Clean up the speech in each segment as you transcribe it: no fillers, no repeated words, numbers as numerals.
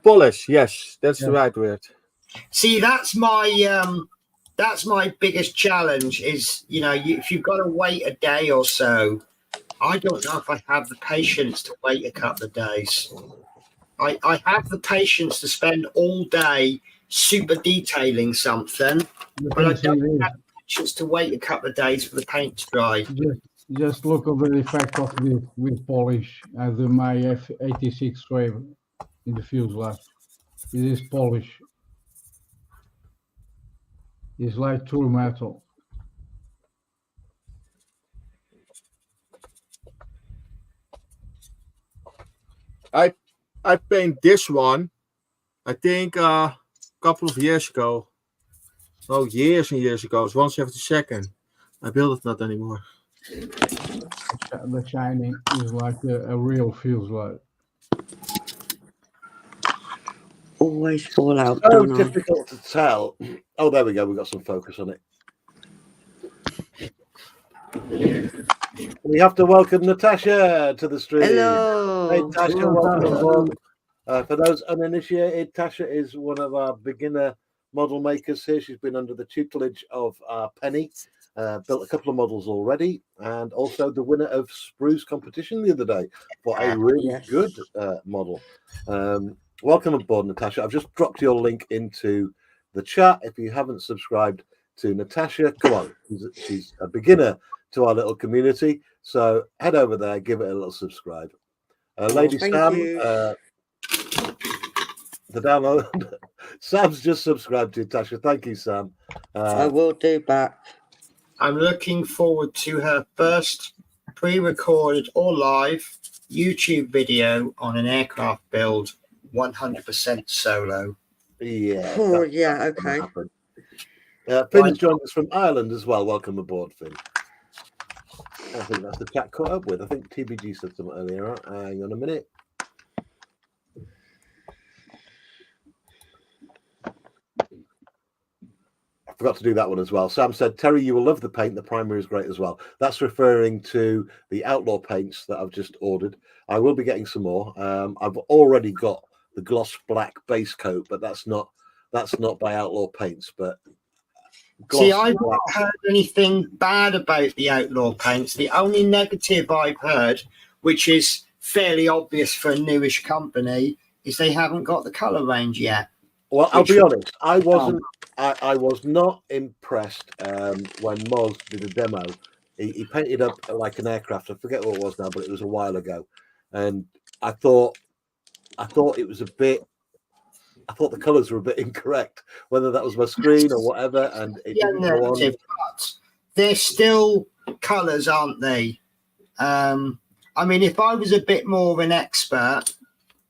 Polish, yes, that's the Yeah. right word. See, that's my biggest challenge. Is if you've got to wait a day or so, I don't know if I have the patience to wait a couple of days. I have the patience to spend all day super detailing something, The but I thing is, don't have the patience to wait a couple of days for the paint to dry. just look at the effect of this with polish. I do my F86 wave in the fuselage. It is polish. It's like true metal. I I paint this one. I think a couple of years ago. Oh, years and years ago. It's 1/72. I build it not anymore. The shining is like a real fuselage. Always fall out, So don't I? difficult to tell. Oh, there we go. We've got some focus on it. We have to welcome Natasha to the stream. Hello. Hey, Tasha, Hello, welcome Tasha. aboard. For those uninitiated, Tasha is one of our beginner model makers here. She's been under the tutelage of Penny, built a couple of models already, and also the winner of Spruce competition the other day for a really good model. Welcome aboard, Natasha. I've just dropped your link into the chat. If you haven't subscribed to Natasha, come on. She's a beginner to our little community. So head over there, give it a little subscribe. Lady thank Sam, you. the download. Sam's just subscribed to Tasha. Thank you, Sam. I will do back. I'm looking forward to her first pre-recorded or live YouTube video on an aircraft build, 100% solo. Yeah. Oh, yeah, okay. Finn's joined us from Ireland as well. Welcome aboard, Finn. I think that's the chat caught up with. I think TBG said something earlier. Hang on a minute. I forgot to do that one as well. Sam said, Terry, you will love the paint. The primer is great as well. That's referring to the Outlaw paints that I've just ordered. I will be getting some more. I've already got the gloss black base coat, but that's not by Outlaw Paints. But see, I've not heard anything bad about the Outlaw paints. The only negative I've heard, which is fairly obvious for a newish company, is they haven't got the colour range yet. Well, I'll be honest. I wasn't. I was not impressed when Moz did a demo. He painted up like an aircraft. I forget what it was now, but it was a while ago. And I thought it was a bit. I thought the colours were a bit incorrect, whether that was my screen or whatever. And it didn't go on. But they're still colours, aren't they? I mean, if I was a bit more of an expert,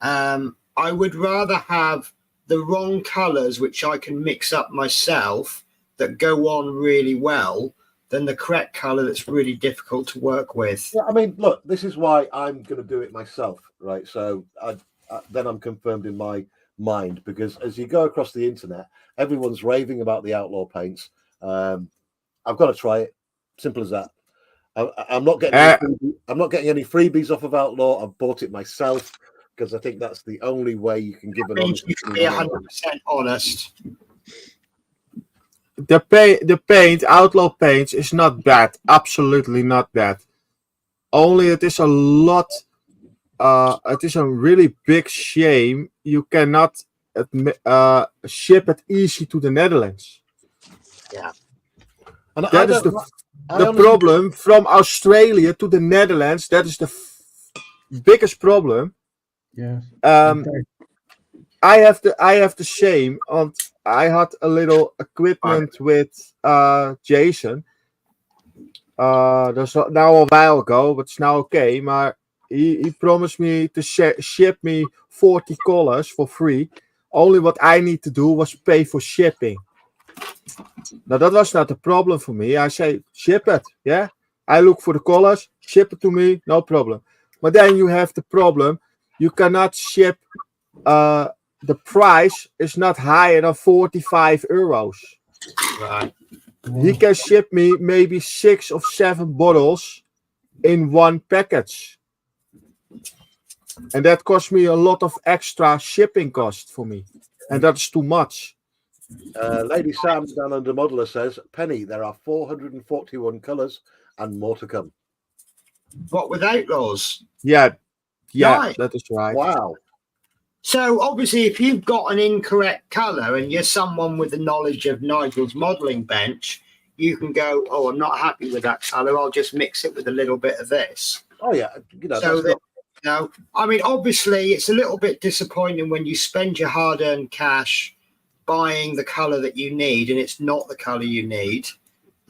I would rather have the wrong colours, which I can mix up myself, that go on really well, than the correct colour that's really difficult to work with. Yeah, I mean, look, this is why I'm going to do it myself, right? So then I'm confirmed in my mind, because as you go across the internet, everyone's raving about the Outlaw paints. I've got to try it. Simple as that. I'm not getting any freebies off of Outlaw. I've bought it myself, because I think that's the only way you can give an honest. You can be 100% honest. The paint, Outlaw paints, is not bad. Absolutely not bad. Only it is a lot. It is a really big shame you cannot ship it easy to the Netherlands. Yeah, and that is the problem from Australia to the Netherlands. That is the biggest problem. Yes. I have the shame. I had a little equipment with Jason. That's now a while ago, but it's now okay. Maar he promised me to ship me 40 colors for free. Only what I need to do was pay for shipping. Now that was not a problem for me. I say ship it, yeah. I look for the colors, ship it to me, no problem. But then you have the problem. You cannot ship. The price is not higher than 45 euros. Right. He can ship me maybe 6 or 7 bottles in one package. and that cost me a lot of extra shipping cost for me, and that's too much. Lady Sam down under Modeler says, Penny, there are 441 colours and more to come. What with Outlaws? Yeah, Right. that is right. Wow. So obviously, if you've got an incorrect colour and you're someone with the knowledge of Nigel's modelling bench, you can go, oh, I'm not happy with that colour. I'll just mix it with a little bit of this. Oh, yeah. You know, So that's not... I mean, obviously, it's a little bit disappointing when you spend your hard-earned cash buying the colour that you need and it's not the colour you need,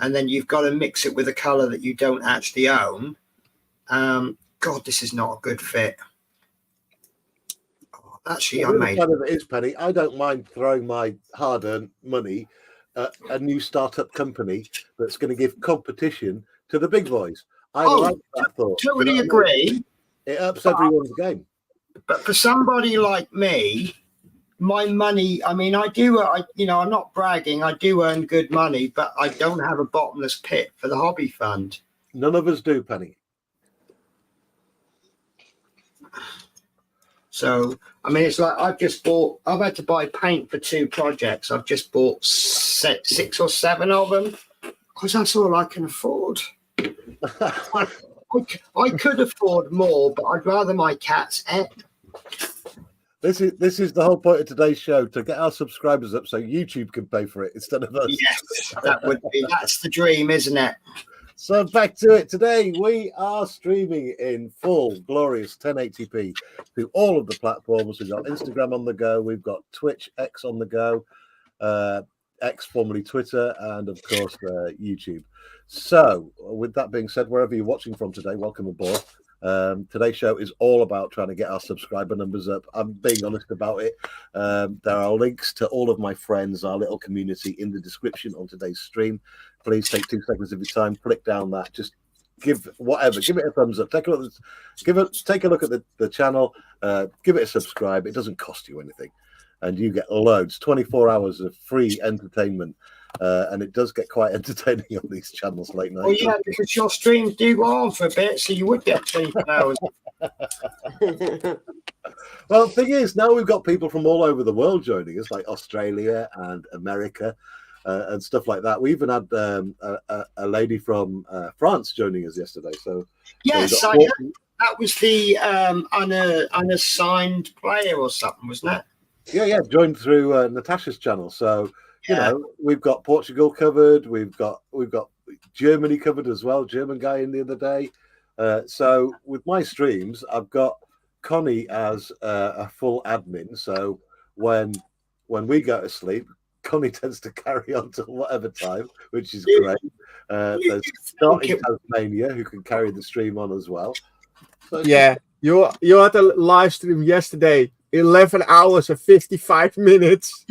and then you've got to mix it with a colour that you don't actually own. God, this is not a good fit. Actually, I made it is, Penny. I don't mind throwing my hard-earned money at a new startup company that's going to give competition to the big boys. I like that thought. Totally agree. It ups everyone's game. But for somebody like me, my money, I mean, I'm not bragging. I do earn good money, but I don't have a bottomless pit for the hobby fund. None of us do, Penny. So, I mean, it's like I've had to buy paint for 2 projects. I've just bought 6 or 7 of them because that's all I can afford. I could afford more, but I'd rather my cats eat. This is the whole point of today's show, to get our subscribers up so YouTube can pay for it instead of us. Yes, that's the dream, isn't it? So back to it. Today we are streaming in full glorious 1080p to all of the platforms. We've got Instagram on the go, we've got Twitch, X on the go, X formerly Twitter, and of course YouTube. So with that being said, wherever you're watching from today, welcome aboard. Today's show is all about trying to get our subscriber numbers up. I'm being honest about it. There are links to all of my friends, our little community, in the description on today's stream. Please take 2 seconds of your time, click down that, just give it a thumbs up, take a look at the channel, give it a subscribe. It doesn't cost you anything, and you get loads, 24 hours of free entertainment. And it does get quite entertaining on these channels late night. Well, yeah, because your streams do go on for a bit, so you would get 24 hours. Well, the thing is, now we've got people from all over the world joining us, like Australia and America and stuff like that. We even had a lady from France joining us yesterday. So yes, I heard that was the unassigned player or something, wasn't it? Yeah, joined through Natasha's channel. So. You know, we've got Portugal covered. We've got Germany covered as well. German guy in the other day. So with my streams, I've got Connie as a full admin. So when we go to sleep, Connie tends to carry on till whatever time, which is great. There's Scott in Tasmania who can carry the stream on as well. So yeah, you had a live stream yesterday. 11 hours and 55 minutes.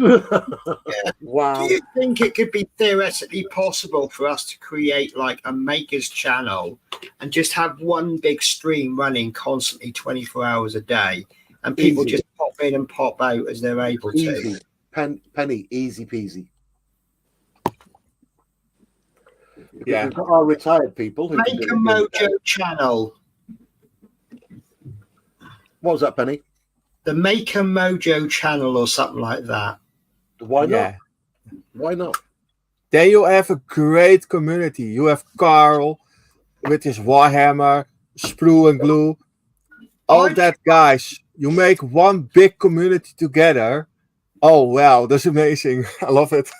Wow. Do you think it could be theoretically possible for us to create like a maker's channel and just have one big stream running constantly 24 hours a day, and people just pop in and pop out as they're able to? Penny, easy peasy. Yeah. We've got our retired people. Make a Mojo channel. What was that, Penny? The Maker Mojo channel or something like that. Why not? Yeah. Why not? Then you have a great community. You have Carl with his Warhammer, Sprue and Glue. All that, guys. You make one big community together. Oh, wow. That's amazing. I love it.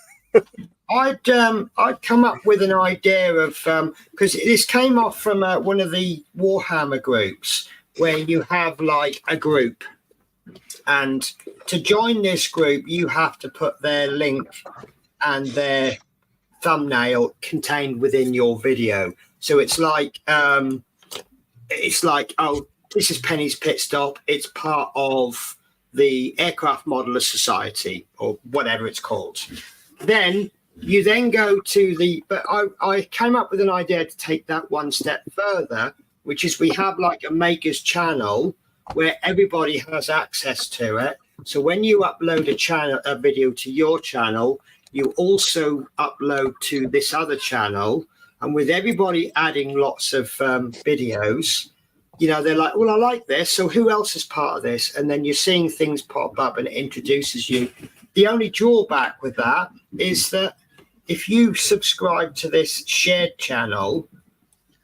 I'd come up with an idea of, because this came off from one of the Warhammer groups, where you have like a group. And to join this group, you have to put their link and their thumbnail contained within your video. So it's like, oh, this is Penny's Pit Stop. It's part of the Aircraft Modeler Society or whatever it's called. Then you then go to but I came up with an idea to take that one step further, which is we have like a maker's channel where everybody has access to it. So when you upload a video to your channel, you also upload to this other channel. And with everybody adding lots of videos, you know, they're like, well, I like this, so who else is part of this? And then you're seeing things pop up and it introduces you. The only drawback with that is that if you subscribe to this shared channel,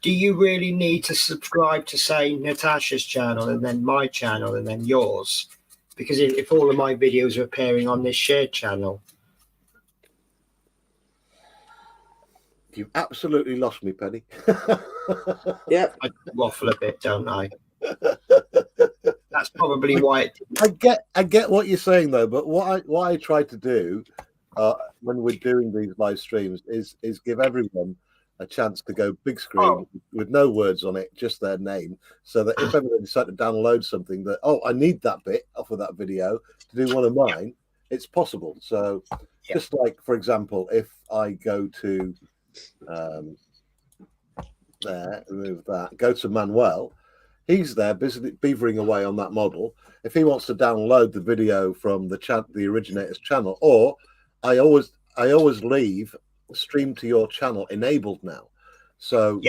do you really need to subscribe to, say, Natasha's channel and then my channel and then yours? Because if all of my videos are appearing on this shared channel. You've absolutely lost me, Penny. Yep. I waffle a bit, don't I? That's probably why it. I get what you're saying though, but what I try to do when we're doing these live streams is give everyone a chance to go big screen with no words on it, just their name, so that if everyone decided to download something that, I need that bit off of that video to do one of mine, it's possible. So just like, for example, if I go to there, remove that, go to Manuel, he's there busy beavering away on that model. If he wants to download the video from the originator's channel, or I always leave stream to your channel enabled now, so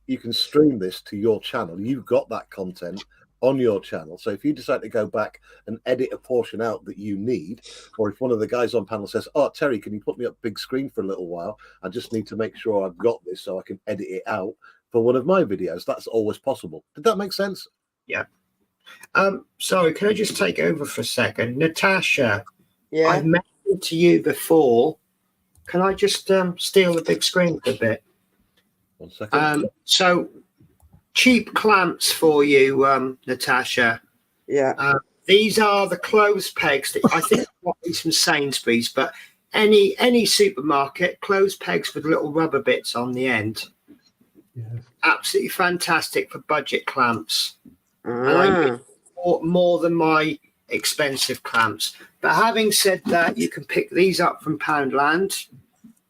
you can stream this to your channel. You've got that content on your channel, so if you decide to go back and edit a portion out that you need, or if one of the guys on panel says, Terry, can you put me up big screen for a little while, I just need to make sure I've got this so I can edit it out for one of my videos, that's always possible. Did that make sense? Yeah. Sorry, can I just take over for a second? Natasha, Yeah. I've mentioned to you before, can I just steal the big screen for a bit? 1 second. So cheap clamps for you, Natasha. Yeah. These are the clothes pegs that I think got these from Sainsbury's, but any supermarket, clothes pegs with little rubber bits on the end. Yes. Absolutely fantastic for budget clamps. And I use more than my expensive clamps. But having said that, you can pick these up from Poundland,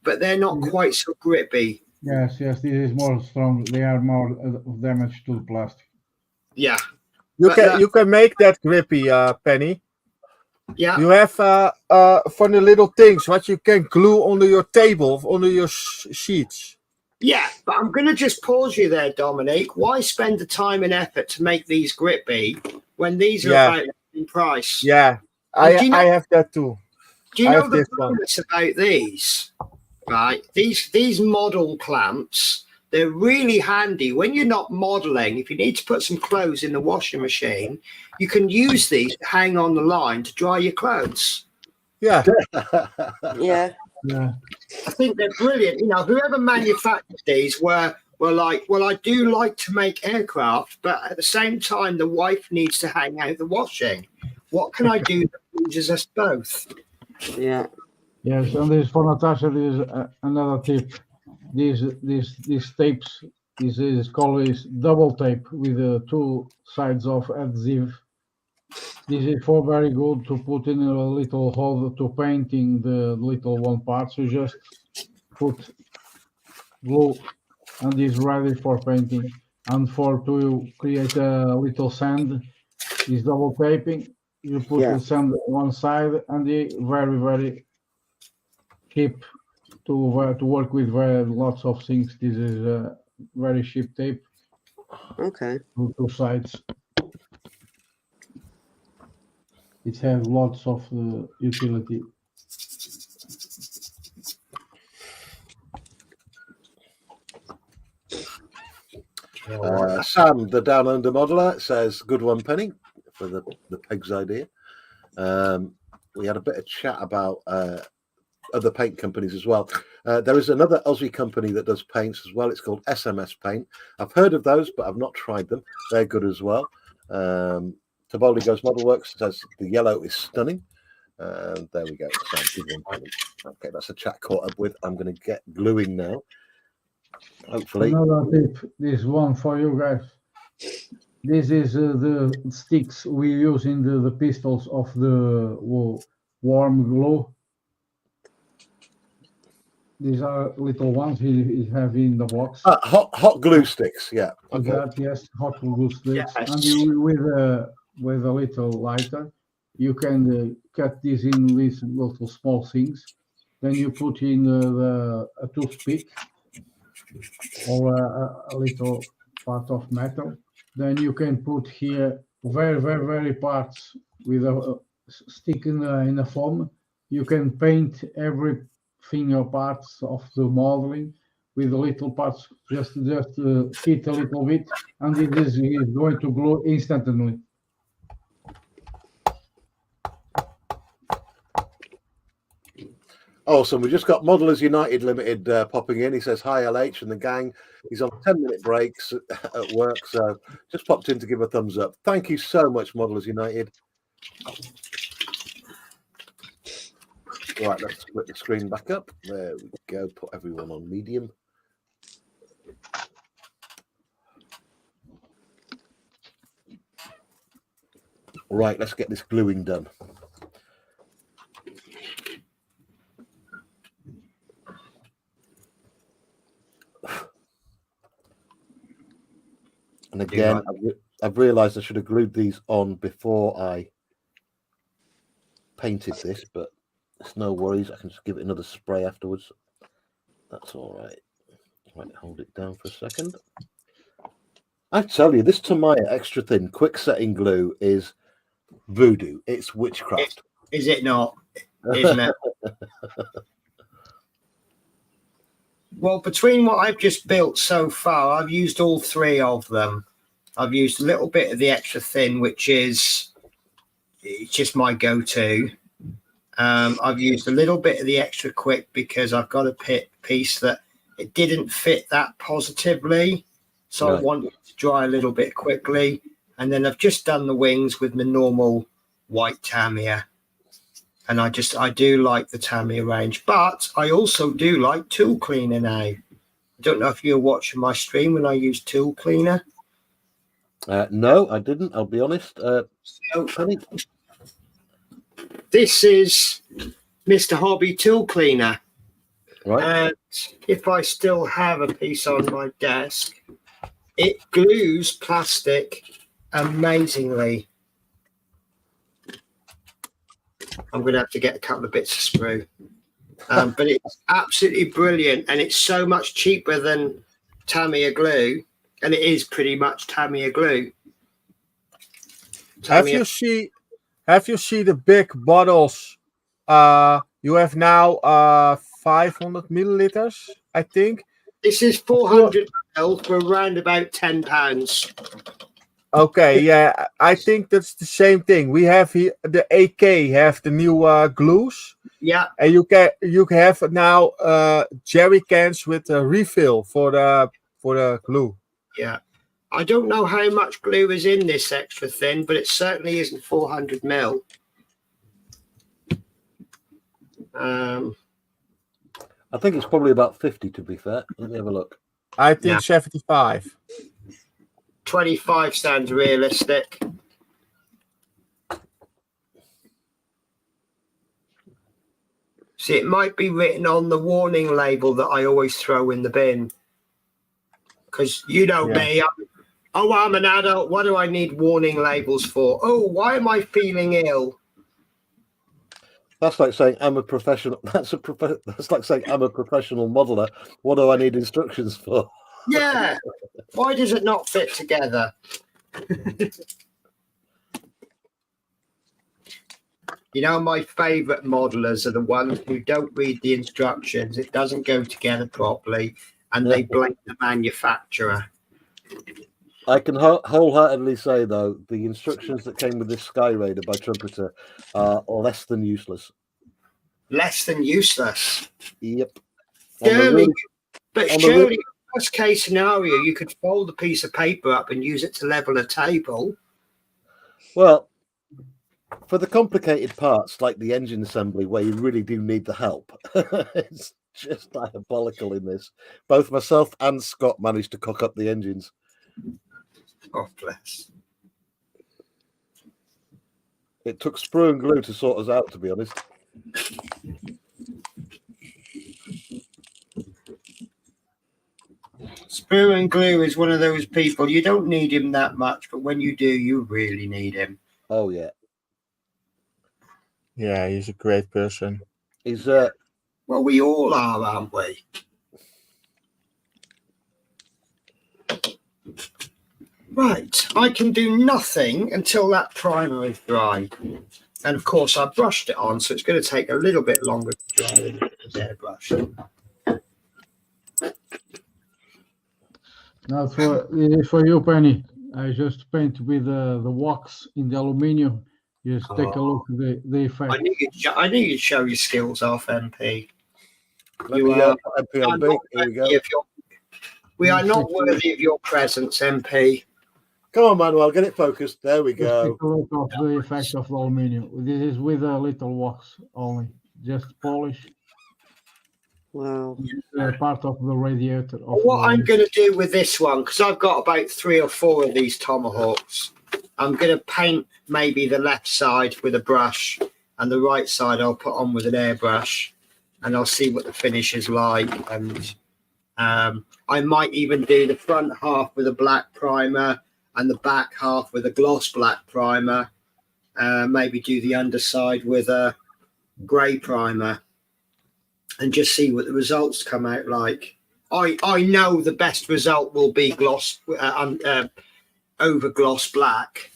but they're not quite so grippy. Yes, this is more strong. They are more damage to the plastic. Yeah. You can make that grippy, Penny. Yeah. You have funny little things what you can glue under your table, under your sheets. Yeah, but I'm going to just pause you there, Dominic. Why spend the time and effort to make these grippy when these are about in price? Yeah, I have that too. Do you know the bonus about these? Right, these model clamps, they're really handy when you're not modeling. If you need to put some clothes in the washing machine, you can use these to hang on the line to dry your clothes. Yeah. Yeah. Yeah. I think they're brilliant. You know, whoever manufactured these were like, well, I do like to make aircraft, but at the same time, the wife needs to hang out the washing. What can I do that pleases us both? Yeah. Yes, and this for Natasha, this is another tip. These tapes, this is called double tape with the two sides of adhesive. This is for very good to put in a little hole to painting the little one part. So just put glue and is ready for painting. And to create a little sand, is double taping. You put the sand one side and the very cheap to work with lots of things. This is a very cheap tape. Okay. Two sides. It has lots of utility. Sam, the Down Under modeler, says, good one, Penny, for the pegs idea. We had a bit of chat about other paint companies as well. There is another Aussie company that does paints as well. It's called SMS Paint. I've heard of those, but I've not tried them. They're good as well. Taboli Goes Model Works says the yellow is stunning. There we go. Okay, that's a chat caught up with. I'm going to get gluing now. Hopefully. Another tip. This one for you guys. This is the sticks we use in the pistols of the warm glue. These are little ones we have in the box. Hot glue sticks, yeah. Okay. That, yes, hot glue sticks. Yes. And you, with a little lighter, you can cut these in these little small things. Then you put in a toothpick or a little part of metal. then you can put here very parts with a stick in a foam. You can paint every finger parts of the modeling with the little parts, just fit a little bit, and it is going to glue instantly. Awesome. We just got Modelers United Limited popping in. He says, hi, LH and the gang. He's on 10-minute breaks at work, so just popped in to give a thumbs up. Thank you so much, Modelers United. Right, let's split the screen back up. There we go. Put everyone on medium. Right, let's get this gluing done. And again, I've realised I should have glued these on before I painted this, but it's no worries. I can just give it another spray afterwards. That's all right. Right, hold it down for a second. I tell you, this Tamiya extra thin quick setting glue is voodoo. It's witchcraft. Is it not? Isn't it? Well, between what I've just built so far, I've used all three of them. I've used a little bit of the extra thin, which is it's just my go-to. I've used a little bit of the extra quick because I've got a piece that it didn't fit that positively. So right. I wanted to dry a little bit quickly. And then I've just done the wings with my normal white Tamiya. And I do like the Tamiya range, but I also do like tool cleaner now. I don't know if you're watching my stream when I use tool cleaner. No, I didn't. I'll be honest. This is Mr. Hobby tool cleaner. Right. And if I still have a piece on my desk, it glues plastic amazingly. I'm going to have to get a couple of bits of sprue. But it's absolutely brilliant, and it's so much cheaper than Tamiya glue, and it is pretty much Tamiya glue. Have you seen the big bottles? You have now 500 milliliters, I think. This is 400 ml for around about £10. Okay, yeah, I think that's the same thing. We have here the AK have the new glues. Yeah, and you have now jerry cans with a refill for the glue. Yeah, I don't know how much glue is in this extra thin, but it certainly isn't 400 ml. I think it's probably about 50. To be fair, let me have a look. I think 75. 25 sounds realistic. See, it might be written on the warning label that I always throw in the bin. Because you know me, I'm an adult. What do I need warning labels for? Oh, why am I feeling ill? That's like saying I'm a professional. That's like saying I'm a professional modeler. What do I need instructions for? Yeah. Why does it not fit together? You know, my favourite modelers are the ones who don't read the instructions. It doesn't go together properly, and they blame the manufacturer. I can wholeheartedly say, though, the instructions that came with this Sky Raider by Trumpeter are less than useless. Less than useless? Yep. Surely, surely, worst case scenario, you could fold a piece of paper up and use it to level a table. Well, for the complicated parts, like the engine assembly, where you really do need the help, it's just diabolical in this. Both myself and Scott managed to cock up the engines. Oh, bless. It took sprue and glue to sort us out, to be honest. Sprue and glue is one of those people, you don't need him that much, but when you do, you really need him. Oh, yeah. Yeah, he's a great person. He's well, we all are, aren't we? Right, I can do nothing until that primer is dry. And of course, I brushed it on, so it's going to take a little bit longer to dry than it was airbrushed. Now it is for you, Penny. I just paint with the wax in the aluminium. Just take a look at the effect. I knew you'd show your skills off, MP. Let me MP on B. Here we go. We are not worthy of your presence, MP. Come on, Manuel, get it focused. There we Just go. take a look of the effect of the aluminium. This is with a little wax only. Just polish. Wow. Part of the radiator. What I'm going to do with this one, because I've got about 3 or 4 of these tomahawks, I'm going to paint maybe the left side with a brush and the right side I'll put on with an airbrush, and I'll see what the finish is like. And I might even do the front half with a black primer and the back half with a gloss black primer. Maybe do the underside with a grey primer and just see what the results come out like. I know the best result will be gloss over gloss black,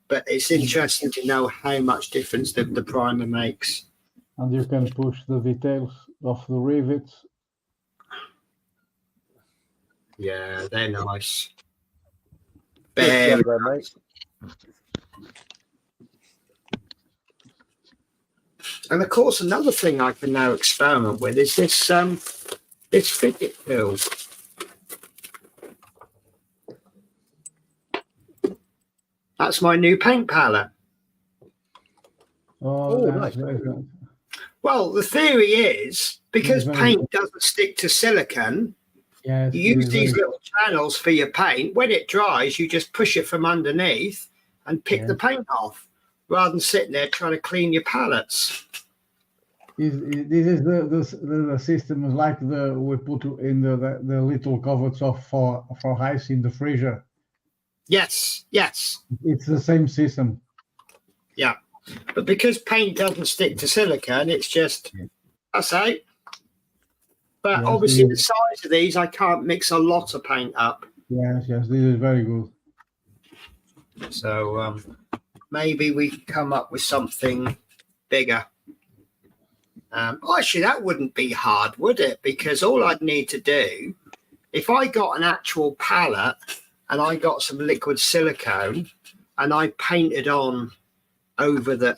but it's interesting to know how much difference the primer makes. And you can push the details of the rivets. Yeah, they're nice. Very nice. And of course, another thing I can now experiment with is this this fidget tool. That's my new paint palette. Oh, nice. Well, the theory is because paint doesn't stick to silicone, yes, you use these little channels for your paint. When it dries, you just push it from underneath and pick the paint off, rather than sitting there trying to clean your palettes. This is the system like we put in the little cupboards for ice in the freezer. Yes, yes. It's the same system. Yeah, but because paint doesn't stick to silicone, it's just that's it. But obviously, the size of these, I can't mix a lot of paint up. Yes, this is very good. So maybe we can come up with something bigger. Actually, that wouldn't be hard, would it? Because all I'd need to do, if I got an actual palette and I got some liquid silicone and I painted on over the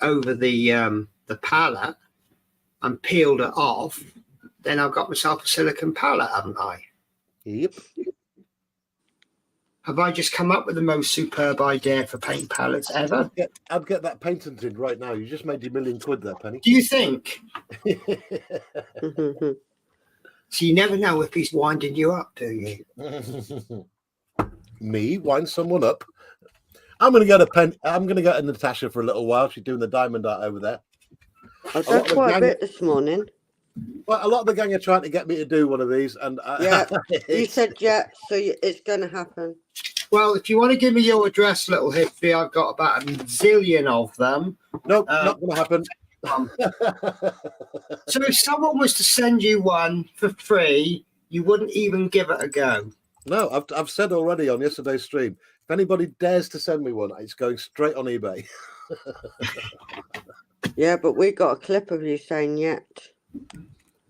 palette and peeled it off, then I've got myself a silicone palette, haven't I? Yep. Have I just come up with the most superb idea for paint palettes ever? I'd get that patented right now. You just made your £1,000,000 there, Penny. Do you think? So you never know if he's winding you up, do you? Me wind someone up? I'm going to get a Natasha for a little while. She's doing the diamond art over there. I've done quite a bit this morning. Well, a lot of the gang are trying to get me to do one of these, and you said so it's going to happen. Well, if you want to give me your address, little hippie, I've got about a zillion of them. Nope, not going to happen. So if someone was to send you one for free, you wouldn't even give it a go? No, I've said already on yesterday's stream, if anybody dares to send me one, it's going straight on eBay. Yeah, but we got a clip of you saying yet.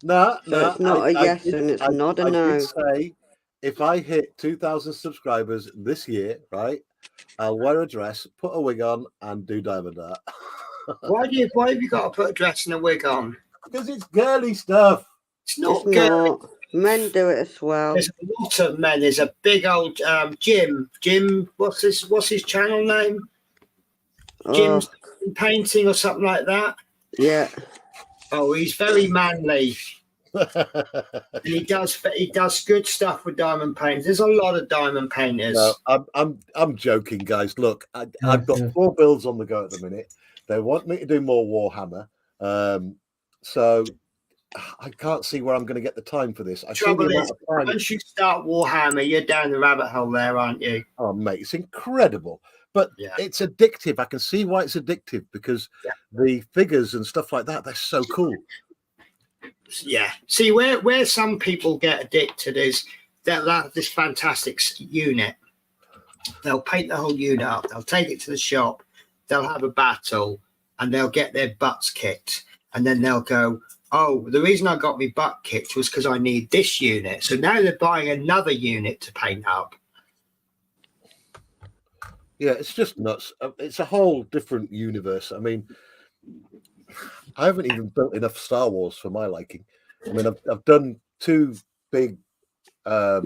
No, it's not a yes and it's not a no. I did say if I hit 2,000 subscribers this year, right, I'll wear a dress, put a wig on, and do diamond art. Why have you got to put a dress and a wig on? Because it's girly stuff. It's not girly. Men do it as well. There's a lot of men. There's a big old Jim. What's his channel name? Jim's painting or something like that. Yeah. Oh, he's very manly. And he does good stuff with diamond painters. There's a lot of diamond painters. No, I'm joking, guys. Look, I've got 4 builds on the go at the minute. They want me to do more Warhammer, so I can't see where I'm going to get the time for this. Trouble is, once you start Warhammer, you're down the rabbit hole there, aren't you? Oh, mate, it's incredible. But it's addictive. I can see why it's addictive because the figures and stuff like that, they're so cool. Yeah. See, where some people get addicted is that this fantastic unit. They'll paint the whole unit up. They'll take it to the shop. They'll have a battle, and they'll get their butts kicked. And then they'll go, "Oh, the reason I got my butt kicked was because I need this unit." So now they're buying another unit to paint up. Yeah, it's just nuts. It's a whole different universe. I mean, I haven't even built enough Star Wars for my liking. I mean, I've done two big, oh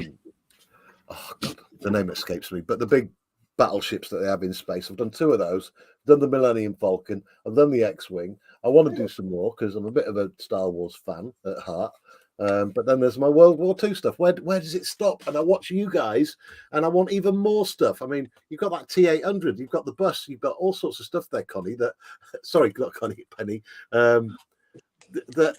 God, the name escapes me, but the big battleships that they have in space. I've done two of those. I've done the Millennium Falcon. I've done the X-Wing. I want to do some more because I'm a bit of a Star Wars fan at heart. But then there's my World War II stuff. Where does it stop? And I watch you guys, and I want even more stuff. I mean, you've got that T800, you've got the bus, you've got all sorts of stuff there, Connie. Sorry, not Connie, Penny. That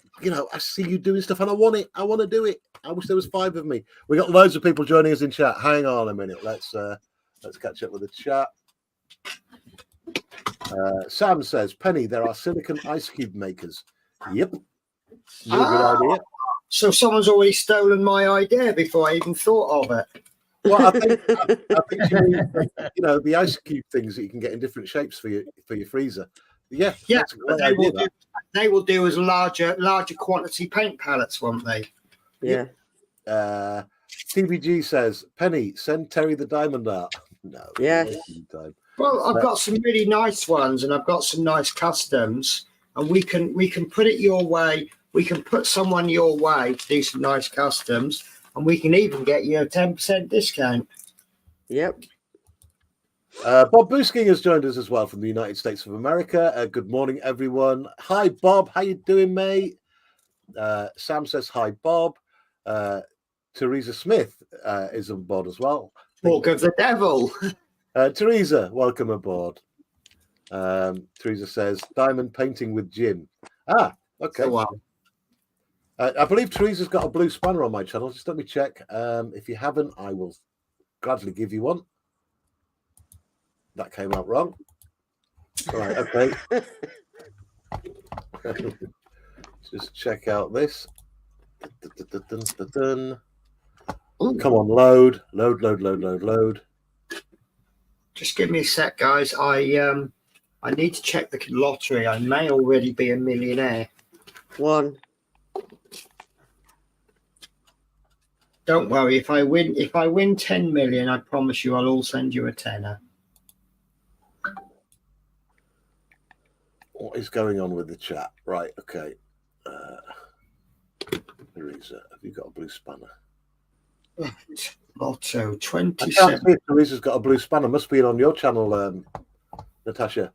I see you doing stuff, and I want it. I want to do it. I wish there was 5 of me. We got loads of people joining us in chat. Hang on a minute. Let's catch up with the chat. Sam says, Penny, there are silicon ice cube makers. Yep. No good idea. So someone's already stolen my idea before I even thought of it. Well, I think you mean, the ice cube things that you can get in different shapes for your freezer. Yeah, that's a great idea, they will do as larger quantity paint palettes, won't they? Yeah. TBG says, Penny, send Terry the diamond art. No. Yes. Well, I've got some really nice ones, and I've got some nice customs, and we can put it your way. We can put someone your way to do some nice customs, and we can even get you a 10% discount. Yep. Bob Boosking has joined us as well from the United States of America. Good morning, everyone. Hi, Bob. How you doing, mate? Sam says hi, Bob. Teresa Smith is on board as well. Book of the devil. Teresa, welcome aboard. Teresa says diamond painting with Jim. Okay. So, wow. I believe Teresa's got a blue spanner on my channel. Just let me check. If you haven't, I will gladly give you one. That came out wrong. Right, okay. Just check out this. Come on, load. Just give me a sec, guys. I need to check the lottery. I may already be a millionaire. 1. Don't worry. If I win 10 million, I promise you I'll all send you a tenner. What is going on with the chat? Right, okay. Teresa, have you got a blue spanner? Lotto 27. I can't see if Teresa's got a blue spanner. Must be on your channel, Natasha.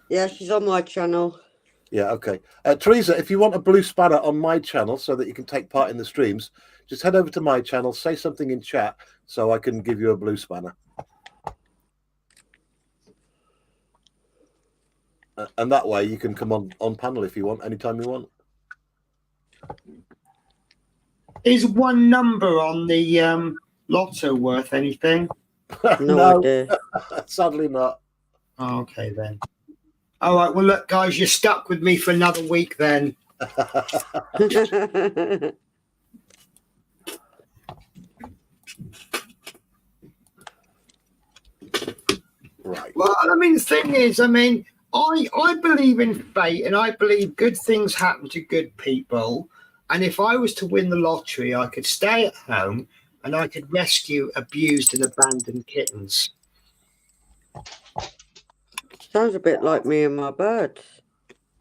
Yeah, she's on my channel. Yeah, okay. Teresa, if you want a blue spanner on my channel so that you can take part in the streams, just head over to my channel, say something in chat so I can give you a blue spanner. And that way you can come on panel if you want, anytime you want. Is one number on the lotto worth anything? No idea. Sadly not. Oh, okay, then. All right, well, look, guys, you're stuck with me for another week then. Right. Well, I mean, the thing is, I believe in fate, and I believe good things happen to good people. And if I was to win the lottery, I could stay at home and I could rescue abused and abandoned kittens. Sounds a bit like me and my birds.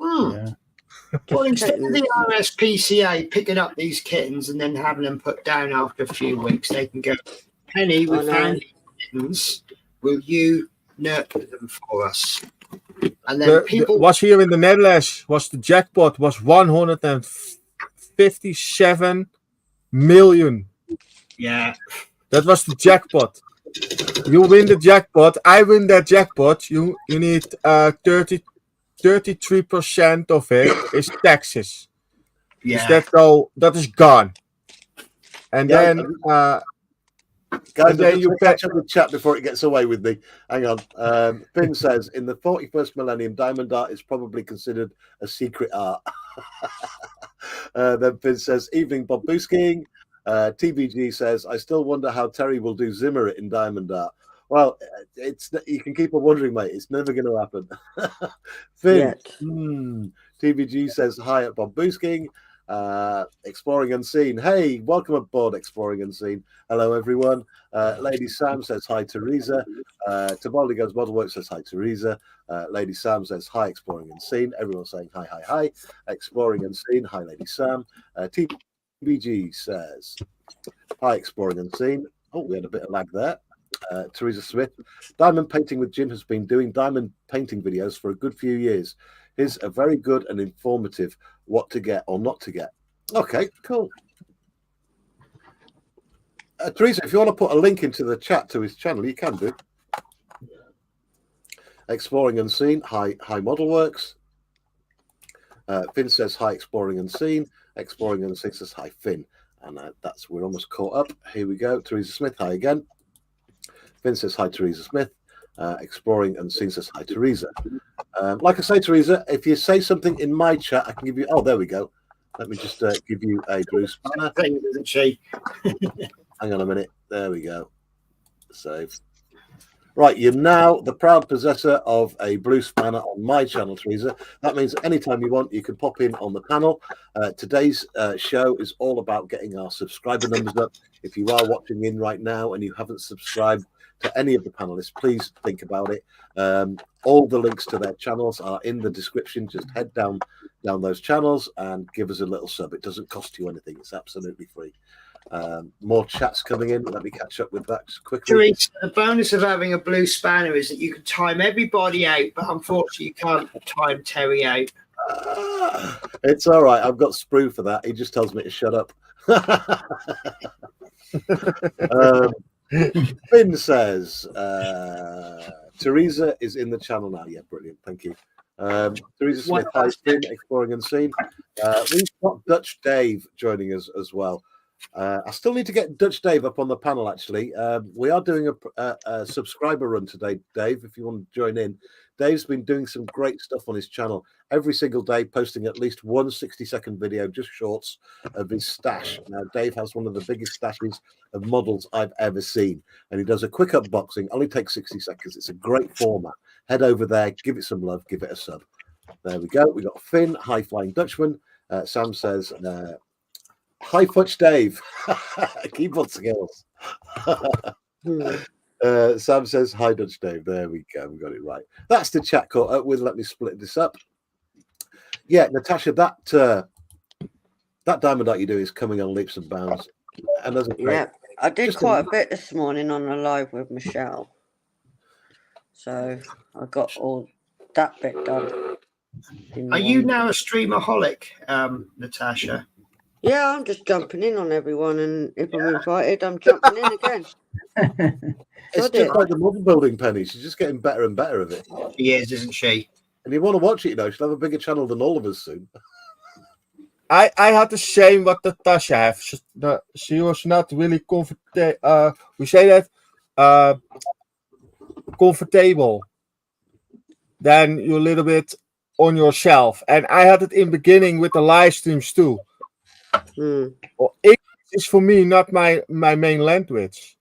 Yeah. Well, instead of the RSPCA picking up these kittens and then having them put down after a few weeks, they can go, Penny, we found these kittens. Will you nurture them for us? And then people was here in the Netherlands. Was the jackpot was 157 million. Yeah, that was the jackpot. You win the jackpot. I win that jackpot. You need 33% of it is taxes. yeah. That is gone. And then guys, then you catch up with chat before it gets away with me. Hang on. Finn says in the 41st millennium, diamond art is probably considered a secret art. Then Finn says, evening Bob Boosking. TBG says, I still wonder how Terry will do Zimmer in diamond art. Well, it's you can keep on wondering, mate. It's never going to happen. Finn, Yet. TBG says hi at Bob Boosking. Exploring Unseen. Hey, welcome aboard Exploring Unseen. Hello, everyone. Lady Sam says hi, Teresa. Tabali Goes Modelwork says hi, Teresa. Lady Sam says hi, Exploring Unseen. Everyone's saying hi, hi, hi. Exploring Unseen. Hi, Lady Sam. TBG says hi, Exploring Unseen. Oh, we had a bit of lag there. Teresa Smith. Diamond Painting with Jim has been doing diamond painting videos for a good few years. Here's a very good and informative what to get or not to get. Okay, cool. Teresa, if you want to put a link into the chat to his channel, you can do. Exploring Unseen. Hi, Model Works. Finn says hi, Exploring Unseen. Exploring Unseen says hi, Finn. And we're almost caught up. Here we go. Teresa Smith, hi again. Finn says hi, Teresa Smith. Exploring Unseen says hi, Teresa. Like I say, Teresa, if you say something in my chat, I can give you. Oh, there we go. Let me just give you a Bruce banner. Isn't she? Hang on a minute. There we go. Save. Right, you're now the proud possessor of a blue spanner on my channel, Teresa. That means anytime you want, you can pop in on the panel. Today's show is all about getting our subscriber numbers up. If you are watching in right now and you haven't subscribed to any of the panelists, please think about it. All the links to their channels are in the description. Just head down those channels and give us a little sub. It doesn't cost you anything. It's absolutely free. More chats coming in. Let me catch up with that just quickly. Teresa, the bonus of having a blue spanner is that you can time everybody out, but unfortunately you can't time Terry out. It's all right. I've got Sprue for that. He just tells me to shut up. Finn says Teresa is in the channel now. Yeah, brilliant. Thank you. Teresa Smith, hi, Finn, Exploring Unseen. We've got Dutch Dave joining us as well. I still need to get Dutch Dave up on the panel, actually. We are doing a subscriber run today, Dave, if you want to join in. Dave's been doing some great stuff on his channel every single day, posting at least one 60-second video, just shorts of his stash. Now, Dave has one of the biggest stashes of models I've ever seen, and he does a quick unboxing, only takes 60 seconds. It's a great format. Head over there, give it some love, give it a sub. There we go. We got Finn, High Flying Dutchman. Sam says, hi, Futch Dave. Keyboard skills. Sam says, hi, Dutch Dave. There we go. We got it right. That's the chat caught up with. Let me split this up. Yeah, Natasha, that diamond art you do is coming on leaps and bounds. And Yeah, I did quite a bit this morning on the live with Michelle. So I got all that bit done. Are you now a streamaholic, Natasha? Yeah, I'm just jumping in on everyone, and if I'm invited, I'm jumping in again. It's just like the model building, Penny. She's just getting better and better of it. She is, isn't she? And you want to watch it, she'll have a bigger channel than all of us soon. I had the same what Natasha have. She was not really comfortable. We say that comfortable. Then you're a little bit on yourself. And I had it in beginning with the live streams too. Well, English is for me not my main language.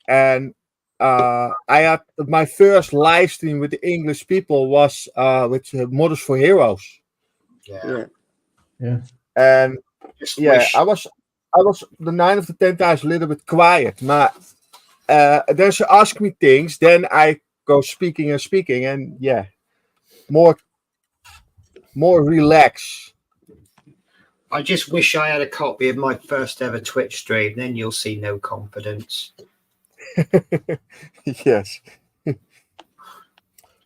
And I had my first live stream with the English people was with Models for Heroes. Yeah. And I was the 9 of the 10 times a little bit quiet. But then she asked me things, then I go speaking, and more relaxed. I just wish I had a copy of my first ever Twitch stream. Then you'll see no confidence. Yes.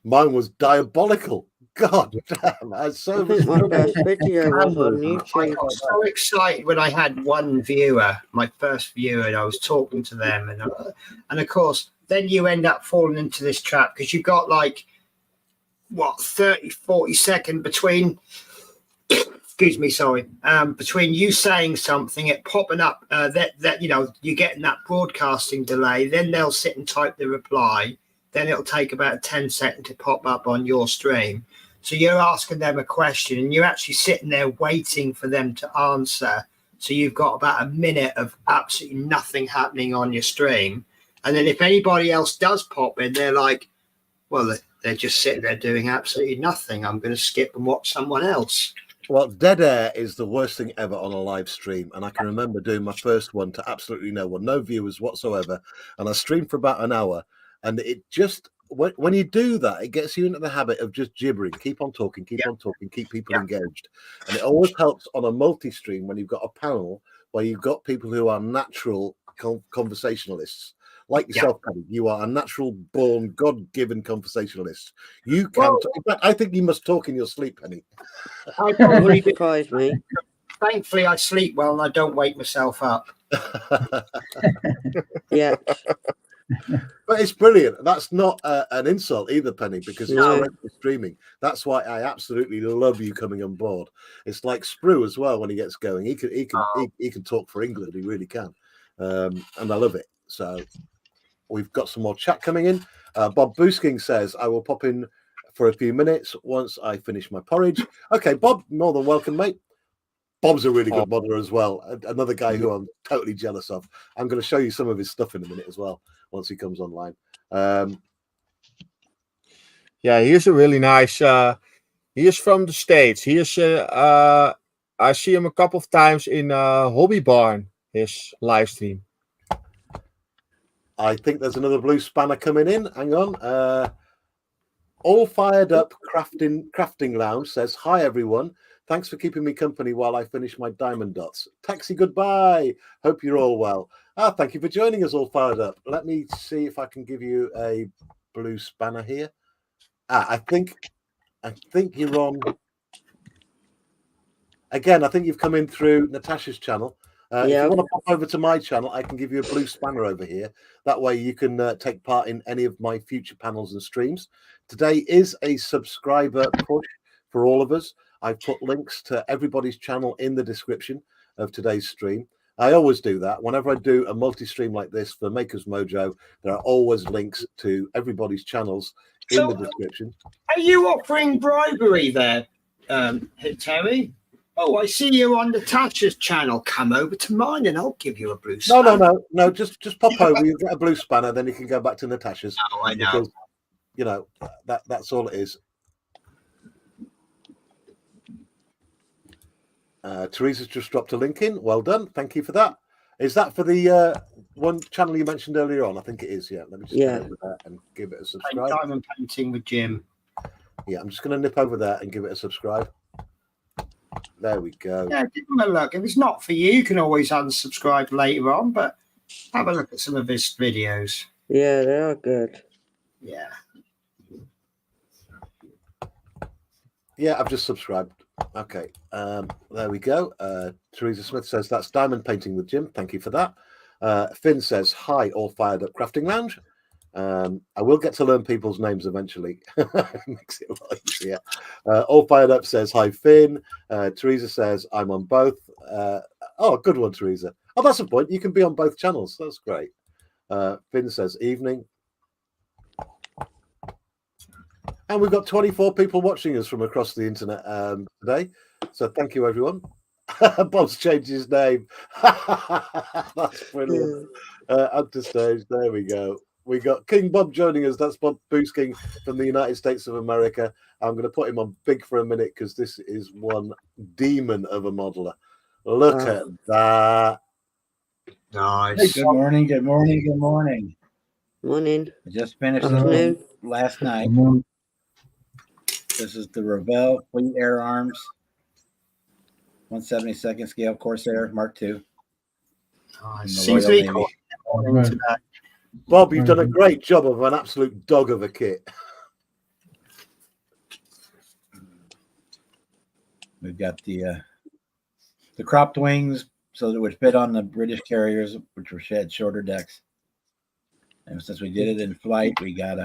Mine was diabolical. God damn. I think my first video was on YouTube. I got so excited when I had one viewer, my first viewer, and I was talking to them. And of course, then you end up falling into this trap because you've got 30-40 seconds between between you saying something, it popping up that you're getting that broadcasting delay, then they'll sit and type the reply, then it'll take about 10 seconds to pop up on your stream. So you're asking them a question and you're actually sitting there waiting for them to answer. So you've got about a minute of absolutely nothing happening on your stream. And then if anybody else does pop in, they're like, well, they're just sitting there doing absolutely nothing. I'm going to skip and watch someone else. Well, dead air is the worst thing ever on a live stream. And I can remember doing my first one to absolutely no one, no viewers whatsoever. And I streamed for about an hour. And it just, when you do that, it gets you into the habit of just gibbering. Keep on talking, keep on talking, keep people engaged. And it always helps on a multi-stream when you've got a panel where you've got people who are natural conversationalists. Like yourself, Penny, you are a natural-born, God-given conversationalist. You can. In fact, I think you must talk in your sleep, Penny. I probably do. Surprise me. Thankfully, I sleep well and I don't wake myself up. Yeah. But it's brilliant. That's not an insult either, Penny, because it's No. regular streaming. That's why I absolutely love you coming on board. It's like Sprue as well when he gets going. He can talk for England. He really can, and I love it. So. We've got some more chat coming in. Bob Boosking says, I will pop in for a few minutes once I finish my porridge. Okay, Bob, more than welcome, mate. Bob's a really good modeler as well. Another guy who I'm totally jealous of. I'm going to show you some of his stuff in a minute as well, once he comes online. Yeah, he's a really nice... he is from the States. He is... I see him a couple of times in Hobby Barn, his live stream. I think there's another blue spanner coming in. Hang on. All Fired Up Crafting Lounge says, hi, everyone. Thanks for keeping me company while I finish my diamond dots. Taxi, goodbye. Hope you're all well. Thank you for joining us, All Fired Up. Let me see if I can give you a blue spanner here. I think you're on. Again, I think you've come in through Natasha's channel. If you want to pop over to my channel, I can give you a blue spanner over here. That way you can take part in any of my future panels and streams. Today is a subscriber push for all of us. I've put links to everybody's channel in the description of today's stream. I always do that. Whenever I do a multi-stream like this for Maker's Mojo, there are always links to everybody's channels in the description. Are you offering bribery there, Terry? Oh, I see you on Natasha's channel. Come over to mine and I'll give you a blue spanner. No. Just pop over. You get a blue spanner, then you can go back to Natasha's. Oh, I know. Because, you know, that's all it is. Teresa's just dropped a link in. Well done. Thank you for that. Is that for the one channel you mentioned earlier on? I think it is, yeah. Let me just go over there and give it a subscribe. Diamond painting with Jim. Yeah, I'm just going to nip over there and give it a subscribe. There we go. Yeah, give him a look. If it's not for you, you can always unsubscribe later on, but have a look at some of his videos. Yeah, they are good. Yeah. Yeah, I've just subscribed. Okay, there we go. Teresa Smith says, that's diamond painting with Jim. Thank you for that. Finn says, hi, All Fired Up Crafting Lounge. I will get to learn people's names eventually. Makes it a lot easier. All Fired Up says, hi, Finn. Teresa says, I'm on both. Oh, good one, Teresa. Oh, that's a point. You can be on both channels. That's great. Finn says, evening. And we've got 24 people watching us from across the internet today. So thank you, everyone. Bob's changed his name. That's brilliant. Up to stage. There we go. We got King Bob joining us. That's Bob Boosking from the United States of America. I'm going to put him on big for a minute because this is one demon of a modeler. Look at that. Nice. Good morning. Good morning. Good morning. Morning. I just finished Afternoon. last night. This is the Revell Fleet Air Arms 172nd scale Corsair Mark II. Seems to be cool. Bob, you've done a great job of an absolute dog of a kit. We've got the cropped wings so that it would fit on the British carriers, which had shorter decks. And since we did it in flight, we got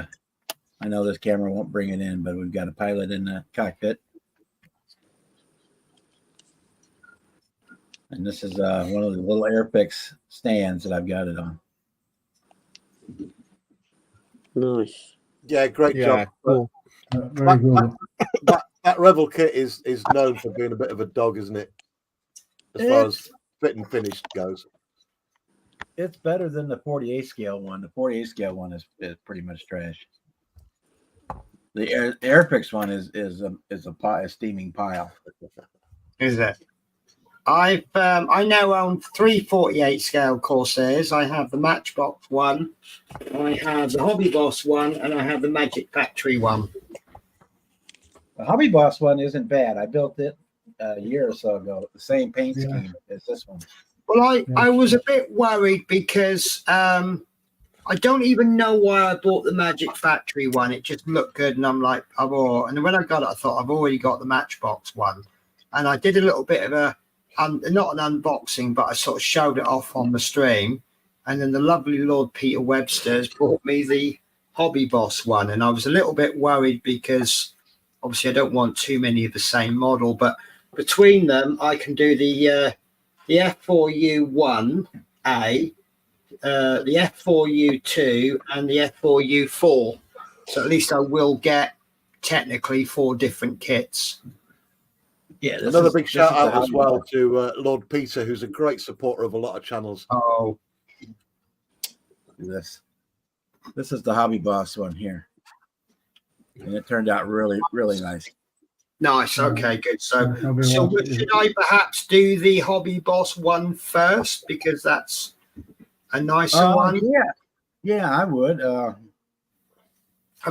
I know this camera won't bring it in, but we've got a pilot in the cockpit. And this is one of the little Airfix stands that I've got it on. Nice. Yeah, great job. Cool. Very good. That Revel kit is known for being a bit of a dog, isn't it? As far as fit and finished goes. It's better than the 48 scale one. The 48 scale one is pretty much trash. The Airfix one is a steaming pile. Is it? I now own 3 48 scale Corsairs. I have the Matchbox one, I have the Hobby Boss one, and I have the Magic Factory one. The Hobby Boss one isn't bad. I built it a year or so ago. The same paint scheme as this one. Well, I was a bit worried because I don't even know why I bought the Magic Factory one. It just looked good, and I'm like, and when I got it, I thought I've already got the Matchbox one, and I did a little bit of a not an unboxing, but I sort of showed it off on the stream, and then the lovely Lord Peter Webster's brought me the Hobby Boss one, and I was a little bit worried because obviously I don't want too many of the same model, but between them I can do the F4U1A, the F4U2, and the F4U4. So at least I will get technically 4 different kits. Yeah, another big shout out as well to Lord Peter, who's a great supporter of a lot of channels. Oh, This is the Hobby Boss one here, and it turned out really, really nice. nice. Okay, good. So should I perhaps do the Hobby Boss one first because that's a nicer one? Yeah, I would. I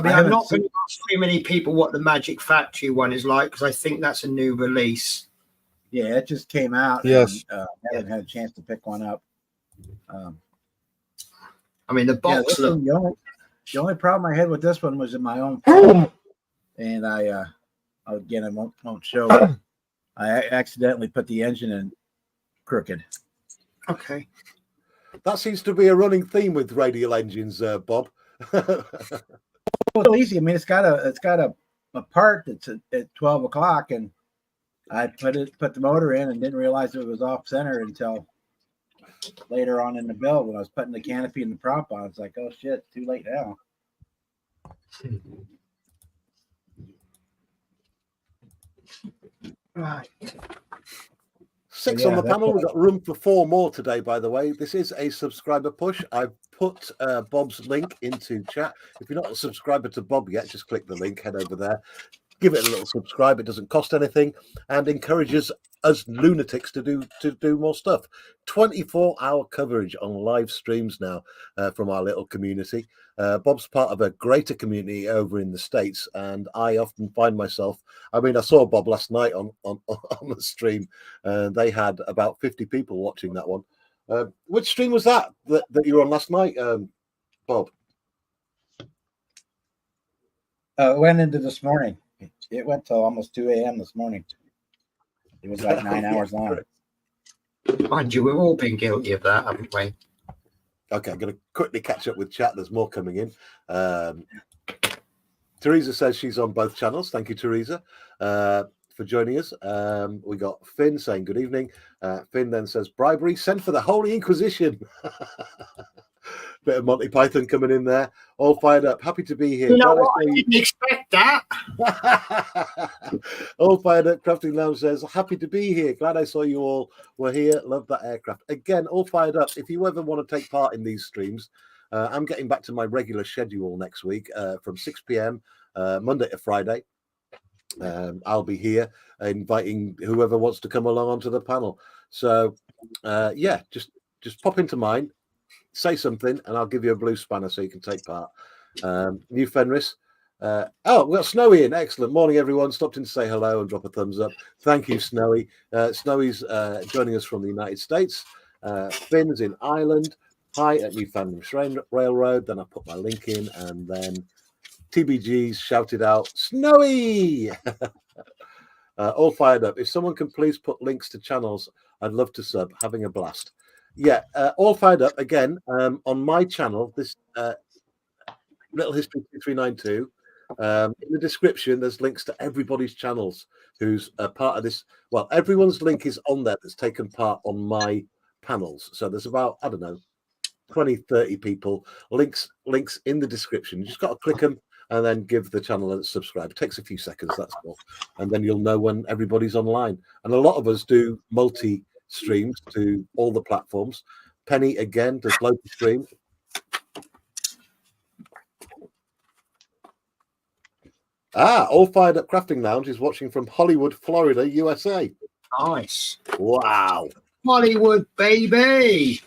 mean, I'm not going to ask too many people what the Magic Factory one is like because I think that's a new release. Yeah, it just came out. Yes. And, I haven't had a chance to pick one up. I mean, the box look. The only problem I had with this one was in my own phone, and I won't show. I accidentally put the engine in crooked. Okay. That seems to be a running theme with radial engines, Bob. Well, easy. I mean, it's got a part that's at 12 o'clock, and I put the motor in and didn't realize it was off center until later on in the build when I was putting the canopy and the prop on. It's like, oh shit, too late now. Right. 6 on the panel. We've got room for 4 more today, by the way. This is a subscriber push. I've put Bob's link into chat. If you're not a subscriber to Bob yet, just click the link, head over there. Give it a little subscribe. It doesn't cost anything and encourages us lunatics to do more stuff. 24-hour coverage on live streams now from our little community. Bob's part of a greater community over in the States, and I often find myself, I mean, I saw Bob last night on the stream, and they had about 50 people watching that one. Which stream was that you were on last night, Bob? It went into this morning. It went till almost 2 a.m. this morning. It was like 9 hours long. Mind you, we've all been guilty of that, haven't we? Okay, I'm going to quickly catch up with chat. There's more coming in. Teresa says she's on both channels. Thank you, Teresa, for joining us. We got Finn saying good evening. Finn then says bribery, send for the Holy Inquisition. Bit of Monty Python coming in there. All fired up. Happy to be here. You know what? I didn't expect that. All fired up. Crafting Lounge says, happy to be here. Glad I saw you all were here. Love that aircraft. Again, all fired up. If you ever want to take part in these streams, I'm getting back to my regular schedule next week from 6 p.m. Monday to Friday. I'll be here inviting whoever wants to come along onto the panel. So, yeah, just pop into mine. Say something and I'll give you a blue spanner so you can take part. New Fenris. We've got Snowy in. Excellent. Morning, everyone. Stopped in to say hello and drop a thumbs up. Thank you, Snowy. Snowy's joining us from the United States. Finn's in Ireland. Hi at New Fenris Railroad. Then I put my link in and then TBG's shouted out, Snowy! All fired up. If someone can please put links to channels, I'd love to sub. Having a blast. Yeah, all fired up again on my channel. This Little History 2392. In the description, there's links to everybody's channels who's a part of this. Well, everyone's link is on there that's taken part on my panels. So there's about, I don't know, 20, 30 people. Links in the description. You just got to click them and then give the channel a subscribe. It takes a few seconds, that's all. And then you'll know when everybody's online. And a lot of us do multi streams to all the platforms. Penny again does local stream. All Fired Up Crafting Lounge is watching from Hollywood, Florida, USA. Nice. Wow. Hollywood, baby.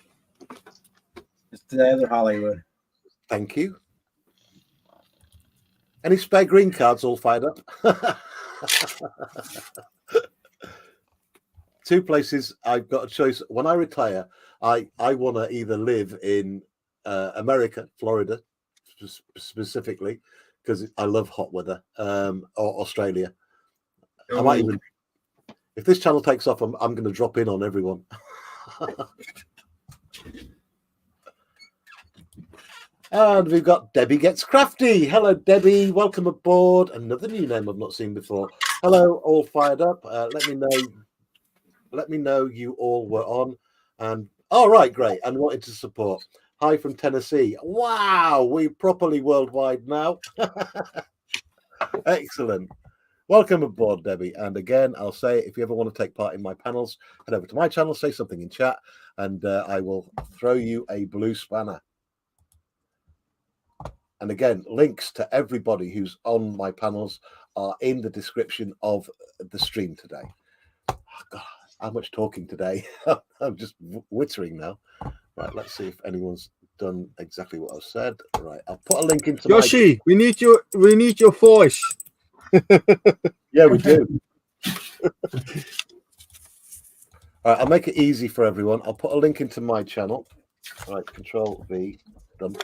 It's the other Hollywood. Thank you. Any spare green cards all fired up? Two places I've got a choice. When I retire, I want to either live in America, Florida, specifically, because I love hot weather, or Australia. I might even, if this channel takes off, I'm going to drop in on everyone. And we've got Debbie Gets Crafty. Hello, Debbie. Welcome aboard. Another new name I've not seen before. Hello, all fired up. Let me know you all were on. And all right, great. And wanted to support. Hi from Tennessee. Wow, we're properly worldwide now. Excellent. Welcome aboard, Debbie. And again, I'll say, if you ever want to take part in my panels, head over to my channel, say something in chat, and I will throw you a blue spanner. And again, links to everybody who's on my panels are in the description of the stream today. Oh, God, how much talking today. I'm just wittering now. Right, let's see if anyone's done exactly what I've said. Right, I'll put a link into Yoshi, we need your voice. Yeah, we do. All right, I'll make it easy for everyone. I'll put a link into my channel. Right, Control V, done.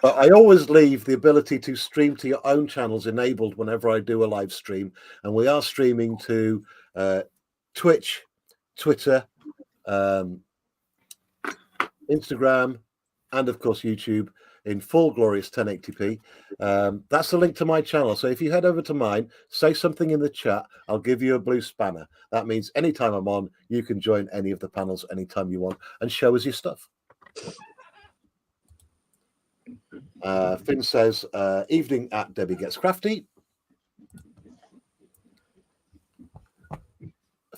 But I always leave the ability to stream to your own channels enabled whenever I do a live stream. And we are streaming to Twitch, Twitter, Instagram, and of course YouTube in full glorious 1080p. That's the link to my channel. So if you head over to mine, say something in the chat, I'll give you a blue spanner. That means anytime I'm on, you can join any of the panels anytime you want and show us your stuff. Finn says, evening at Debbie Gets Crafty.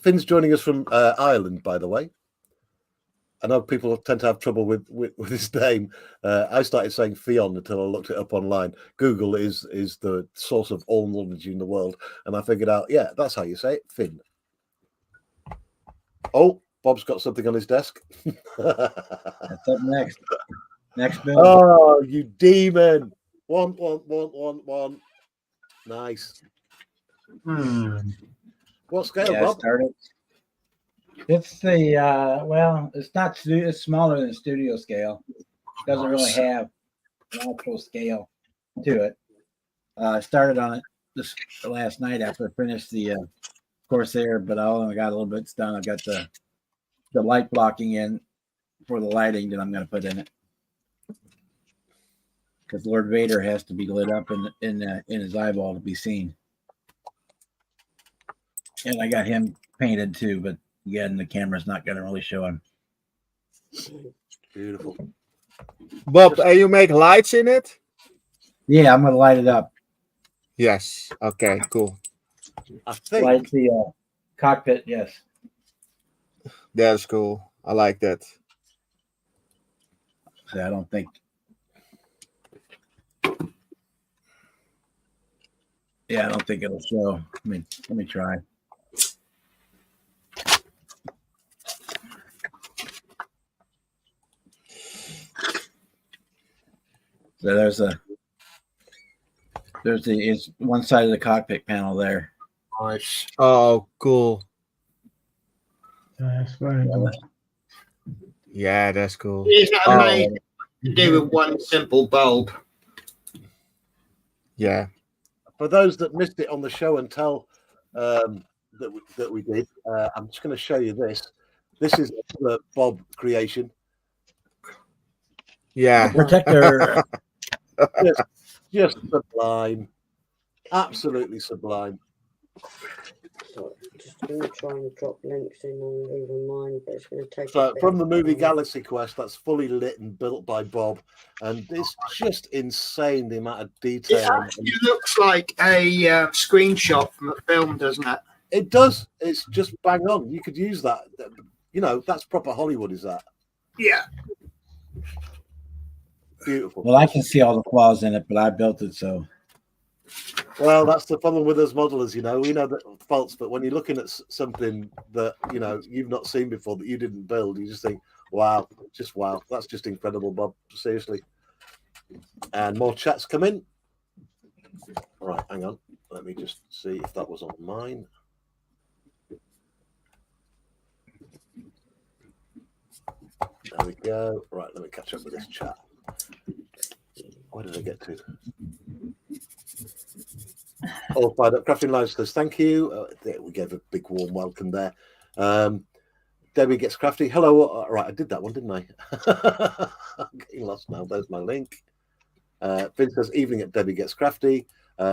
Finn's joining us from Ireland, by the way. I know people tend to have trouble with his name. I started saying Fionn until I looked it up online. Google is the source of all knowledge in the world. And I figured out, yeah, that's how you say it, Finn. Oh, Bob's got something on his desk. That's up next. Next build. Oh, you demon. One. Nice. What scale, Bob? It's the well, it's not it's smaller than studio scale. Doesn't really have an actual scale to it. I started on it this last night after I finished the Corsair, but I only got a little bit done. I got the light blocking in for the lighting that I'm going to put in it, because Lord Vader has to be lit up in his eyeball to be seen. And I got him painted too, but again, the camera's not going to really show him. Beautiful. Bob, you make lights in it? Yeah, I'm going to light it up. Yes. Okay, cool. I think Light the cockpit, yes. That's cool. I like that. So I don't think. Yeah, I don't think it'll show. Let me try. So there's one side of the cockpit panel there. Nice. Oh, cool. That's very good. Yeah, that's cool. It's amazing to do with one simple bulb. Yeah. for those that missed it on the show and tell that we did, I'm just going to show you this. This is the Bob creation. Yeah. Protector. Just sublime. Absolutely sublime. So just going to try and drop links in on even mine, but it's going to take. So from the movie Galaxy Quest, that's fully lit and built by Bob, and it's just insane the amount of detail. It actually looks like a screenshot from a film, doesn't it? It does. It's just bang on. You could use that. You know, that's proper Hollywood, is that? Yeah. Beautiful. Well, I can see all the flaws in it, but I built it, so Well, that's the problem with us modelers, you know. We know that faults, but when you're looking at something that, you know, you've not seen before, that you didn't build, you just think, wow, that's just incredible, Bob. Seriously. And more chats come in. All right, hang on. Let me just see if that was on mine. There we go. Right, let me catch up with this chat. Where did I get to? All fired up. Crafting Live says thank you. We gave a big warm welcome there. Debbie Gets Crafty. Hello. Right, I did that one, didn't I? I'm getting lost now. There's my link. Vince says evening at Debbie Gets Crafty.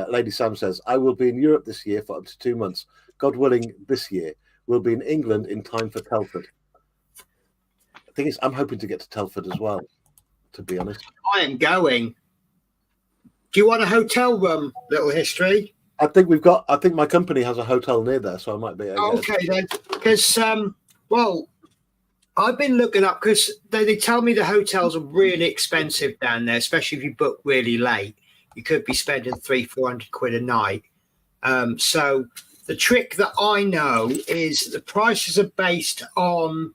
Lady Sam says I will be in Europe this year for up to 2 months. God willing, this year we'll be in England in time for Telford. The thing is, I'm hoping to get to Telford as well, to be honest. I am going. Do you want a hotel room? Little history. I think my company has a hotel near there, so I might be. Okay then, because well, I've been looking up because they tell me the hotels are really expensive down there, especially if you book really late. You could be spending £300-400 a night. So the trick that I know is the prices are based on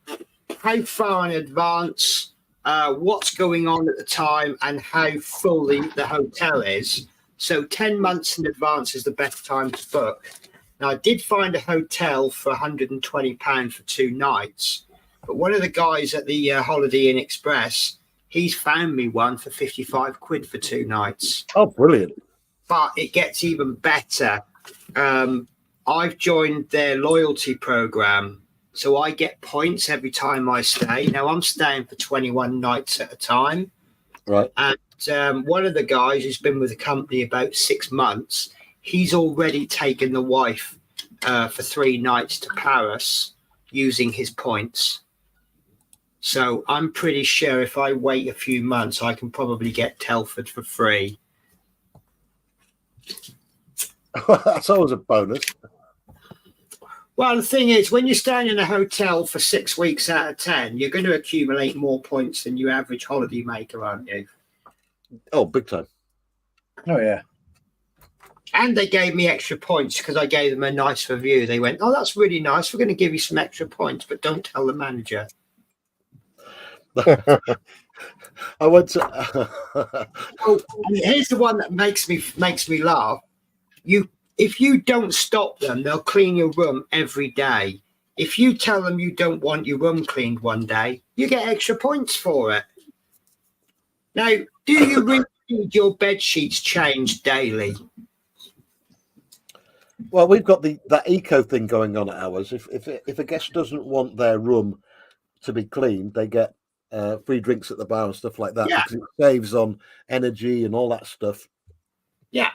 how far in advance, what's going on at the time, and how full the hotel is. So 10 months in advance is the best time to book. Now, I did find a hotel for £120 for 2 nights, but one of the guys at the Holiday Inn Express, he's found me one for £55 for 2 nights. Oh, brilliant. But it gets even better. I've joined their loyalty program, so I get points every time I stay. Now, I'm staying for 21 nights at a time. Right. And one of the guys who's been with the company about 6 months, he's already taken the wife for 3 nights to Paris using his points. So I'm pretty sure if I wait a few months, I can probably get Telford for free. That's always a bonus. Well, the thing is, when you're staying in a hotel for 6 weeks out of 10, you're going to accumulate more points than your average holiday maker, aren't you? Oh, big time. oh yeah. And they gave me extra points because I gave them a nice review. They went, "Oh, that's really nice. We're going to give you some extra points, but don't tell the manager." I went to. Oh, and here's the one that makes me laugh. If you don't stop them, they'll clean your room every day. If you tell them you don't want your room cleaned one day, you get extra points for it. Now, do you really need your bed sheets changed daily? Well, we've got that eco thing going on at ours. If a guest doesn't want their room to be cleaned, they get free drinks at the bar and stuff like that, Yeah. because it saves on energy and all that stuff. Yeah.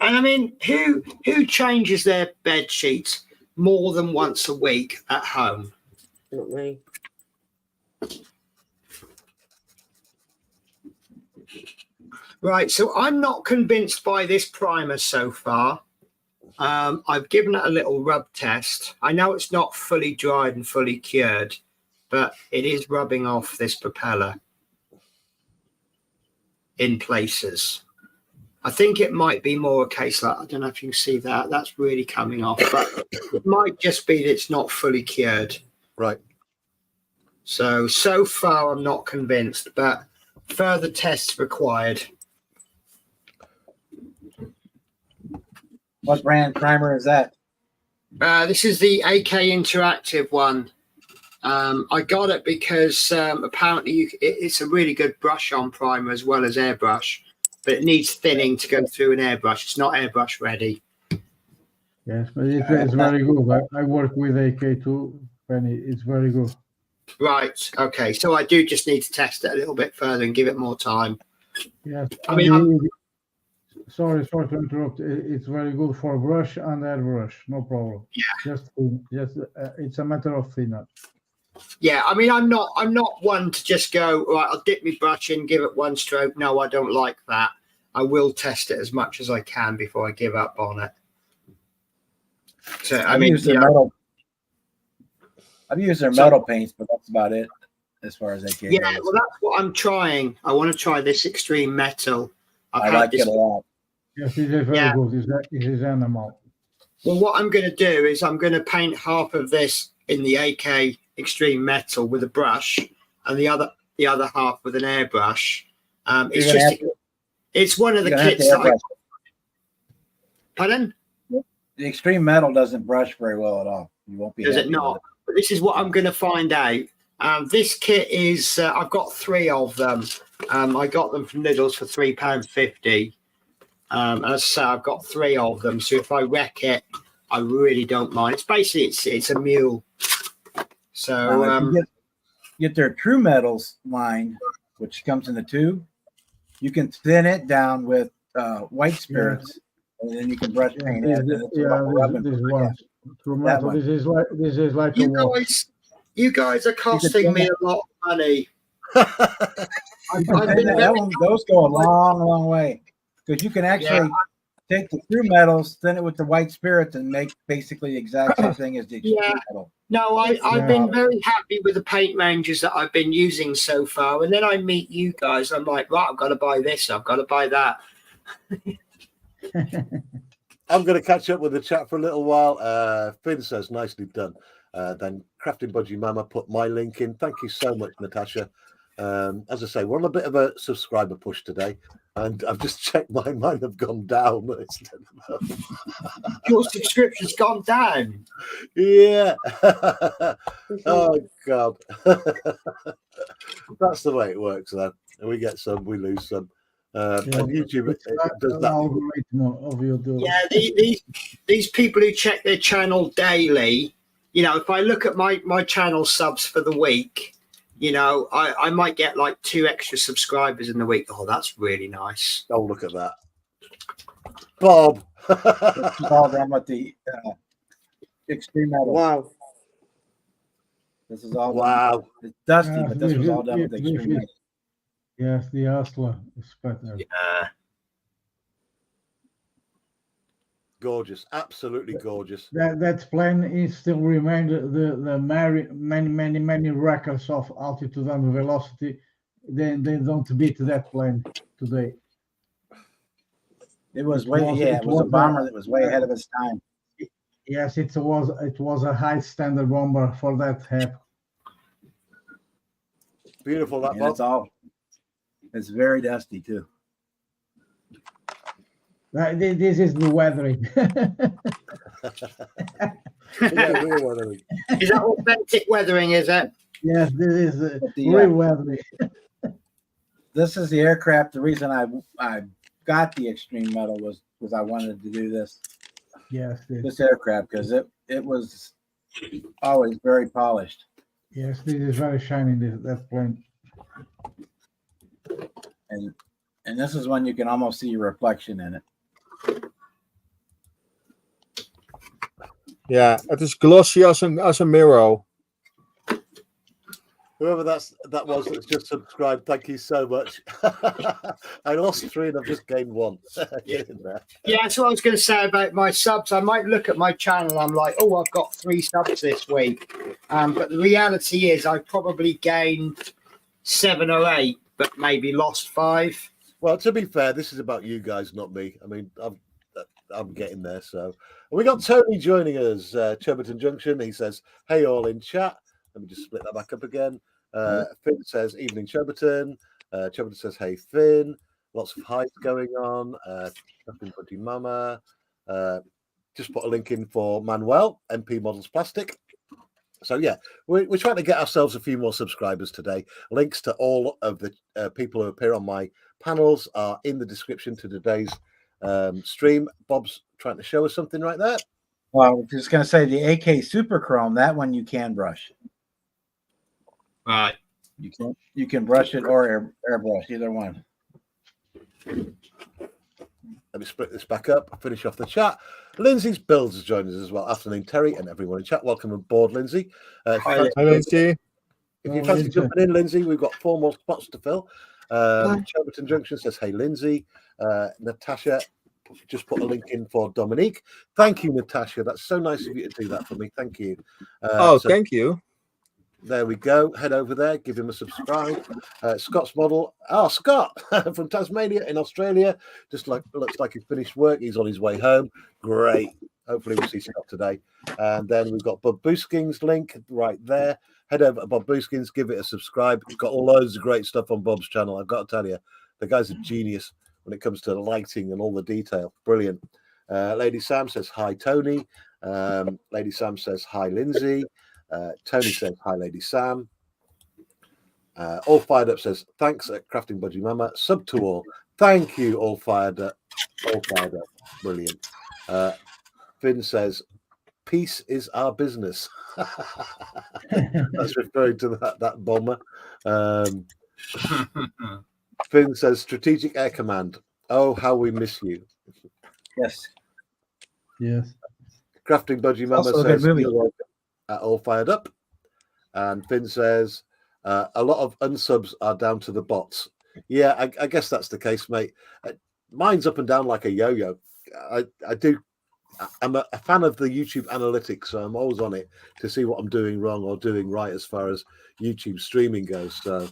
And I mean, who changes their bed sheets more than once a week at home? Not me. Right, so I'm not convinced by this primer so far. I've given it a little rub test. I know it's not fully dried and fully cured, but it is rubbing off this propeller in places. I think it might be more a case like, I don't know if you can see that. That's really coming off, but it might just be that it's not fully cured. Right. So far I'm not convinced, but further tests required. What brand primer is that? This is the AK Interactive one. I got it because apparently it's a really good brush-on primer as well as airbrush, but it needs thinning to go through an airbrush. It's not airbrush ready. Yes, but it's very good. I work with AK too, Penny. It's very good. Right. Okay. So I do just need to test it a little bit further and give it more time. Yes. I mean, sorry to interrupt. It's very good for brush and airbrush. No problem. Yeah. Just it's a matter of thinner. Yeah. I mean, I'm not one to just go, right, I'll dip my brush in, give it one stroke. No, I don't like that. I will test it as much as I can before I give up on it. So I mean, use the metal. I've used their metal paints, but that's about it as far as AK Yeah, goes. well, that's what I'm trying. I want to try this extreme metal. I had like this. it a lot. Yes, it is very Yeah. good. It is animal. Well, what I'm going to do is I'm going to paint half of this in the AK extreme metal with a brush, and the other half with an airbrush. It's one of the kits that I. Pardon? The extreme metal doesn't brush very well at all. You won't be. Does it not? But this is what I'm going to find out. This kit is. I've got 3 of them. I got them from Lidl's for £3.50. As I say, I've got 3 of them. So if I wreck it, I really don't mind. It's basically it's a mule. So get their True Metals line, which comes in the tube. You can thin it down with white spirits, and then you can brush paint it. This one. True Metal. This is like you you guys are costing me a lot of money. Those go a long way, because you can actually take the True Metals, thin it with the white spirits, and make basically the exact same thing as the extreme metal. No, I've been very happy with the paint ranges that I've been using so far. And then I meet you guys. I'm like, right, I've got to buy this. I've got to buy that. I'm going to catch up with the chat for a little while. Finn says, nicely done. Then Crafting Budgie Mama put my link in. Thank you so much, Natasha. As I say, we're on a bit of a subscriber push today. And I've just checked mine have gone down. Your subscription's gone down. Yeah. Oh, God. That's the way it works, though. We get some, we lose some. And YouTube does that. Yeah, these people who check their channel daily, if I look at my channel subs for the week, I might get like 2 extra subscribers in the week. Oh, that's really nice. Oh, look at that. Bob. This is all done with the extreme metal. Wow. This is all wow. It's dusty, but this was all done with the extreme metal. Yes, the Hustler is better. Yeah. Gorgeous, absolutely gorgeous. That plane is still remain the many records of altitude and velocity. They don't beat that plane today. It was a bomber that was way ahead of its time. Yes, it was a high standard bomber for that hap. Beautiful, that Bob. It's very dusty too. This is the weathering. Is that authentic weathering, is it? Yes, this is real weathering. This is the aircraft. The reason I got the extreme metal was because I wanted to do this. Yes, this aircraft, because it was always very polished. Yes, this is very shiny, that plane. And this is when you can almost see your reflection in it. Yeah, het is glossy as a mirror. Whoever that was that's just subscribed, thank you so much. I lost 3 and I've just gained 1. Get in there. Yeah, that's what I was going to say about my subs. I might look at my channel. I'm like, oh, I've got 3 subs this week. But the reality is I probably gained 7 or 8, but maybe lost 5. Well, to be fair, this is about you guys, not me. I mean, I'm getting there. So we got Tony joining us, Cheverton Junction. He says, hey, all in chat. Let me just split that back up again. Finn says, evening, Cheverton. Cheverton says, hey, Finn. Lots of highs going on. Nothing but your mama. Just put a link in for Manuel, MP Models Plastic. So, yeah, we're trying to get ourselves a few more subscribers today. Links to all of the people who appear on my panels are in the description to today's stream. Bob's trying to show us something right there. Well, I was just going to say the AK Super Chrome, that one you can brush. Right. You can brush it or airbrush, either one. Let me split this back up, finish off the chat. Lindsay's Builds has joined us as well. Afternoon, Terry, and everyone in chat. Welcome aboard, Lindsay. Hi, Lindsay. If you fancy jumping in, Lindsay, we've got 4 more spots to fill. Cheverton Junction says, hey, Lindsay. Natasha just put a link in for Dominique. Thank you, Natasha. That's so nice of you to do that for me. Thank you. Thank you. There we go. Head over there, give him a subscribe. Scott's model. Oh, Scott from Tasmania in Australia. Just like looks like he finished work. He's on his way home. Great. Hopefully we'll see Scott today. And then we've got Bob Booskin's link right there. Head over to Bob Booskin's, give it a subscribe. He's got all loads of great stuff on Bob's channel. I've got to tell you, the guy's a genius when it comes to lighting and all the detail. Brilliant. Lady Sam says hi, Tony. Lady Sam says hi, Lindsay. Tony says hi, Lady Sam. All Fired Up says thanks at Crafting Budgie Mama. Sub to all. Thank you, All Fired Up. All Fired Up. Brilliant. Finn says peace is our business. That's referring to that bomber. Finn says Strategic Air Command. Oh, how we miss you. Yes. Yes. Crafting Budgie Mama Also a says good movie. you're welcome at All Fired Up. And Finn says a lot of unsubs are down to the bots. Yeah, I guess that's the case, mate. Mine's up and down like a yo-yo. I'm a fan of the YouTube analytics, so I'm always on it to see what I'm doing wrong or doing right as far as YouTube streaming goes. So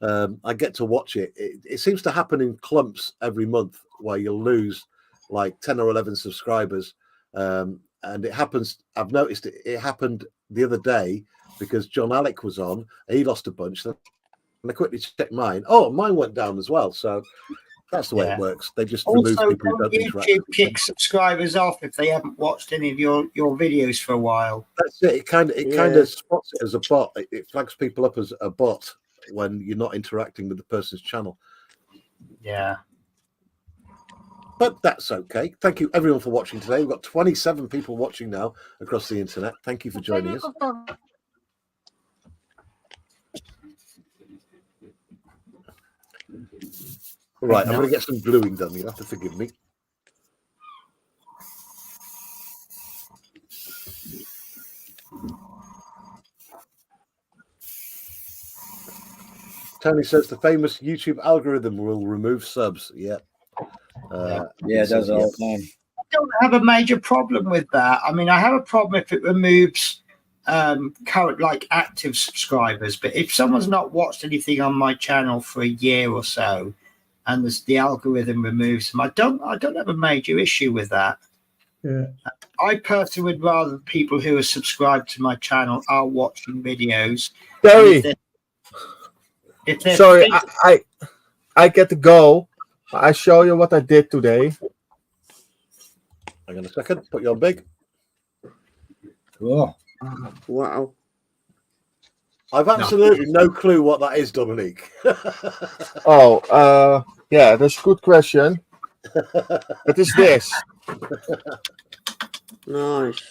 I get to watch it. It seems to happen in clumps every month where you'll lose like 10 or 11 subscribers. And it happens, I've noticed it happened the other day because John Alec was on. He lost a bunch. And I quickly checked mine. Oh, mine went down as well. So that's the way it works. They just remove Also, people who don't interact. YouTube kick subscribers off if they haven't watched any of your videos for a while. That's it. It kind of spots it as a bot. It flags people up as a bot when you're not interacting with the person's channel. Yeah. But that's okay. Thank you everyone for watching today. We've got 27 people watching now across the internet. Thank you for joining us. Right, I'm going to get some gluing done. You'll have to forgive me. Tony says the famous YouTube algorithm will remove subs. Yeah. Yeah, it does it all the time. I don't have a major problem with that. I mean, I have a problem if it removes current, like, active subscribers. But if someone's not watched anything on my channel for a year or so, and the algorithm removes them, I don't have a major issue with that. Yeah. I personally would rather people who are subscribed to my channel are watching videos. Terry, If they're sorry, I get to go. I show you what I did today. Hang on a second. Put you on big. Cool. Wow. I've absolutely no clue what that is, Dominique. Oh, yeah, that's a good question. What is this? Nice.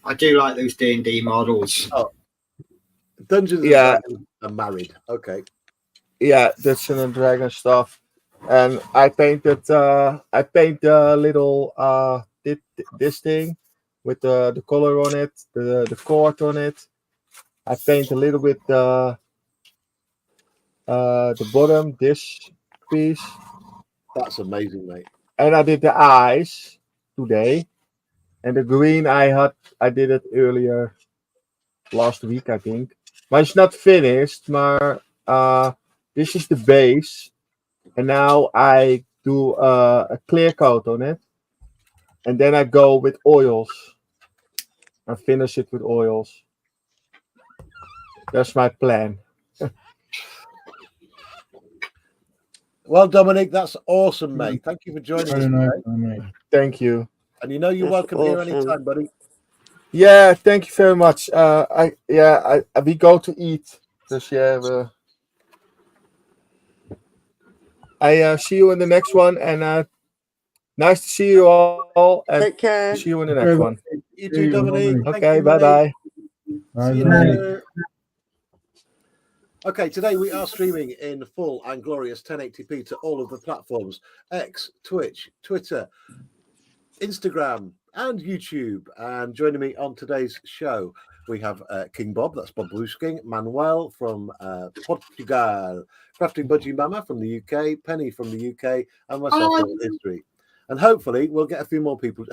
I do like those D&D models. Oh, Dungeons and Yeah. Dragons are married. Okay. Yeah, that's in dragon stuff. And I painted the little this thing with the color on it, the cord on it. I paint a little bit the bottom, this piece, That's amazing, mate. and I did the eyes today. And the green I did it earlier last week, I think. But it's not finished. But this is the base, and now I do a clear coat on it, and then I go with oils and finish it with oils. That's my plan. Well, Dominic, that's awesome, mate. Thank you for joining us Very nice, today. mate. Thank you. And you know you're That's welcome here awesome. anytime, buddy. Yeah, thank you very much. We go to eat. Dus I see you in the next one, and nice to see you all. And Take care. see you in the next one. You too, Dominic. Thank Okay, you, bye buddy. bye. See you Bye. later. Okay, today we are streaming in full and glorious 1080p to all of the platforms: X, Twitch, Twitter, Instagram, and YouTube. And joining me on today's show, we have King Bob, that's Bob Bluesking, Manuel from Portugal, Crafting Budgie Mama from the UK, Penny from the UK, and myself from History. And hopefully we'll get a few more people.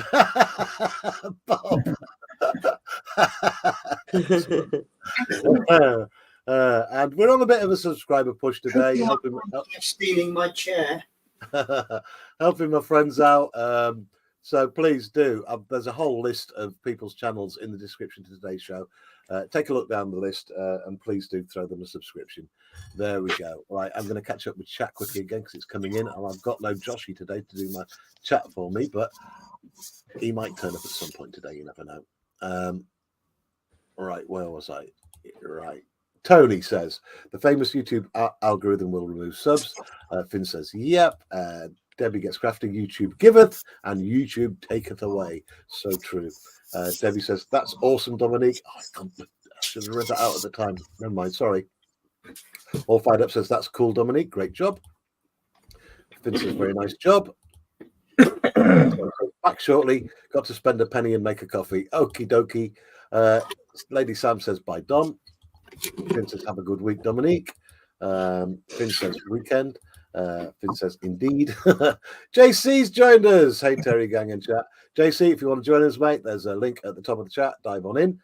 Bob. And we're on a bit of a subscriber push today, Stealing my chair. helping my friends out. So please do. There's a whole list of people's channels in the description to today's show. Take a look down the list and please do throw them a subscription. There we go. Right, I'm going to catch up with chat quickly again because it's coming in, and I've got no Joshy today to do my chat for me, but he might turn up at some point today. You never know. Right, where was I? Right. Tony says the famous YouTube algorithm will remove subs. Finn says, yep. Debbie gets crafty. YouTube giveth and YouTube taketh away. So true. Debbie says, that's awesome, Dominique. Oh, I should have read that out at the time. Never mind. Sorry. All Fired Up says, that's cool, Dominique. Great job. Finn says, very nice job. Back shortly. Got to spend a penny and make a coffee. Okie dokie. Lady Sam says, bye, Dom. Finn says, have a good week, Dominique. Finn says, weekend. Finn says, indeed. JC's joined us. Hey, Terry Gang in chat. JC, if you want to join us, mate, there's a link at the top of the chat. Dive on in.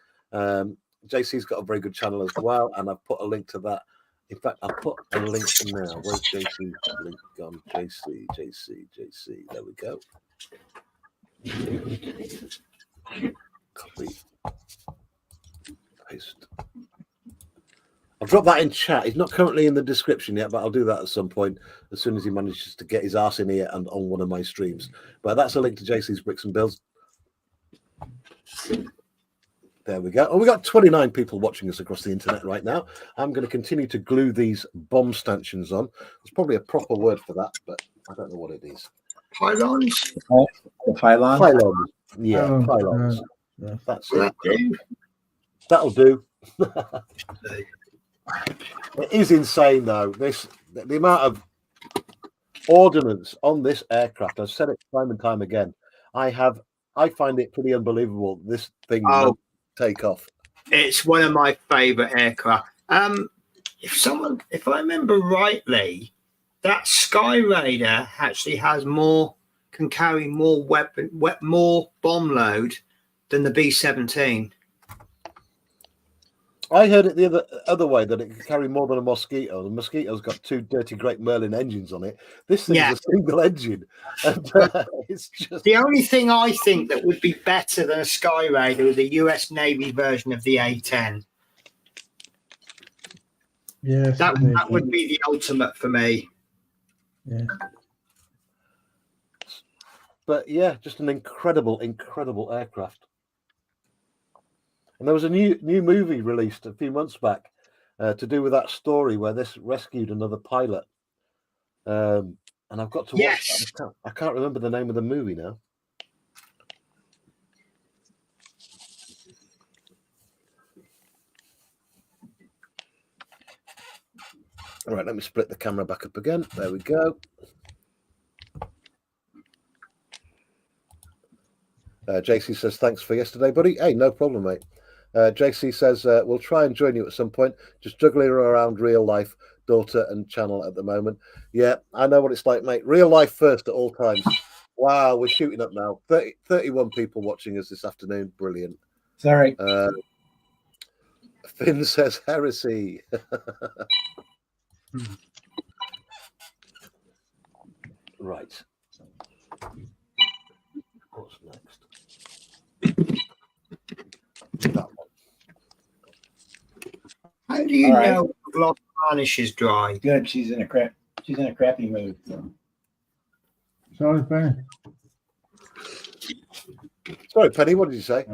JC's got a very good channel as well, and I've put a link to that. In fact, I'll put a link now. Where's JC's link gone? JC. There we go. Copy. Paste. I'll drop that in chat. He's not currently in the description yet, but I'll do that at some point as soon as he manages to get his arse in here and on one of my streams. But that's a link to JC's Bricks and Builds. There we go. And we got 29 people watching us across the internet right now. I'm going to continue to glue these bomb stanchions on. There's probably a proper word for that, but I don't know what it is. Pylons? Pylons? Pylons. Yeah, pylons. That's it. That'll do. It is insane, though. The amount of ordnance on this aircraft. I've said it time and time again. I find it pretty unbelievable. This thing won't take off. It's one of my favourite aircraft. If I remember rightly, that Sky Raider actually can carry more more bomb load than the B-17. I heard it the other way, that it can carry more than a Mosquito. The Mosquito's got 2 dirty Great Merlin engines on it. This thing's a single engine. And, it's just the only thing I think that would be better than a Sky Raider is a US Navy version of the A-10. Yes, that would be the ultimate for me. Yeah. But yeah, just an incredible aircraft. And there was a new movie released a few months back to do with that story where this rescued another pilot. And I've got to watch that. I can't remember the name of the movie now. All right, let me split the camera back up again. There we go. JC says, thanks for yesterday, buddy. Hey, no problem, mate. JC says, we'll try and join you at some point. Just juggling around real life, daughter and channel at the moment. Yeah, I know what it's like, mate. Real life first at all times. Wow, we're shooting up now. 31 people watching us this afternoon. Brilliant. Sorry. Finn says, heresy. Right. What's next? That one. How do you know gloss varnish is dry? Good. She's in a crappy mood. Sorry, Penny. Sorry, Penny. What did you say?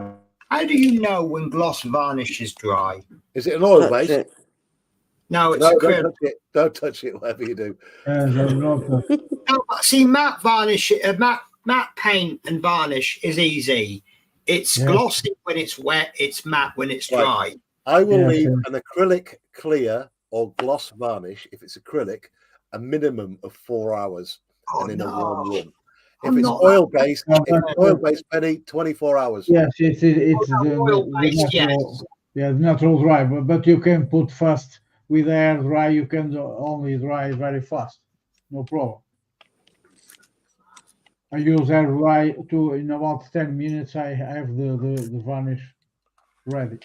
How do you know when gloss varnish is dry? Is it an oil base? No, it's acrylic. Don't touch it. Whatever you do. No, see, matte varnish, matte paint and varnish is easy. It's glossy when it's wet. It's matte when it's dry. I will leave an acrylic clear or gloss varnish, if it's acrylic, a minimum of 4 hours and in a warm room. If it's oil-based, Penny, 24 hours. Yes, it's the natural, natural dry, but you can put fast with air dry. You can only dry very fast, no problem. I use air dry in about 10 minutes. I have the varnish ready.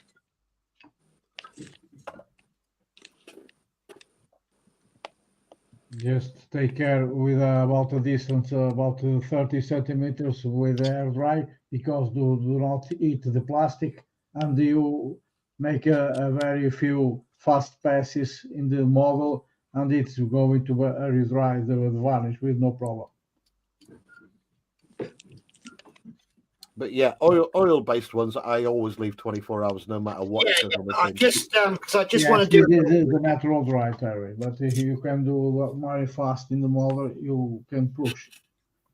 Just take care with about a distance about 30 centimeters with air dry, because do not eat the plastic, and you make a very few fast passes in the model, and it's going to air dry the varnish with no problem. But yeah, oil-based ones, I always leave 24 hours, no matter what it says on the I thing. just because I just Yes, want to do. this is the natural dry, Terry, but if you can do very fast in the model, you can push.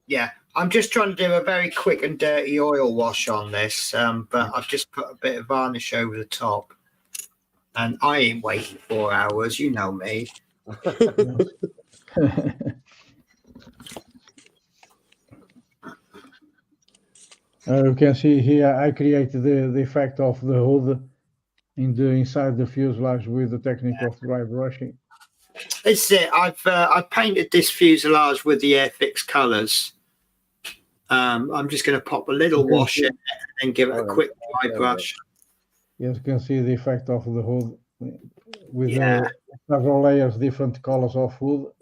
Yeah, I'm just trying to do a very quick and dirty oil wash on this, but I've just put a bit of varnish over the top, and I ain't waiting 4 hours. You know me. You can see here I created the effect of the hood inside the fuselage with the technique of dry brushing. It's it. I've painted this fuselage with the Airfix colours. I'm just going to pop a little wash in and give it a quick dry brush. You can see the effect of the hood with Yeah. several layers, different colors of wood.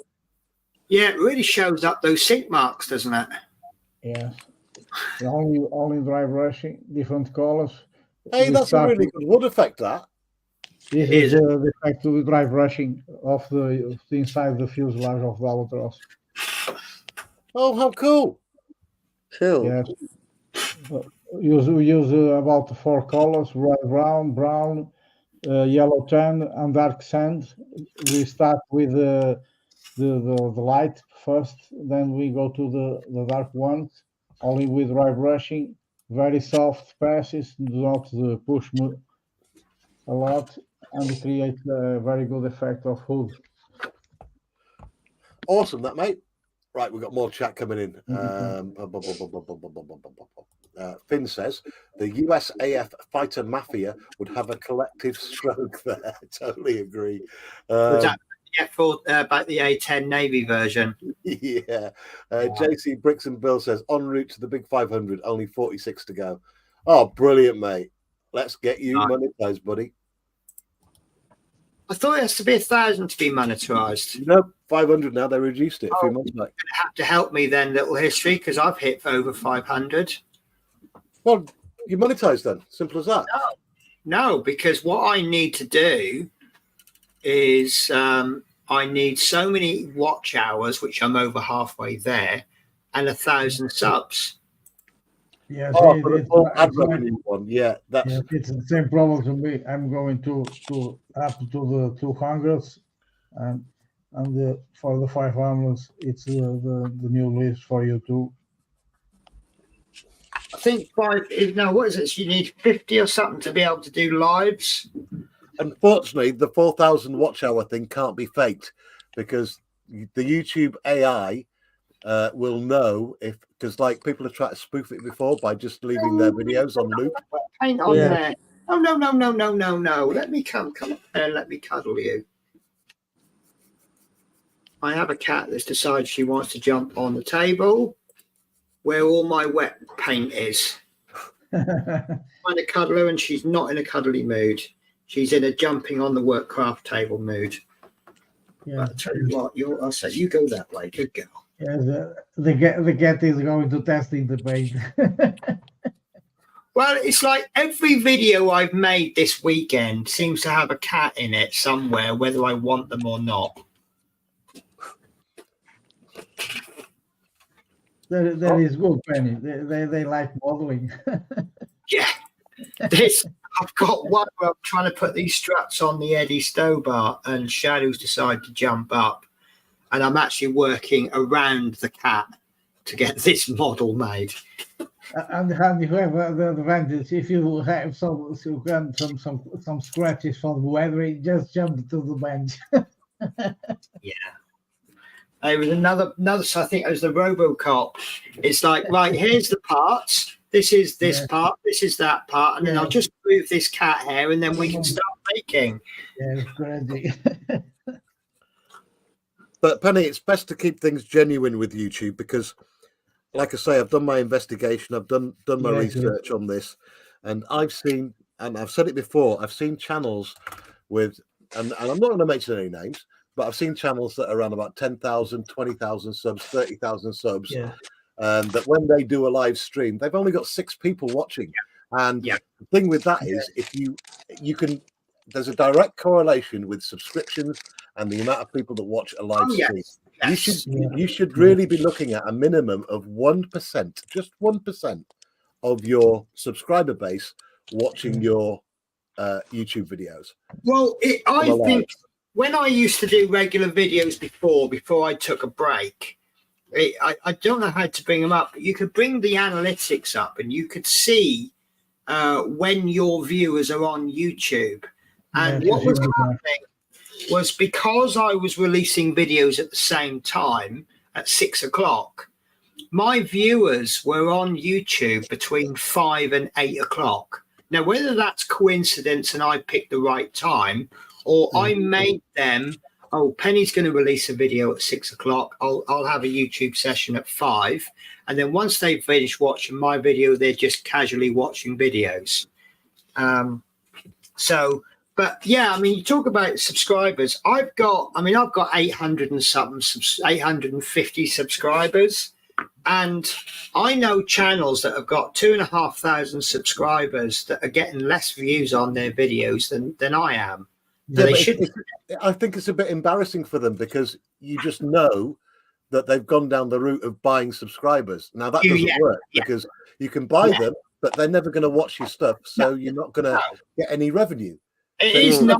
Yeah, it really shows up those sink marks, doesn't it? Yes. Only dry brushing, different colors. Hey, that's a really good wood effect, that. This is the effect of the dry brushing of the inside the fuselage of the Albatros. Oh, how cool! Cool. Yes. We use about 4 colors: red, brown, yellow tan, and dark sand. We start with the light first, then we go to the dark ones, only with dry brushing, very soft passes, do not push a lot, and create a very good effect of hood. Awesome, that, mate. Right, we've got more chat coming in. Finn says the USAF fighter mafia would have a collective stroke there. Totally agree. Was that about the A10 Navy version? Yeah. JC Bricks and Bill says en route to the big 500, only 46 to go. Oh, brilliant, mate. Let's get you monetized, buddy. I thought it has to be 1,000 to be monetized. No, 500 now. They reduced it a few months back. You're going to have to help me then, little history, because I've hit for over 500. Well, you monetize then. Simple as that. No, because what I need to do is I need so many watch hours, which I'm over halfway there, and 1,000 subs. Yes, for the full ad revenue one. Yeah, that's it's the same problem to me. I'm going to up to the 200s, and for the 500s, it's the new list for you too. I think what is it? You need 50 or something to be able to do lives. Unfortunately, the 4,000 watch hour thing can't be faked, because the YouTube AI will know if, because like people have tried to spoof it before by just leaving their videos on loop. Paint on there. Oh no. Let me come up there and let me cuddle you. I have a cat that's decided she wants to jump on the table where all my wet paint is. I'm trying to cuddle her, and she's not in a cuddly mood. She's in a jumping on the workcraft table mood. Yeah. But I tell you what, I said you go that way. Good girl. Yeah, the cat is going to testing the paint. Well, it's like every video I've made this weekend seems to have a cat in it somewhere, whether I want them or not. That is good, Penny. They like modeling. Yeah. I've got one where I'm trying to put these struts on the Eddie Stobart, and Shadow's decided to jump up. And I'm actually working around the cat to get this model made. And you have the advantage, if you have some scratches from the weather, just jump to the bench. Yeah. There was another. So I think it was the RoboCop. It's like, right, here's the parts. This is this part. This is that part, and then I'll just move this cat hair, and then we can start making. Yeah, it's crazy. But Penny, it's best to keep things genuine with YouTube, because, like I say, I've done my investigation, I've done my research on this, and I've seen, and I've said it before, I've seen channels with, and I'm not going to mention any names, but I've seen channels that are around about 10,000, 20,000 subs, 30,000 subs. Yeah. That when they do a live stream, they've only got 6 people watching. And Yeah. the thing with that is, if you can, there's a direct correlation with subscriptions and the amount of people that watch a live stream. Yes. You should really be looking at a minimum of 1%, just 1% of your subscriber base watching your YouTube videos. Well, I think when I used to do regular videos before I took a break, I don't know how to bring them up, but you could bring the analytics up and you could see when your viewers are on YouTube. And what was happening was, because I was releasing videos at the same time at 6 o'clock, my viewers were on YouTube between 5 and 8 o'clock. Now, whether that's coincidence and I picked the right time, or I made them, oh, Penny's going to release a video at 6 o'clock, I'll have a YouTube session at 5. And then once they've finished watching my video, they're just casually watching videos. But yeah, I mean, you talk about subscribers. I've got 800 and something, 850 subscribers. And I know channels that have got 2,500 subscribers that are getting less views on their videos than I am. Yeah, I think it's a bit embarrassing for them, because you just know that they've gone down the route of buying subscribers. Now that doesn't work, because you can buy them, but they're never going to watch your stuff, so you're not going to get any revenue. It is not.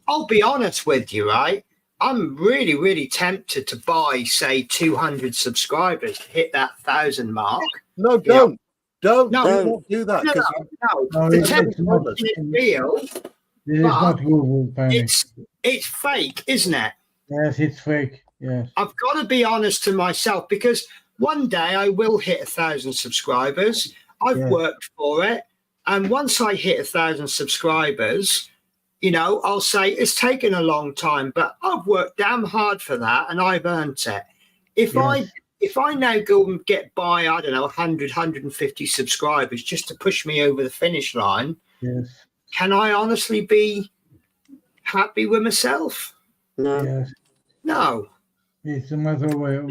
I'll be honest with you, right? I'm really, really tempted to buy, say, 200 subscribers to hit that 1,000 mark. No, don't do that. No. The temptation is real. This is not Google, Penny. It's fake, isn't it? Yes, it's fake. Yes. I've got to be honest to myself, because one day I will hit 1,000 subscribers. I've worked for it. And once I hit 1,000 subscribers, you know, I'll say it's taken a long time, but I've worked damn hard for that and I've earned it. If I now go and get by, I don't know, 100, 150 subscribers just to push me over the finish line, can I honestly be happy with myself? No. Yes. No. It's a matter where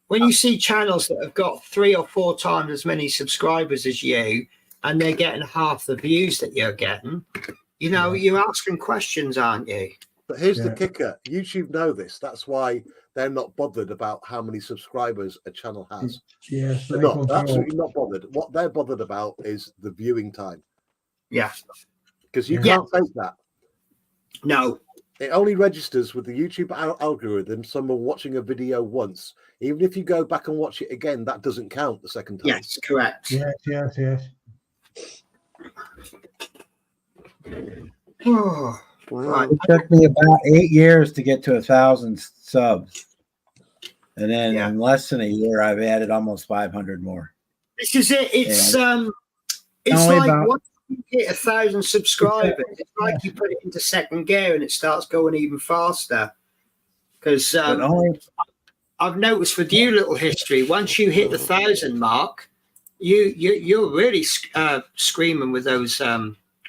when you see channels that have got 3 or 4 times as many subscribers as you, and they're getting half the views that you're getting, you know, you're asking questions, aren't you? But here's the kicker. YouTube know this. That's why they're not bothered about how many subscribers a channel has. Yes, they're absolutely not bothered. What they're bothered about is the viewing time. Yeah. Because you can't fake that. No. It only registers with the YouTube algorithm someone watching a video once. Even if you go back and watch it again, that doesn't count the second time. Yes, correct. Yes. Oh, Wow. It took me about 8 years to get to 1,000 subs. And then in less than a year, I've added almost 500 more. This is it. It's like once you hit 1,000 subscribers, it's like you put it into second gear and it starts going even faster. Because I've noticed with you, little history, once you hit the 1,000 mark, you're really screaming with those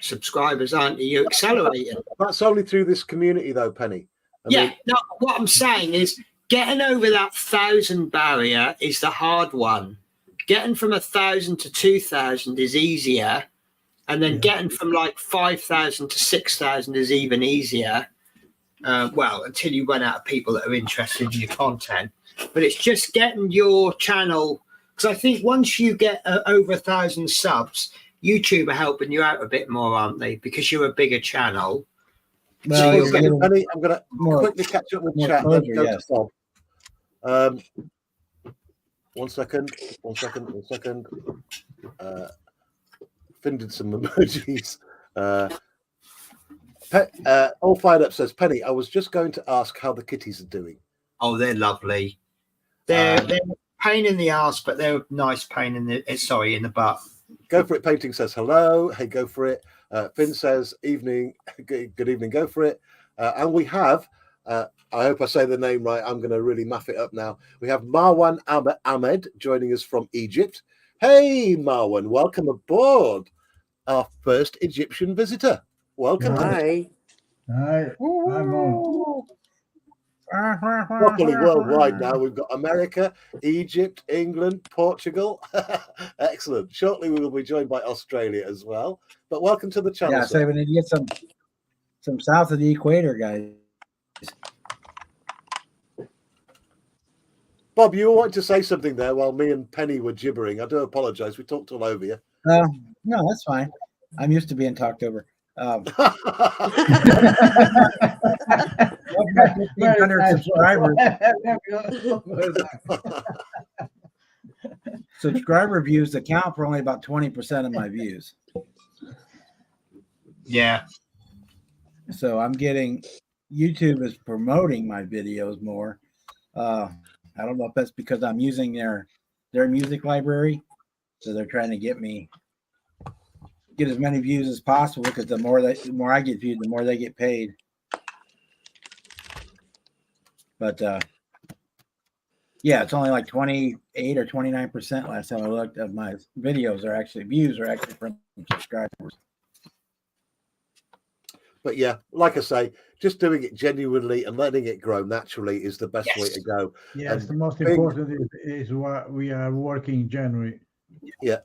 subscribers, aren't you? You're accelerating. That's only through this community, though, Penny. What I'm saying is, getting over that 1,000 barrier is the hard one. Getting from 1,000 to 2,000 is easier, and then getting from like 5,000 to 6,000 is even easier. Well, until you run out of people that are interested in your content. But it's just getting your channel, because I think once you get over 1,000 subs, YouTube are helping you out a bit more, aren't they? Because you're a bigger channel. Well, so Penny, I'm going to quickly catch up with chat. One second. Finn did some emojis. All Fired Up says, Penny, I was just going to ask how the kitties are doing. Oh, they're lovely. They're a pain in the ass, but they're a nice pain in the butt. Go for it. Painting says hello. Hey, go for it. Finn says evening. Good evening. Go for it. And we have. I hope I say the name right. I'm going to really muff it up now. We have Marwan Ahmed joining us from Egypt. Hey, Marwan, welcome aboard. Our first Egyptian visitor. Welcome to Hi. Hi, I'm on. properly worldwide now. We've got America, Egypt, England, Portugal. Excellent. Shortly, we will be joined by Australia as well. But welcome to the channel. Yeah, so we need to get some south of the equator, guys. Bob, you wanted to say something there while me and Penny were gibbering. I do apologise. We talked all over you. No, that's fine. I'm used to being talked over. 1,500 subscribers. Subscriber views account for only about 20% of my views. Yeah. So I'm getting YouTube is promoting my videos more. I don't know if that's because I'm using their music library, so they're trying to get as many views as possible, because the more I get viewed, the more they get paid. But yeah, it's only like 28 or 29% last time I looked of my views are actually from subscribers. But yeah, like I say, just doing it genuinely and letting it grow naturally is the best way to go. Yes, And the most important is what we are working genuinely. Yeah.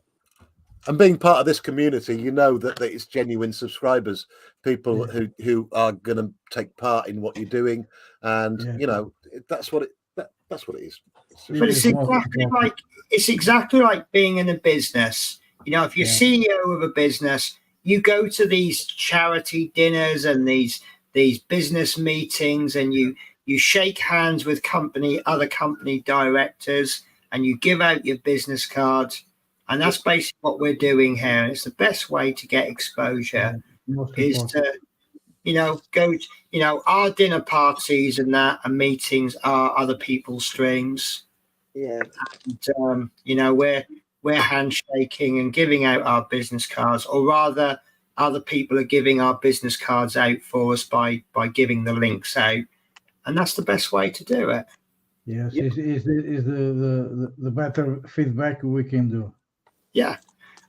And being part of this community, you know that it's genuine subscribers, people who are going to take part in what you're doing, and you know that's what it is. But it's exactly like being in a business. You know, if you're CEO of a business, you go to these charity dinners and these business meetings, and you shake hands with other company directors, and you give out your business cards. And that's basically what we're doing here. And it's the best way to get exposure is to, go, our dinner parties and meetings are other people's streams. Yeah. And, we're handshaking and giving out our business cards, or rather other people are giving our business cards out for us by giving the links out. And that's the best way to do it. Yes, is the better feedback we can do. Yeah.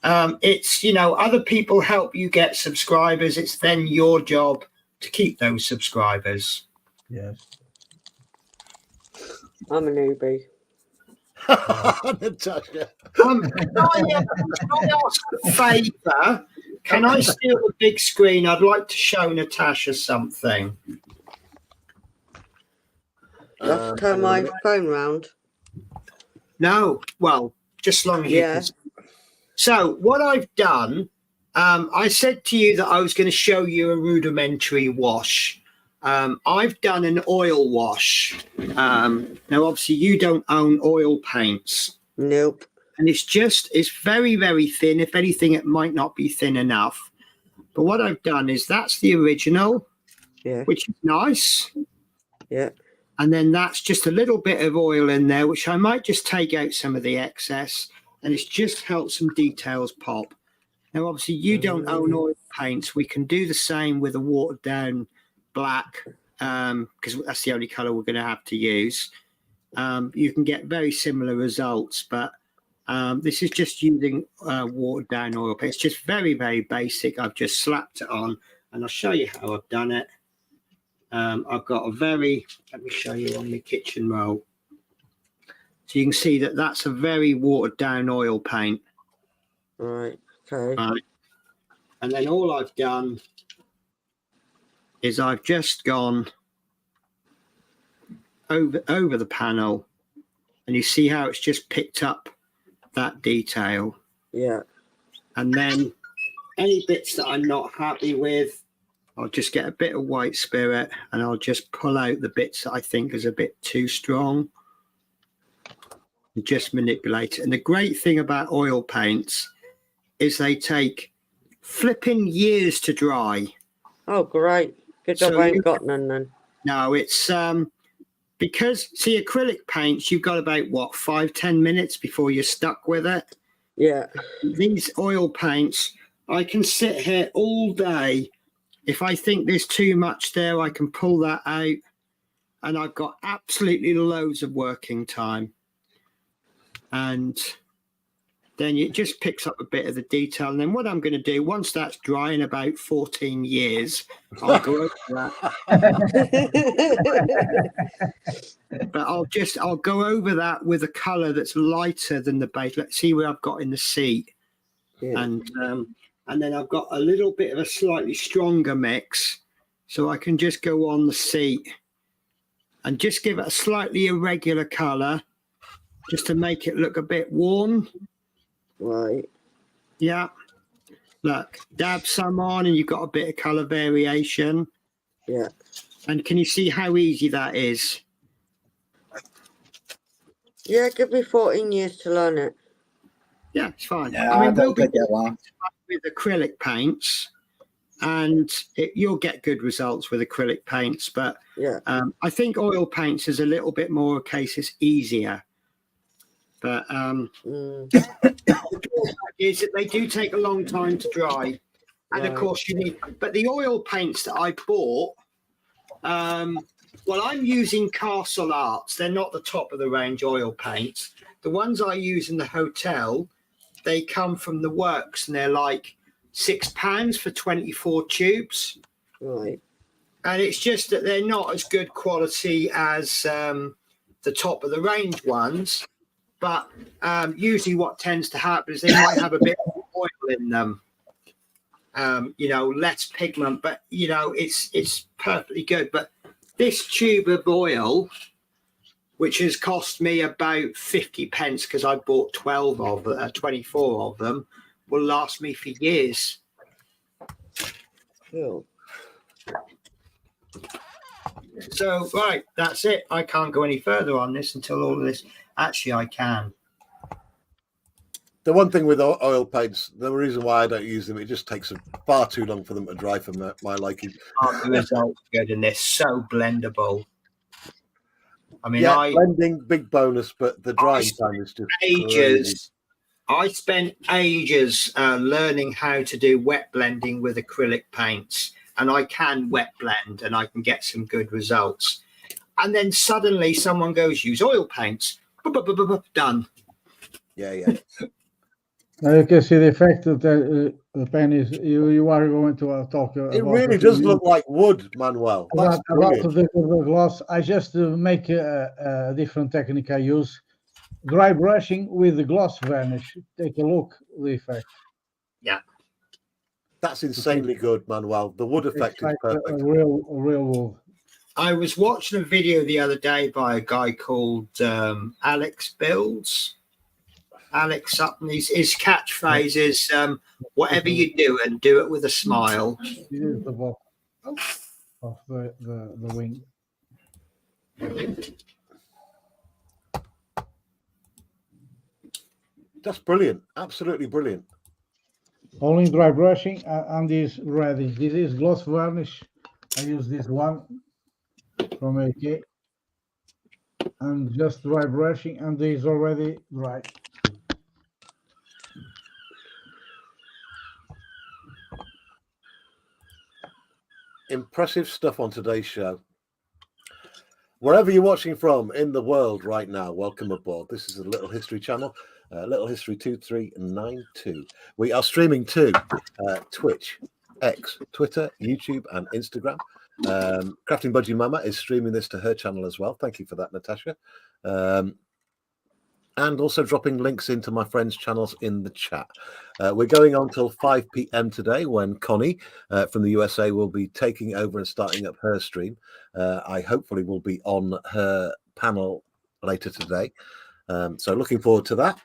It's, other people help you get subscribers. It's then your job to keep those subscribers. Yes. I'm a newbie. Natasha. Can I ask a favour? Can I steal the big screen? I'd like to show Natasha something. You have to turn my phone round. No, well, just as long as you can. So what I've done, I said to you that I was going to show you a rudimentary wash. I've done an oil wash. Now, obviously, you don't own oil paints. Nope. And it's very, very thin. If anything, it might not be thin enough. But what I've done is that's the original, which is nice. Yeah. And then that's just a little bit of oil in there, which I might just take out some of the excess. And it's just helped some details pop. Now, obviously, you don't own oil paints. We can do the same with a watered down black, because that's the only color we're going to have to use. You can get very similar results, but this is just using watered down oil paint. It's just very, very basic. I've just slapped it on, and I'll show you how I've done it. I've got let me show you on the kitchen roll. So you can see that that's a very watered down oil paint. Right. Okay. Right. And then all I've done is I've just gone over the panel, and you see how it's just picked up that detail. Yeah. And then any bits that I'm not happy with, I'll just get a bit of white spirit and I'll just pull out the bits that I think is a bit too strong and just manipulate it. And the great thing about oil paints is they take flipping years to dry. Oh, great. Good job I ain't got none then. No, it's because, see, acrylic paints, you've got about, 5-10 minutes before you're stuck with it? Yeah. These oil paints, I can sit here all day. If I think there's too much there, I can pull that out. And I've got absolutely loads of working time. And then it just picks up a bit of the detail. And then what I'm going to do, once that's dry in about 14 years, I'll go over that. But I'll go over that with a colour that's lighter than the base. Let's see what I've got in the seat. Yeah. And then I've got a little bit of a slightly stronger mix. So I can just go on the seat and just give it a slightly irregular colour just to make it look a bit warm. Right. Yeah. Look, dab some on and you've got a bit of colour variation. Yeah. And can you see how easy that is? Yeah, give me 14 years to learn it. Yeah, it's fine. Yeah, I mean, we'll don't be take that long. with acrylic paints and you'll get good results with acrylic paints. But Yeah. I think oil paints is a little bit more a case it's easier. But the drawback is that they do take a long time to dry. And of Right. course you need, but the oil paints that I bought, well, I'm using Castle Arts. They're not the top of the range oil paints. The ones I use in the hotel, they come from the works and they're like £6 for 24 tubes. Right. And it's just that they're not as good quality as the top of the range ones. But usually what tends to happen is they might have a bit of oil in them. Less pigment, but it's perfectly good. But this tube of oil, which has cost me about 50 pence because I bought 24 of them, will last me for years. Cool. So, right, that's it. I can't go any further on this until all of this. Actually, I can. The one thing with oil paints, the reason why I don't use them, it just takes far too long for them to dry for my liking. The results good and they're so blendable. I mean, blending, big bonus, but the drying time is just ages. crazy. I spent ages learning how to do wet blending with acrylic paints, and I can wet blend and I can get some good results. And then suddenly someone goes, use oil paints. Done. Yeah. You can see the effect that the pen is. You are going to talk. It really does look like wood, Manuel. That's about brilliant. the gloss. I just make a different technique. I use dry brushing with the gloss varnish. Take a look at the effect. Yeah. That's insanely good, Manuel. The wood effect is like perfect. a real wood. I was watching a video the other day by a guy called Alex Builds. Alex Sutton, his catchphrase is whatever you do and do it with a smile. This is the bottom of the wing. That's brilliant. Absolutely brilliant. Only dry brushing and this ready. This is gloss varnish. I use this one from AK. And just dry brushing, and this is already dry. Impressive stuff on today's show. Wherever you're watching from in the world right now, welcome aboard. This is a Little History channel, Little History 2392. We are streaming to Twitch, X, Twitter, YouTube, and Instagram. Crafting Budgie Mama is streaming this to her channel as well. Thank you for that, Natasha. And also dropping links into my friends' channels in the chat. We're going on till 5 p.m. today when Connie from the USA will be taking over and starting up her stream. I hopefully will be on her panel later today. So looking forward to that.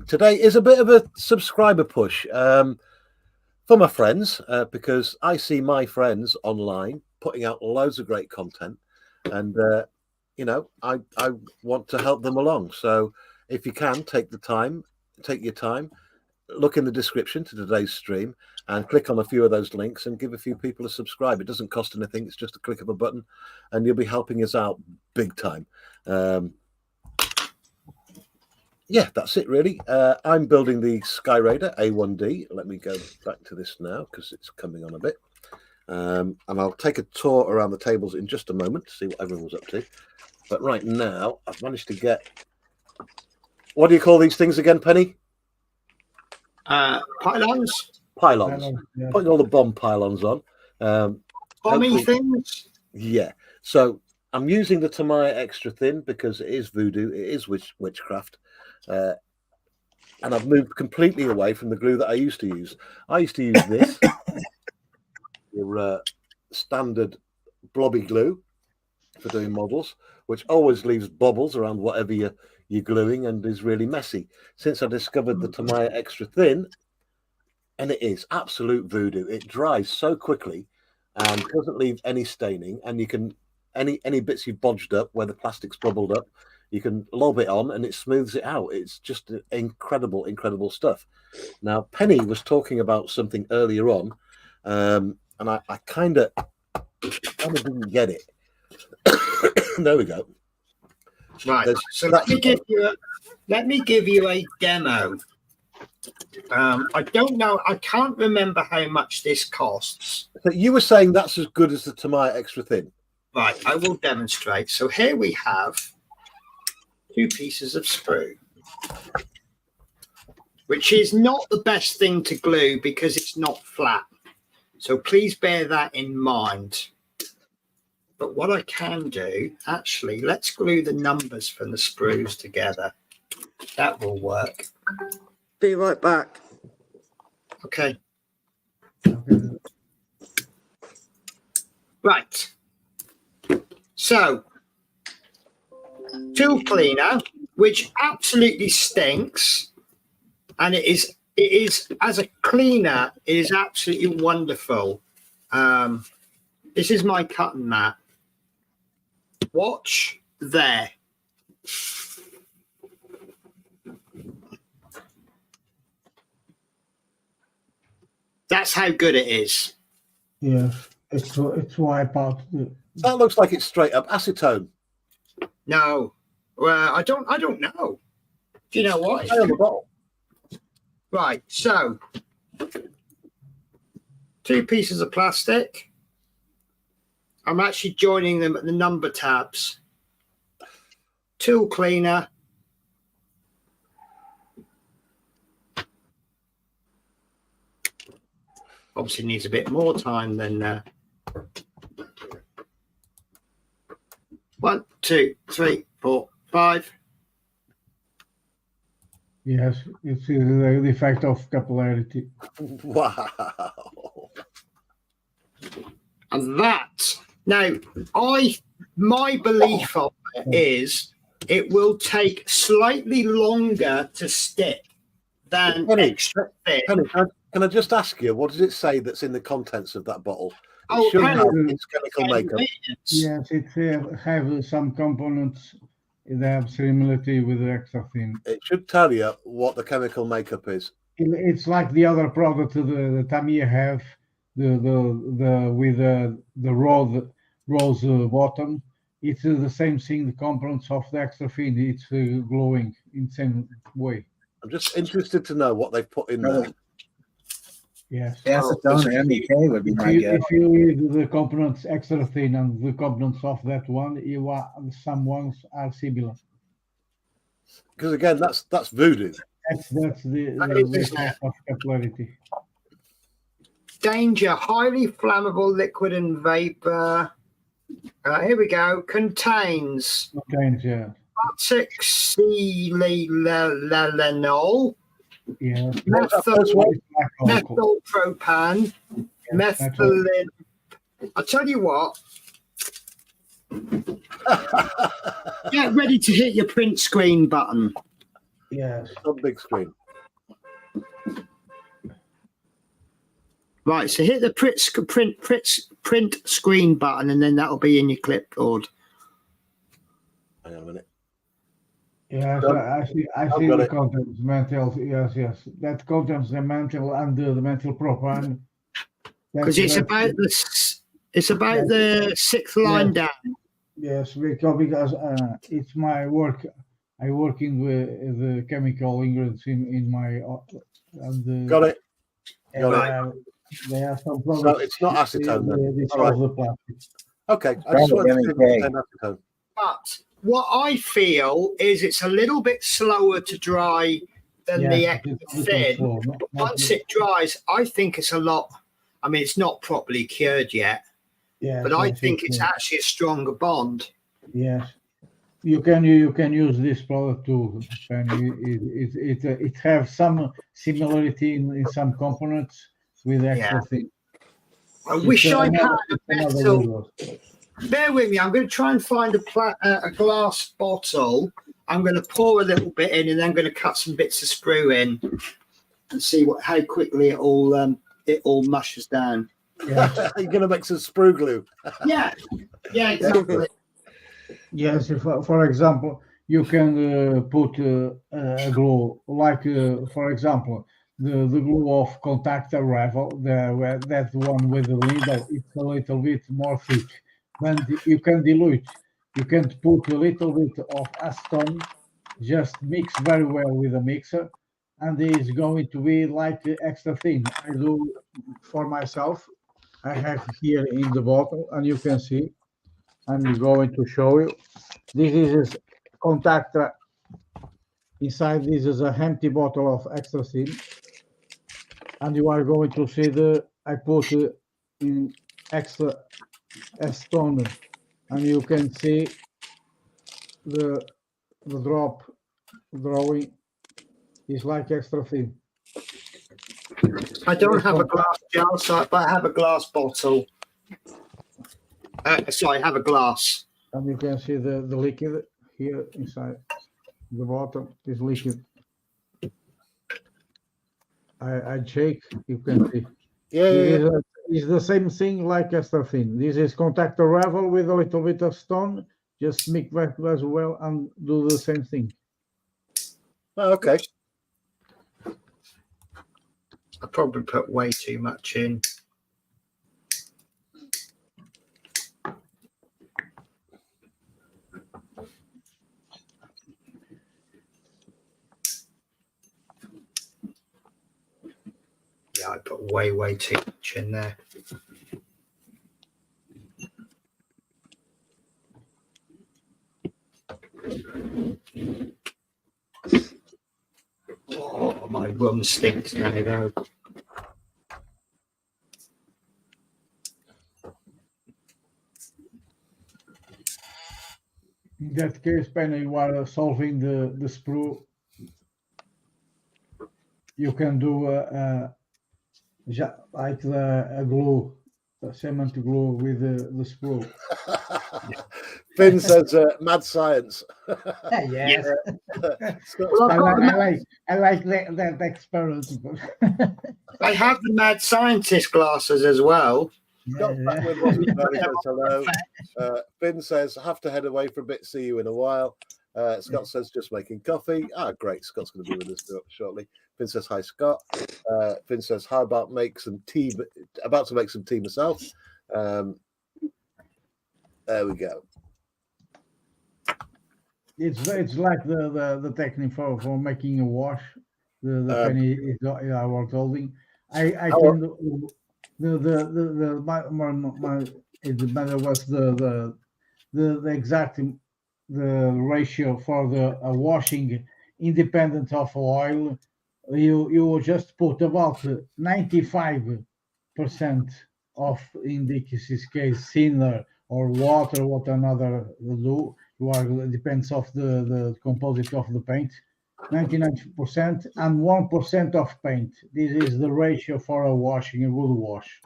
Today is a bit of a subscriber push for my friends because I see my friends online putting out loads of great content and I want to help them along. So if you can, take your time, look in the description to today's stream and click on a few of those links and give a few people a subscribe. It doesn't cost anything. It's just a click of a button and you'll be helping us out big time. Yeah, that's it really. I'm building the Sky Raider A1D. Let me go back to this now because it's coming on a bit. And I'll take a tour around the tables in just a moment to see what everyone's up to. But right now, I've managed to get... What do you call these things again, Penny? Pylons, Pylons. Yeah. Putting all the bomb pylons on. bombing Hopefully- things. Yeah. So I'm using the Tamaya extra thin because it is voodoo, it is witchcraft. And I've moved completely away from the glue that I used to use. I used to use this, your standard blobby glue for doing models, which always leaves bubbles around whatever you're gluing and is really messy. Since I discovered the Tamaya extra thin, and it is absolute voodoo. It dries so quickly and doesn't leave any staining, and you can any bits you've bodged up where the plastic's bubbled up, you can lob it on and it smooths it out. It's just incredible stuff. Now, Penny was talking about something earlier on, and I kind of didn't get it. There we go. Right. There's- So let me give you a demo. I don't know. I can't remember how much this costs. So you were saying that's as good as the Tamaya extra thin. Right. I will demonstrate. So here we have 2 pieces of sprue, which is not the best thing to glue because it's not flat. So please bear that in mind. But what I can do, actually, let's glue the numbers from the sprues together. That will work. Be right back. Okay. Right. So, tool cleaner, which absolutely stinks, and it is as a cleaner, it is absolutely wonderful. This is my cutting mat. Watch there. That's how good it is. Yes, it's wipe out. That looks like it's straight up acetone. No, well, I don't know. Do you know what? Hey, on the bottle. Right, so 2 pieces of plastic. I'm actually joining them at the number tabs. Tool cleaner. Obviously needs a bit more time than 1, 2, 3, 4, 5. Yes, it's the effect of capillarity. Wow. And that now, my belief of it is it will take slightly longer to stick than Penny, extra thin. Penny, can I just ask you, what does it say that's in the contents of that bottle? Oh, Should have apparently its chemical makeup. ingredients. Yes, it have some components that have similarity with the extra thin. It should tell you what the chemical makeup is. It's like the other product the Tamiya have, the with the rose bottom. It's the same thing. The components of the extra thin, it's glowing in the same way. I'm just interested to know what they've put in there. Yes. Acetone or MEK would be my guess. If you read the components extra thin and the components of that one, some ones are similar. Because again, that's voodoo. That's the effect of capillarity. Danger, highly flammable liquid and vapor. Here we go. Contains Contains, yeah. toxic silylenol, Yeah. methyl propane, methylene. I'll tell you what. Get ready to hit your print screen button. Yes. On big screen. Right, so hit the print screen button, and then that'll be in your clipboard. Hang on a minute. Yes, I see the contents, mental, yes. That contains the mental and the mental propane. Because it's about the 6th line down. Yes, because it's my work. I work in the chemical ingredients in my. Got it. Right. They have some products. So it's not acetone then. All right. The plastic. Okay. I just wanted to acetone. But what I feel is it's a little bit slower to dry than Yes, the it extra is a little thin. slow. Once it dries, I think it's a lot. I mean, it's not properly cured yet, Yes, but I yes, think it's actually a stronger bond. yes. You can use this product too, Penny. It has some similarity in some components with extra thing. I wish I had a another metal. window. Bear with me. I'm going to try and find a glass bottle. I'm going to pour a little bit in, and then I'm going to cut some bits of sprue in, and see how quickly it all mushes down. Yes. You're going to make some sprue glue. Yeah, exactly. Yes, for example, you can put a glue, like, for example, the glue of contact arrival, that one with the needle, it's a little bit more thick. But you can dilute. You can put a little bit of acetone, just mix very well with a mixer, and it's going to be like extra thin. I do for myself. I have here in the bottle, and you can see. I'm going to show you. This is contact. Inside this is a empty bottle of extra thin, and you are going to see I put in extra acetone, and you can see the drop drawing is like extra thin. I don't have a glass jar, but I have a glass bottle. Sorry, I have a glass. And you can see the liquid here inside the bottom is liquid. I shake, you can see. Yeah. It's the same thing like extra thin. This is contact arrival with a little bit of stone. Just mix that as well and do the same thing. Oh, okay. I probably put way too much in. Yeah, I put way too much in there. Oh, my room stinks now, though. In that case, Penny, you are solving the sprue. You can do like a glue, a cement glue with the sprue. Finn says mad science. Yes. Well, I like that experiment. I have the mad scientist glasses as well. Scott back with what we says hello. Finn says, have to head away for a bit. See you in a while. Scott says, just making coffee. Great. Scott's going to be with us shortly. Finn says, hi, Scott. Finn says, how about make some tea? About to make some tea myself. There we go. It's like the technique for making a wash. The penny is I was holding. I can do the matter was the exact the ratio for the washing independent of oil. You just put about 95% of, in this case, thinner or water, what another will do. Depends of the composite of the paint. 99% and 1% of paint. This is the ratio for a washing, a good wash.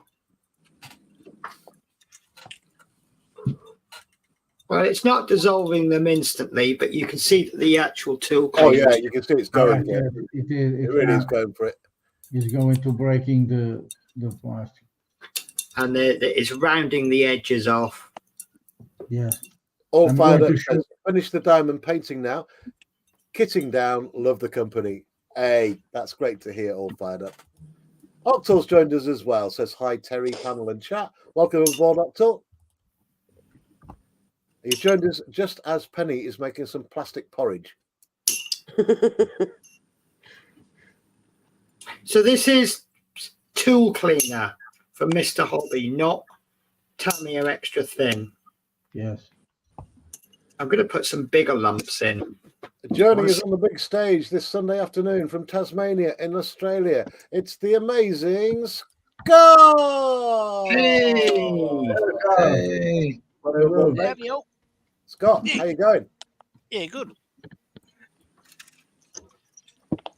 Well, it's not dissolving them instantly, but you can see that the actual tool. Oh yeah, you can see it's going. Yeah, it really is going for it. It's going to breaking the plastic. And it's rounding the edges off. Yes. All fired up. Finish the diamond painting now. Kitting down. Love the company. Hey, that's great to hear. All fired up. Octal's joined us as well. Says hi, Terry, panel and chat. Welcome aboard, Octal. He joined us just as Penny is making some plastic porridge. So this is tool cleaner from Mr. Hobby, not Tamiya extra thin. Yes. I'm going to put some bigger lumps in. Joining us on the big stage this Sunday afternoon from Tasmania in Australia, it's the amazing Scott. Hey! Hey, Hello. Howdy, yo. Scott, how you going? Yeah, good.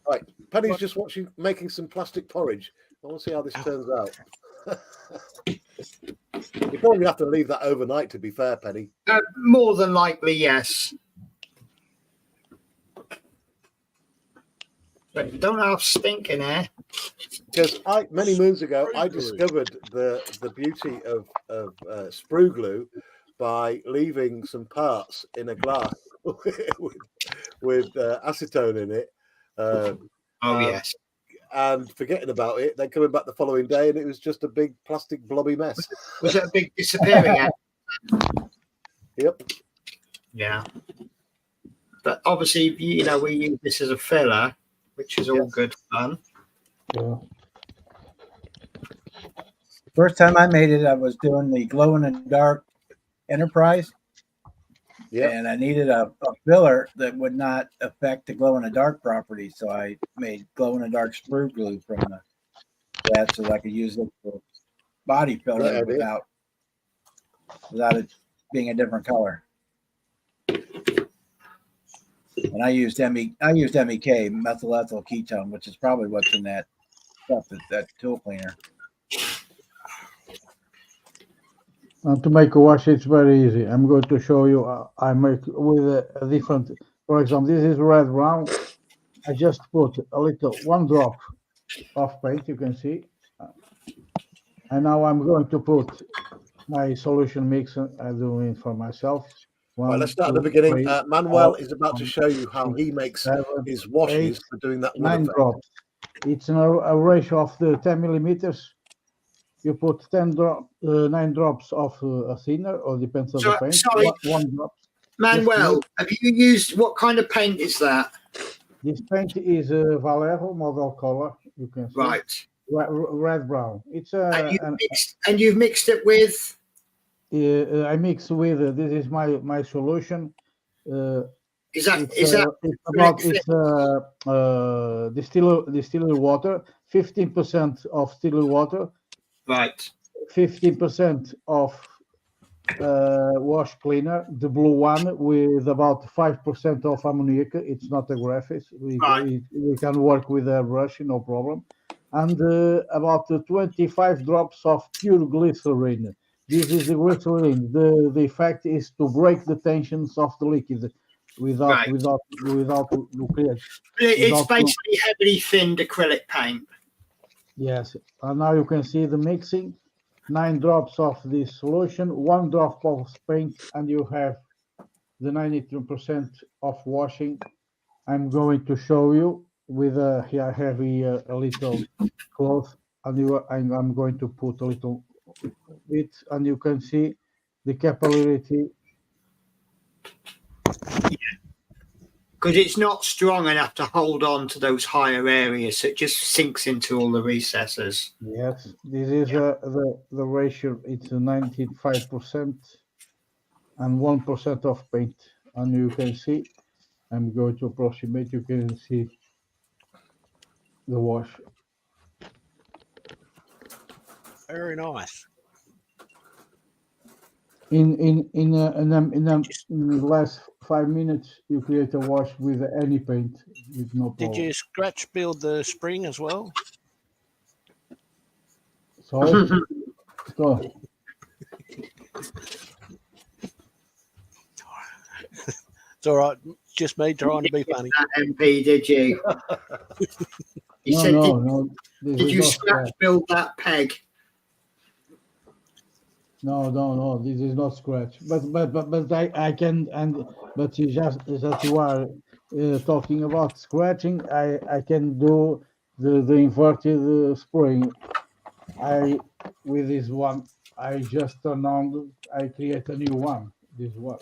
Right, Penny's just watching making some plastic porridge. I want to see how this turns out. You probably have to leave that overnight, to be fair, Penny. More than likely, yes. But don't have stinking hair. Because many moons ago, I discovered the beauty of sprue glue by leaving some parts in a glass with acetone in it. Yes. And forgetting about it, then coming back the following day, and it was just a big plastic blobby mess. Was it a big disappearing act? Yep. Yeah. But obviously, we use this as a filler, which is all good fun. Yeah. first time I made it, I was doing the glow in the dark Enterprise. Yeah. And I needed a filler that would not affect the glow in the dark property. So I made glow in the dark sprue glue from that so that I could use it for body filler without it being a different color. And I used MEK, methyl ethyl ketone, which is probably what's in that stuff, that tool cleaner. And to make a wash, it's very easy. I'm going to show you. I make with a different. For example, this is red brown. I just put one drop of paint. You can see, and now I'm going to put my solution mix. I'm doing it for myself. Right, let's start at the beginning. Manuel is about to show you how he makes his washes for doing that. 9 drops. It's a ratio of the 10 millimeters. You put 9 drops of a thinner, or depends on the paint. Sorry, one drop. Manuel, have you used, what kind of paint is that? This paint is a Vallejo model color. You can see. Right. Red brown. It's and you've mixed it with. I mix with. This is my solution. Is that distilled water? 15% of distilled water. Right. 15% of wash cleaner, the blue one, with about 5% of ammoniac. It's not a graphite. We can work with a brush, no problem. And about 25 drops of pure glycerin. This is the glycerin. The effect is to break the tensions of the liquid without nuclear. It's basically heavily thinned acrylic paint. Yes, and now you can see the mixing. 9 drops of this solution, 1 drop of paint, and you have the 92% of washing. I'm going to show you with a little cloth, and I'm going to put a little bit, and you can see the capillarity. Because it's not strong enough to hold on to those higher areas, so it just sinks into all the recesses. Yes, this is the ratio. It's 95% and 1% of paint, and you can see. I'm going to approximate. You can see the wash. Very nice. In the last 5 minutes, you create a wash with any paint with no problem. Did you scratch build the spring as well? So It's all right. Just me trying to be funny. MP, did you? Did you scratch build that peg? No. This is not scratch. But I can, but you just that you are talking about scratching. I can do the inverted spring. With this one, I just turn on. I create a new one. This one.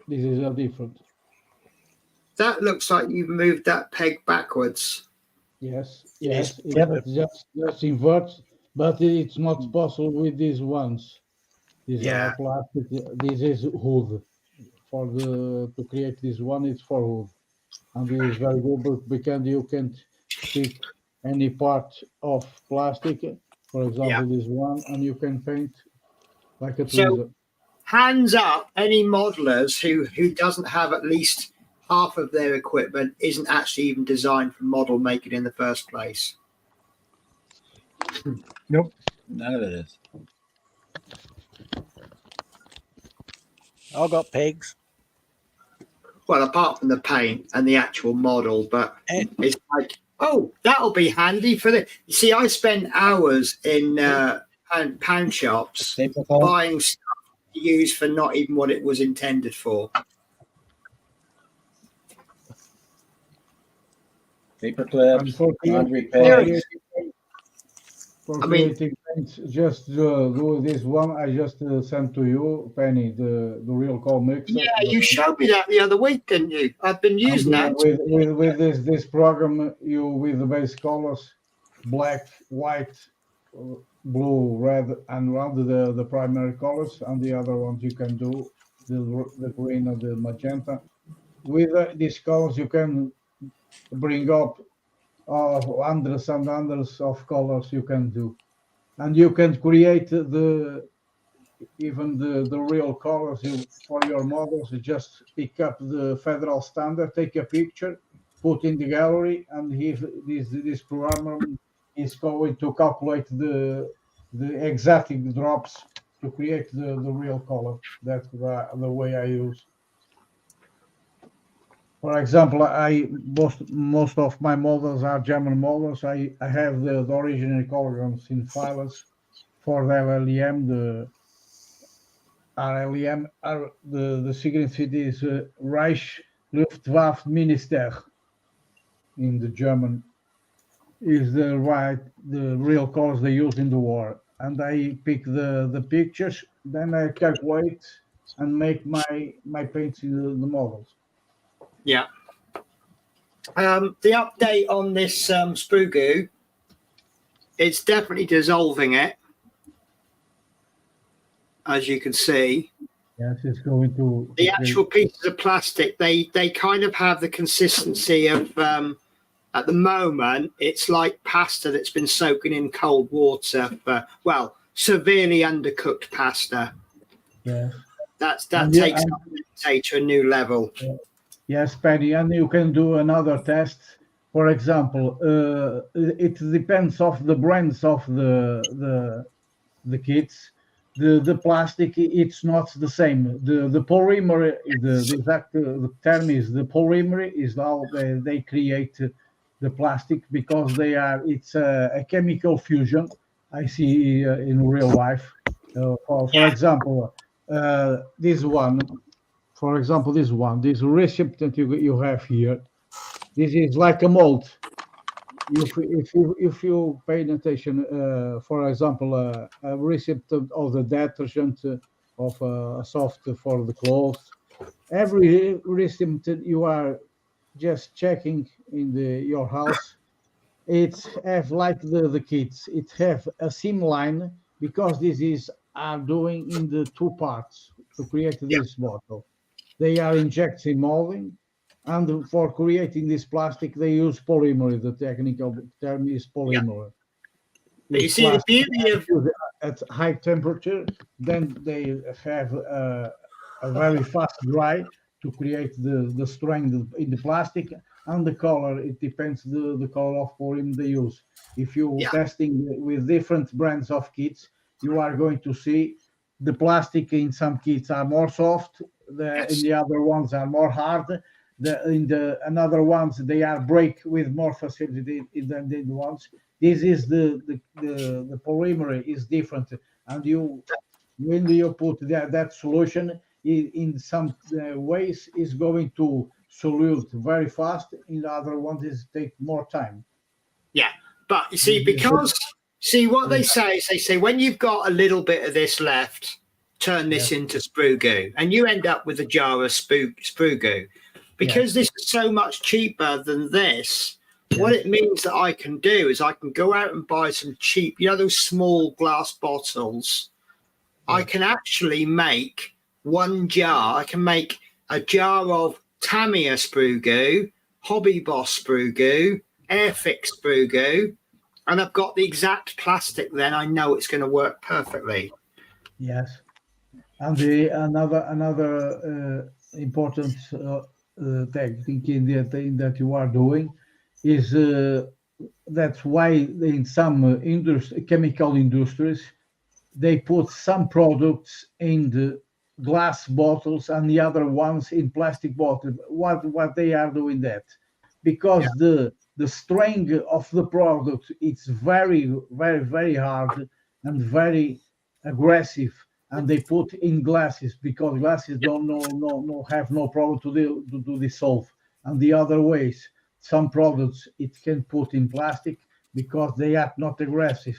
This is a different. That looks like you've moved that peg backwards. Yes. It just inverts, but it's not possible with these ones. These Yeah. are plastic. This is wood. For the to create this one, it's for wood, and this is very good because you can pick any part of plastic. For Yeah. example, this one, and you can paint like a So tweezer. hands up, any modelers who doesn't have at least half of their equipment isn't actually even designed for model making in the first place. Nope, none of it is. I got pegs. Well, apart from the paint and the actual model, but And it's like, oh, that'll be handy for the. You see, I spent hours in pound shops Staple call. buying stuff to use for not even what it was intended for. Paper clips, And for laundry creating, pegs. for I mean- creating paints, just do this one. I just sent to you, Penny, the real call mixer. Yeah, you showed me that the other week, didn't you? I've been using that. With this program, you with the base colors, black, white, blue, red, and round the primary colors, and the other ones you can do the green or the magenta. With these colors, you can bring up hundreds and hundreds of colors you can do, and you can create even the real colors for your models. You just pick up the federal standard, take a picture, put in the gallery, and if this program is going to calculate the exact drops to create the real color. That's the way I use. For example, I most of my models are German models. I have the original colors in files for the LLM. The RLM are the significant is Reich Luftwaffenminister in the German is the real colors they use in the war. And I pick the pictures, then I calculate and make my paints in the models. Yeah. The update on this sprue goo, it's definitely dissolving it, as you can see. Yes, it's going to The actual pieces of plastic, they kind of have the consistency of at the moment it's like pasta that's been soaking in cold water for, well, severely undercooked pasta. Yes. That And takes it to a new level. Yes, Penny, and you can do another test. For example, it depends of the brands of the kits. The plastic, it's not the same. The polymer, the exact the term is the polymer is how they create the plastic because it's a chemical fusion. I see in real life. For example, this one. For example, this recipient you have here, this is like a mold. If you pay attention, for example, a recipient of the detergent of a soft for the clothes, every recipient you are just checking in your house, it's have like the kits. It have a seam line because this is are doing in the two parts to create this bottle. They are injecting molding, and for creating this plastic, they use polymer. The technical term is polymer. But you see, the beauty of at high temperature, then they have a very fast dry to create the strength in the plastic and the color. It depends the color of polymer they use. If you testing with different brands of kits, you are going to see the plastic in some kits are more soft, in the other ones are more hard. In the another ones they are break with more facility than the ones. This is the polymer is different, and when you put that solution in some ways is going to solute very fast. In the other ones is take more time. Yeah, but you see, because what they say is they say when you've got a little bit of this left, turn this into sprue goo, and you end up with a jar of sprue goo. Because this is so much cheaper than this, what it means that I can do is I can go out and buy some cheap, those small glass bottles, I can actually make one jar. I can make a jar of Tamiya sprue goo, Hobby Boss sprue goo, Airfix sprue goo, and I've got the exact plastic. Then I know it's going to work perfectly. Yes. And another important technique in that you are doing is that's why in some chemical industries they put some products in the glass bottles and the other ones in plastic bottles. What they are doing that because the strength of the product it's very hard and very aggressive, and they put in glasses because glasses don't have no problem to dissolve. And the other ways, some products it can put in plastic because they are not aggressive.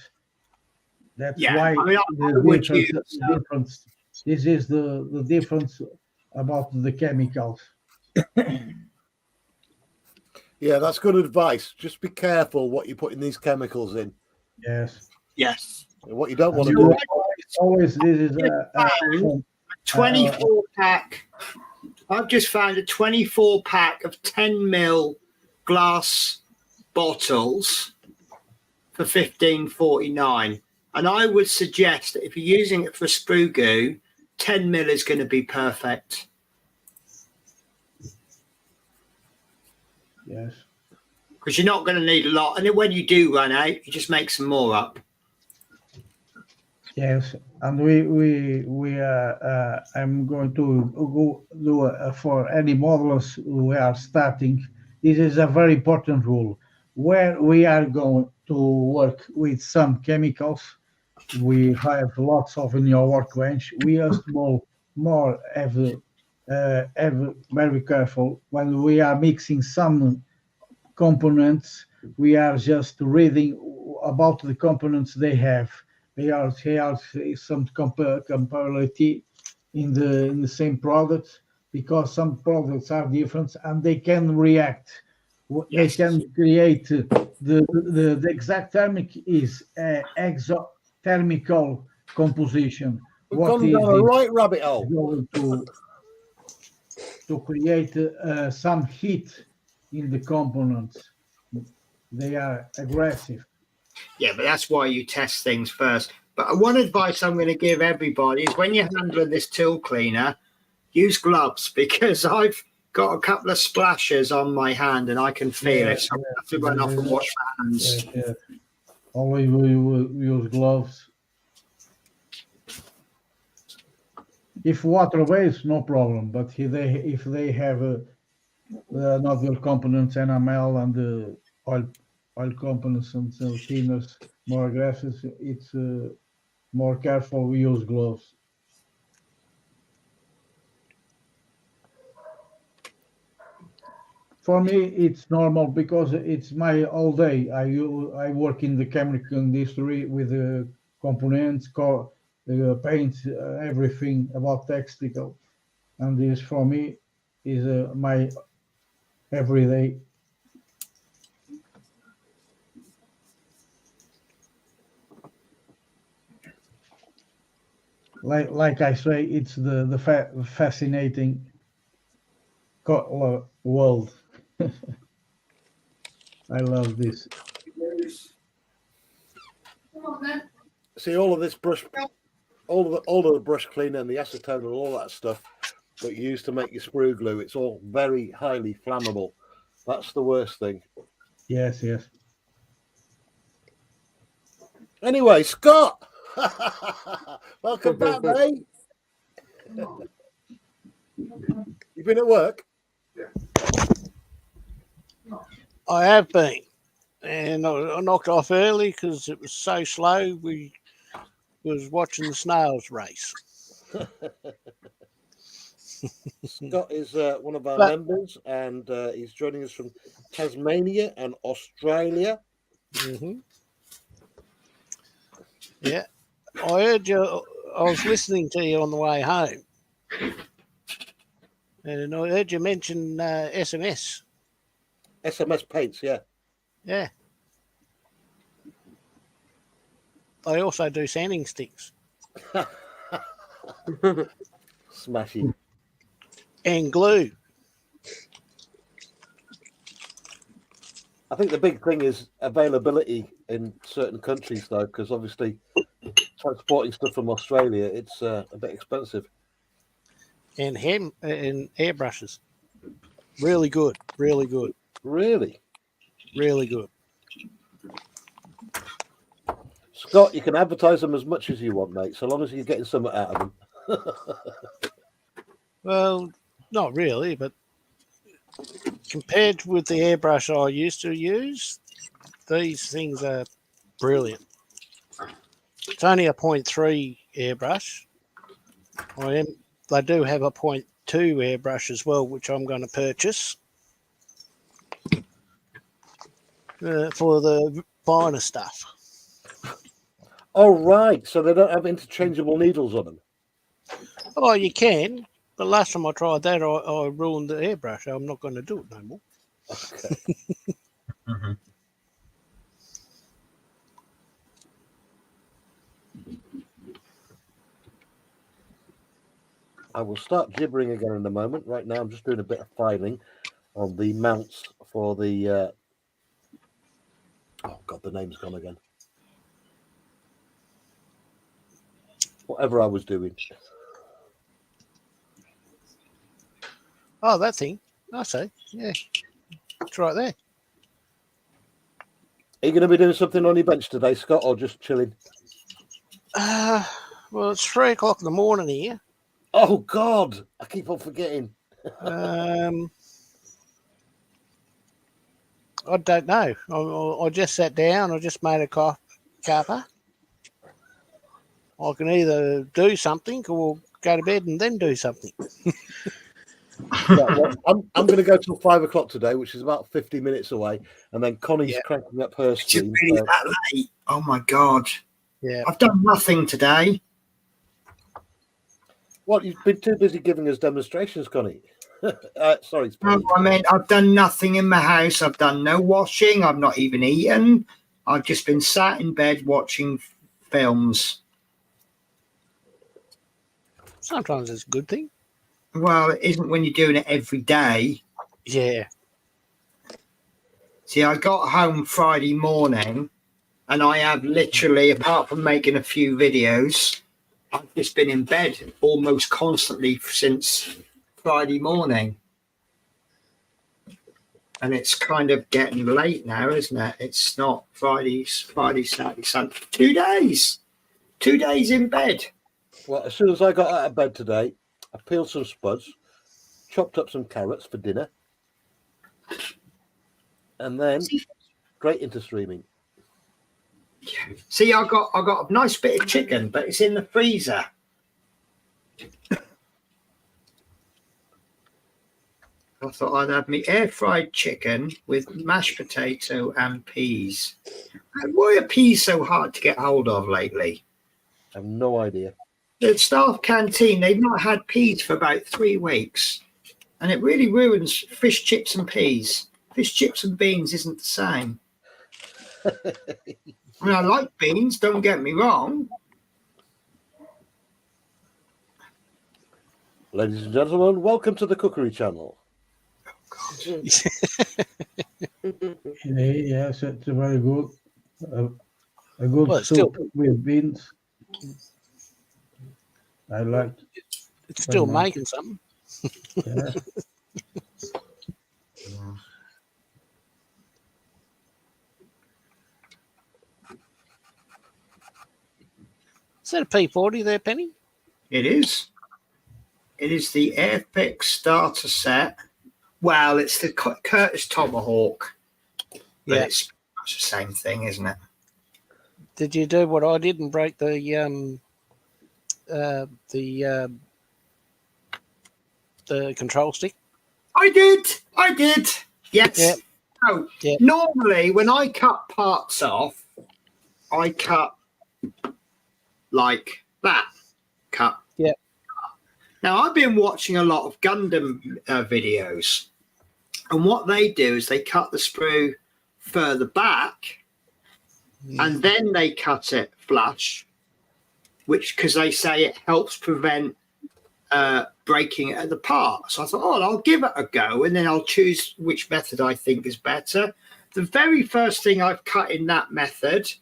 That's Yeah, why I mean, I the would difference. use, The difference. This is the difference about the chemicals. Yeah, that's good advice. Just be careful what you put in these chemicals in. Yes. yes. And what you don't want And to do. always this is found 24 pack. I've just found a 24 pack of 10 ml glass bottles for $15.49. And I would suggest that if you're using it for sprue goo, 10 ml is going to be perfect. yes. Because you're not going to need a lot. And then when you do run out, you just make some more up. Yes, and we I'm going to go do for any modelers who are starting. This is a very important rule. Where we are going to work with some chemicals, we have lots of in your workbench. We are more have very careful when we are mixing some components. We are just reading about the components they have. They are some comparability in the same product because some products are different and they can react. They Yes. can create the exact thermic is exothermical composition. We've What gone is down a this? right rabbit hole. Going to create some heat in the components. They are aggressive. Yeah, but that's why you test things first. But one advice I'm going to give everybody is when you're handling this tool cleaner, use gloves because I've got a couple of splashes on my hand and I can feel it. So I have to run off and wash my hands. Yes. Always we will use gloves. If water waste, no problem. But if they have nodule components, NML, and the oil components and so thinners more aggressive, it's more careful. We use gloves. For me, it's normal because it's my all day. I work in the chemical industry with the components, paint, everything about textile, and this for me is my everyday. Like I say, it's the fascinating world. I love this. See, all of this brush, all of the brush cleaner and the acetone and all that stuff that you use to make your sprue glue, it's all very highly flammable. That's the worst thing. Yes. Anyway, Scott, welcome back, mate. You've been at work? I have been, and I knocked off early because it was so slow. We was watching the snails race. Scott is one of our But- members, and he's joining us from Tasmania and Australia. Mm-hmm. Yeah, I heard you. I was listening to you on the way home, and I heard you mention SMS. SMS paints, yeah. Yeah. I also do sanding sticks. Smashing. And glue. I think the big thing is availability in certain countries, though, because obviously transporting stuff from Australia, it's a bit expensive. And airbrushes. Really good. Really good. Really? Really good. Scott, you can advertise them as much as you want, mate, so long as you're getting something out of them. Well, not really, but compared with the airbrush I used to use, these things are brilliant. It's only a 0.3 airbrush. They do have a 0.2 airbrush as well, which I'm going to purchase for the finer stuff. Oh, right. So they don't have interchangeable needles on them. Oh, you can. But last time I tried that, I ruined the airbrush. I'm not going to do it no more. Okay. I will start gibbering again in a moment. Right now, I'm just doing a bit of filing on the mounts for the... Oh, God, the name's gone again. Whatever I was doing. Oh, that thing. I see. Yeah. It's right there. Are you going to be doing something on your bench today, Scott, or just chilling? Well, it's 3 o'clock in the morning here. Oh, God. I keep on forgetting. I don't know. I just sat down. I just made a cuppa. I can either do something or go to bed and then do something. Right, well, I'm going to go till 5 o'clock today, which is about 50 minutes away, and then Connie's Yeah. cranking up her Is it stream. really So, that late? Oh my God. Yeah. I've done nothing today. what, you've been too busy giving us demonstrations, Connie. Sorry, it's No, Penny. I mean, I've done nothing in my house. I've done no washing. I've not even eaten. I've just been sat in bed watching films. Sometimes it's a good thing. Well, it isn't when you're doing it every day. Yeah. See, I got home Friday morning and I have literally, apart from making a few videos, I've just been in bed almost constantly since Friday morning. And it's kind of getting late now, isn't it? It's not Friday, Saturday, Sunday. 2 days. 2 days in bed. Well, as soon as I got out of bed today, I peeled some spuds, chopped up some carrots for dinner, and then straight into streaming. See, I got a nice bit of chicken, but it's in the freezer. I thought I'd have me air fried chicken with mashed potato and peas. And why are peas so hard to get hold of lately? I have no idea. The staff canteen, they've not had peas for about 3 weeks. And it really ruins fish chips and peas. Fish chips and beans isn't the same. I mean, I like beans, don't get me wrong. Ladies and gentlemen, welcome to the Cookery Channel. Yes, it's very good. A good Well, it's soup with beans. I like. It's still Very nice. making something. Yeah. Is that a P40 there, Penny? It is. It is the Airfix starter set. Well, it's the Curtis Tomahawk. But Yeah. it's much the same thing, isn't it? Did you do what I did and break the control stick? I did. Yes. Yeah. Oh, Yeah. normally when I cut parts off, I cut like that. Cut. Yeah. Now, I've been watching a lot of Gundam videos, and what they do is they cut the sprue further back, and then they cut it flush, which because they say it helps prevent breaking it at the part. So I thought, oh, I'll give it a go, and then I'll choose which method I think is better. The very first thing I've cut in that method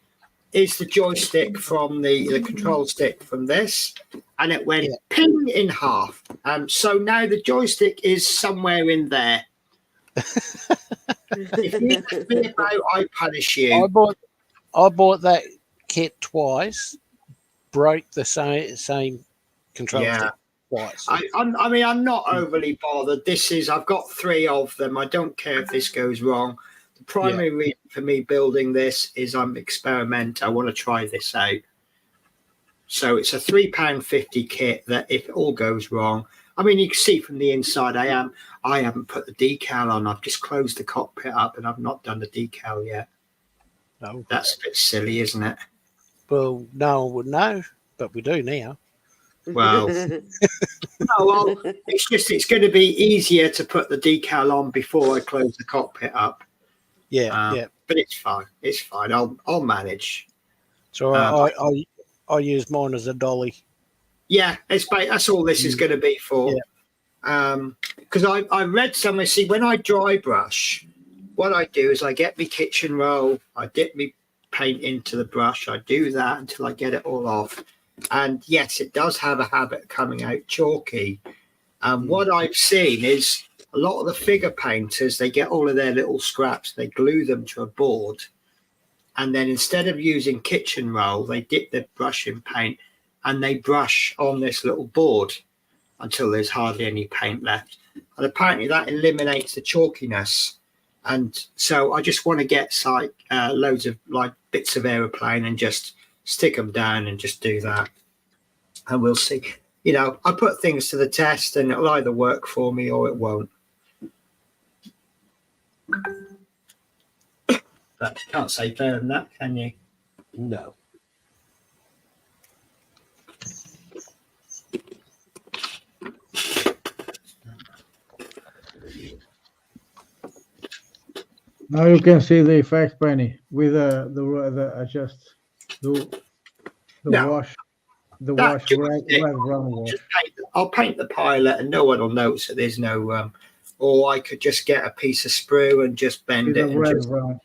is the joystick from the control stick from this, and it went ping in half. So now the joystick is somewhere in there. If you ask me about, I punish you. I bought that kit twice, broke the same control stick twice. I mean, I'm not overly bothered. I've got 3 of them. I don't care if this goes wrong. The primary reason for me building this is I'm experimental. I want to try this out. So it's a £3.50 kit that if it all goes wrong, I mean, you can see from the inside, I haven't put the decal on. I've just closed the cockpit up and I've not done the decal yet. No. That's a bit silly, isn't it? Well, no one would know, but we do now. Well, it's going to be easier to put the decal on before I close the cockpit up. Yeah. But it's fine. It's fine. I'll manage. So I use mine as a dolly. Yeah, that's all this is going to be for. Because I read somewhere. See, when I dry brush, what I do is I get my kitchen roll, I dip my paint into the brush, I do that until I get it all off. And yes, it does have a habit of coming out chalky. And what I've seen is a lot of the figure painters, they get all of their little scraps, they glue them to a board. And then instead of using kitchen roll, they dip their brush in paint and they brush on this little board until there's hardly any paint left. And apparently that eliminates the chalkiness. And so I just want to get loads of like bits of aeroplane and just stick them down and just do that. And we'll see. You know, I put things to the test and it'll either work for me or it won't. But you can't say better than that, can you? No. Now you can see the effect, Penny, with the I just do the wash, red brown wash. I'll paint the pilot, and no one will notice that there's no. Or I could just get a piece of sprue and just bend With it. the red brown.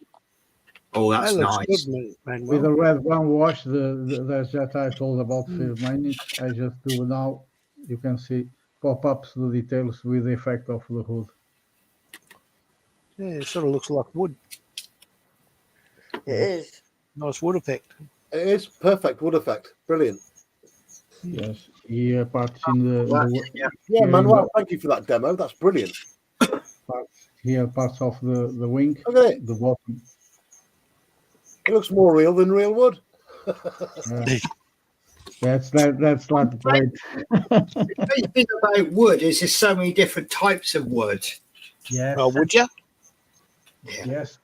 Oh, that's nice. Good, with the red brown wash, there's that I told about 5 minutes. I just do now. You can see pop-ups the details with the effect of the hood. Yeah, it sort of looks like wood. It is. Nice wood effect. It is perfect wood effect. Brilliant. Yes, here parts in the Yeah, Manuel, thank you for that demo. That's brilliant. Parts of the wing. Look at it. The bottom. It looks more real than real wood. That's like the plate. The great thing about wood is there's so many different types of wood. Yes. Oh, would you? Yeah. Yes.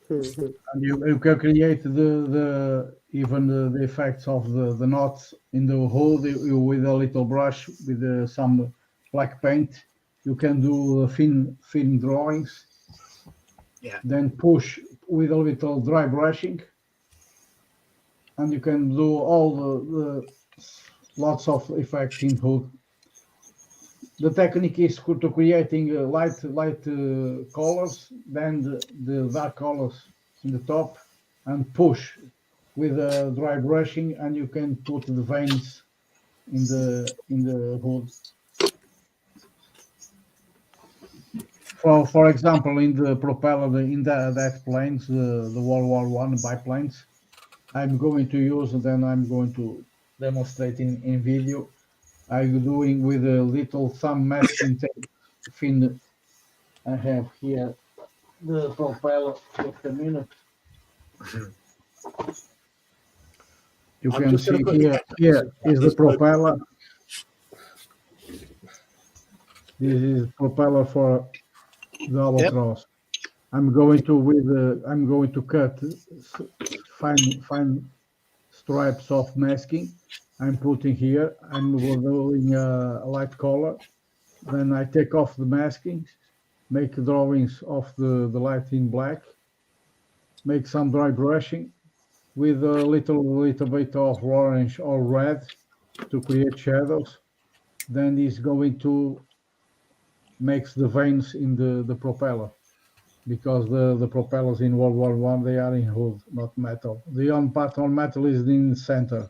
And you can create the effects of the knots in the hood with a little brush with some black paint. You can do thin drawings. Yeah. Then push with a little dry brushing, and you can do all the lots of effects in hood. The technique is to creating light colors, then the dark colors in the top, and push with dry brushing, and you can put the veins in the hood. For example, in the propeller, in that planes, the World War I biplanes, I'm going to use, and then I'm going to demonstrate in video. I'm doing with a little thumb masking tape fin. I have here the propeller. Just a minute. You can see here is the propeller. This is propeller for the albatross. I'm going to cut fine stripes of masking. I'm putting here. I'm doing a light color. Then I take off the masking, make drawings of the light in black, make some dry brushing, with a little bit of orange or red to create shadows. Then it's going to makes the veins in the propeller, because the propellers in World War One, they are in wood, not metal. The only part on metal is in the center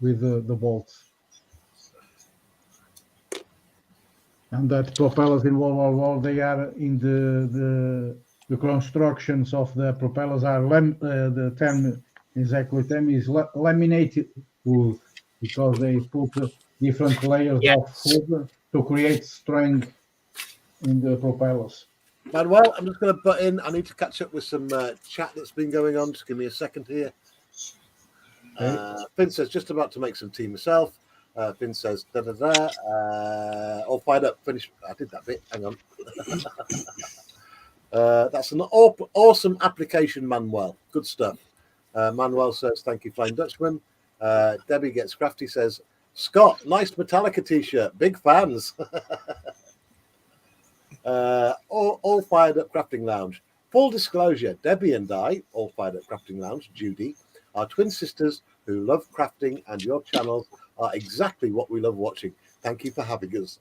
with the bolts. And that propellers in World War One, they are in the constructions of the propellers are the term is laminated wood, because they put different layers of wood to create strength in the propellers. Manuel, I'm just going to butt in. I need to catch up with some chat that's been going on. Just give me a second here. Finn says, just about to make some tea myself. Finn says, all fired up. Finish. I did that bit. Hang on. That's an awesome application, Manuel. Good stuff. Manuel says, thank you, Flying Dutchman. Debbie Gets Crafty says, Scott, nice Metallica t-shirt. Big fans. All Fired Up Crafting Lounge. Full disclosure, Debbie and I, All Fired Up Crafting Lounge, Judy, are twin sisters who love crafting, and your channels are exactly what we love watching. Thank you for having us.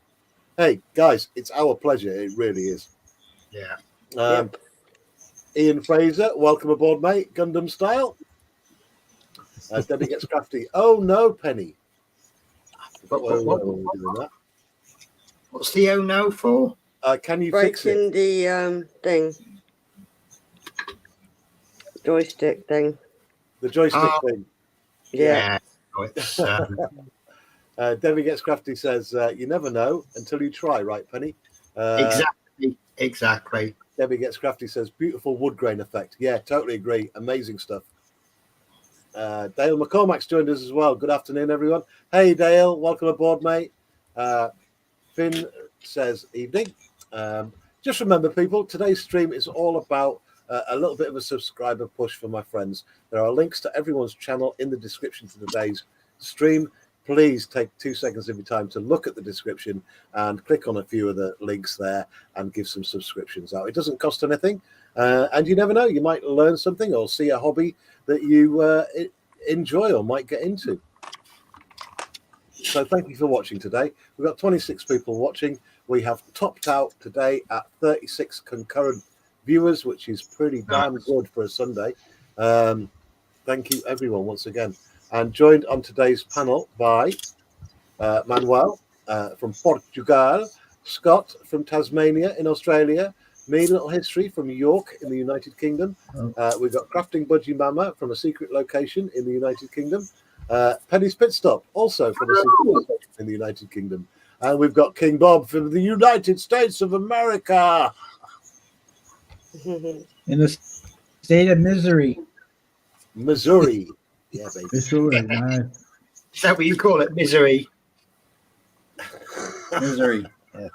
Hey, guys, it's our pleasure. It really is. Yeah. Ian Fraser, welcome aboard, mate. Gundam style. Debbie Gets Crafty. Oh, no, Penny. What's the oh no for? Can you fix it? Breaking the thing. Joystick thing. The joystick thing. Yeah. It's, Debbie Gets Crafty says, you never know until you try, right, Penny? Exactly. Debbie Gets Crafty says, beautiful wood grain effect. Yeah, totally agree. Amazing stuff. Dale McCormack's joined us as well. Good afternoon, everyone. Hey, Dale. Welcome aboard, mate. Finn says, evening. Just remember, people, today's stream is all about a little bit of a subscriber push for my friends. There are links to everyone's channel in the description to today's stream. Please take 2 seconds of your time to look at the description and click on a few of the links there and give some subscriptions out. It doesn't cost anything. And you never know, you might learn something or see a hobby that you enjoy or might get into. So thank you for watching today. We've got 26 people watching. We have topped out today at 36 concurrent viewers, which is pretty damn good for a Sunday. Thank you, everyone, once again. And joined on today's panel by Manuel from Portugal, Scott from Tasmania in Australia, me, Little History from York in the United Kingdom. We've got Crafting Budgie Mama from a secret location in the United Kingdom. Penny's Pit Stop, also from a secret location in the United Kingdom. And we've got King Bob from the United States of America. In the state of Missouri. Missouri. Yeah, baby. Missouri, nice. Is that what you call it? Misery. Missouri. Yeah.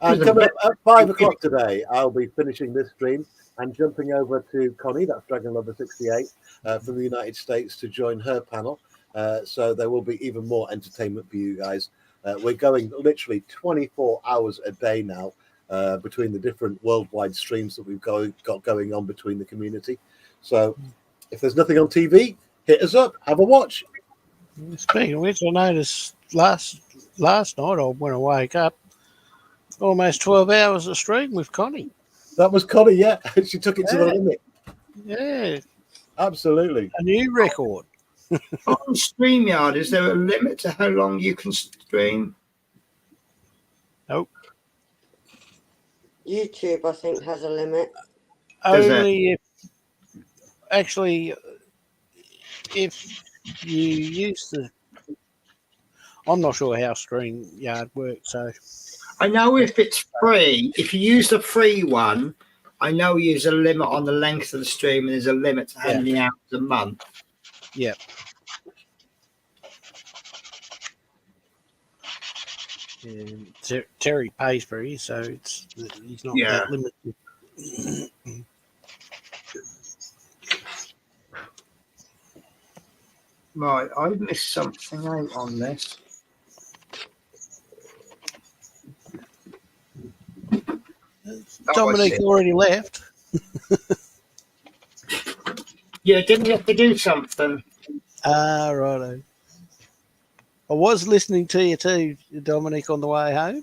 And coming up at 5 o'clock today, I'll be finishing this stream and jumping over to Connie, that's Dragon Lover 68, from the United States to join her panel. So there will be even more entertainment for you guys. We're going literally 24 hours a day now between the different worldwide streams that we've got going on between the community. So if there's nothing on TV, hit us up, have a watch. Speaking of which, I noticed last night when I wake up, almost 12 hours of stream with Connie. That was Connie, yeah. She took it to the limit. Yeah. Absolutely. A new record. On StreamYard, is there a limit to how long you can stream? Nope. YouTube, I think, has a limit. Only if you use the... I'm not sure how StreamYard works, so... I know if it's free, if you use the free one, I know there's a limit on the length of the stream and there's a limit to how many hours a month. Yeah. And Terry pays for it, so he's not that limited. Right, I missed something out on this. Dominic already left. Yeah, didn't you have to do something? Ah, righto. I was listening to you too, Dominic, on the way home.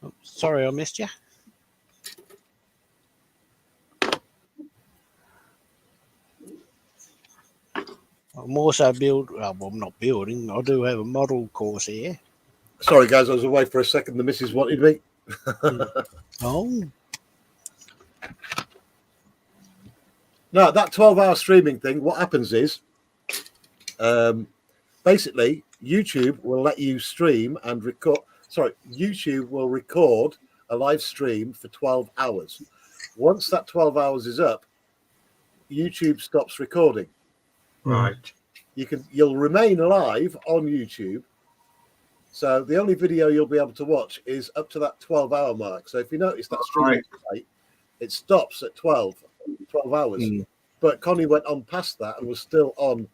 Oh, sorry, I missed you. I'm also well, I'm not building. I do have a model course here. Sorry, guys, I was away for a second. The missus wanted me. Oh, No, that 12-hour streaming thing, what happens is basically YouTube will let you stream and record. Sorry, YouTube will record a live stream for 12 hours. Once that 12 hours is up, YouTube stops recording. Right. You'll remain live on YouTube. So the only video you'll be able to watch is up to that 12-hour mark. So if you notice that stream tonight, it stops at 12 hours. But Connie went on past that and was still on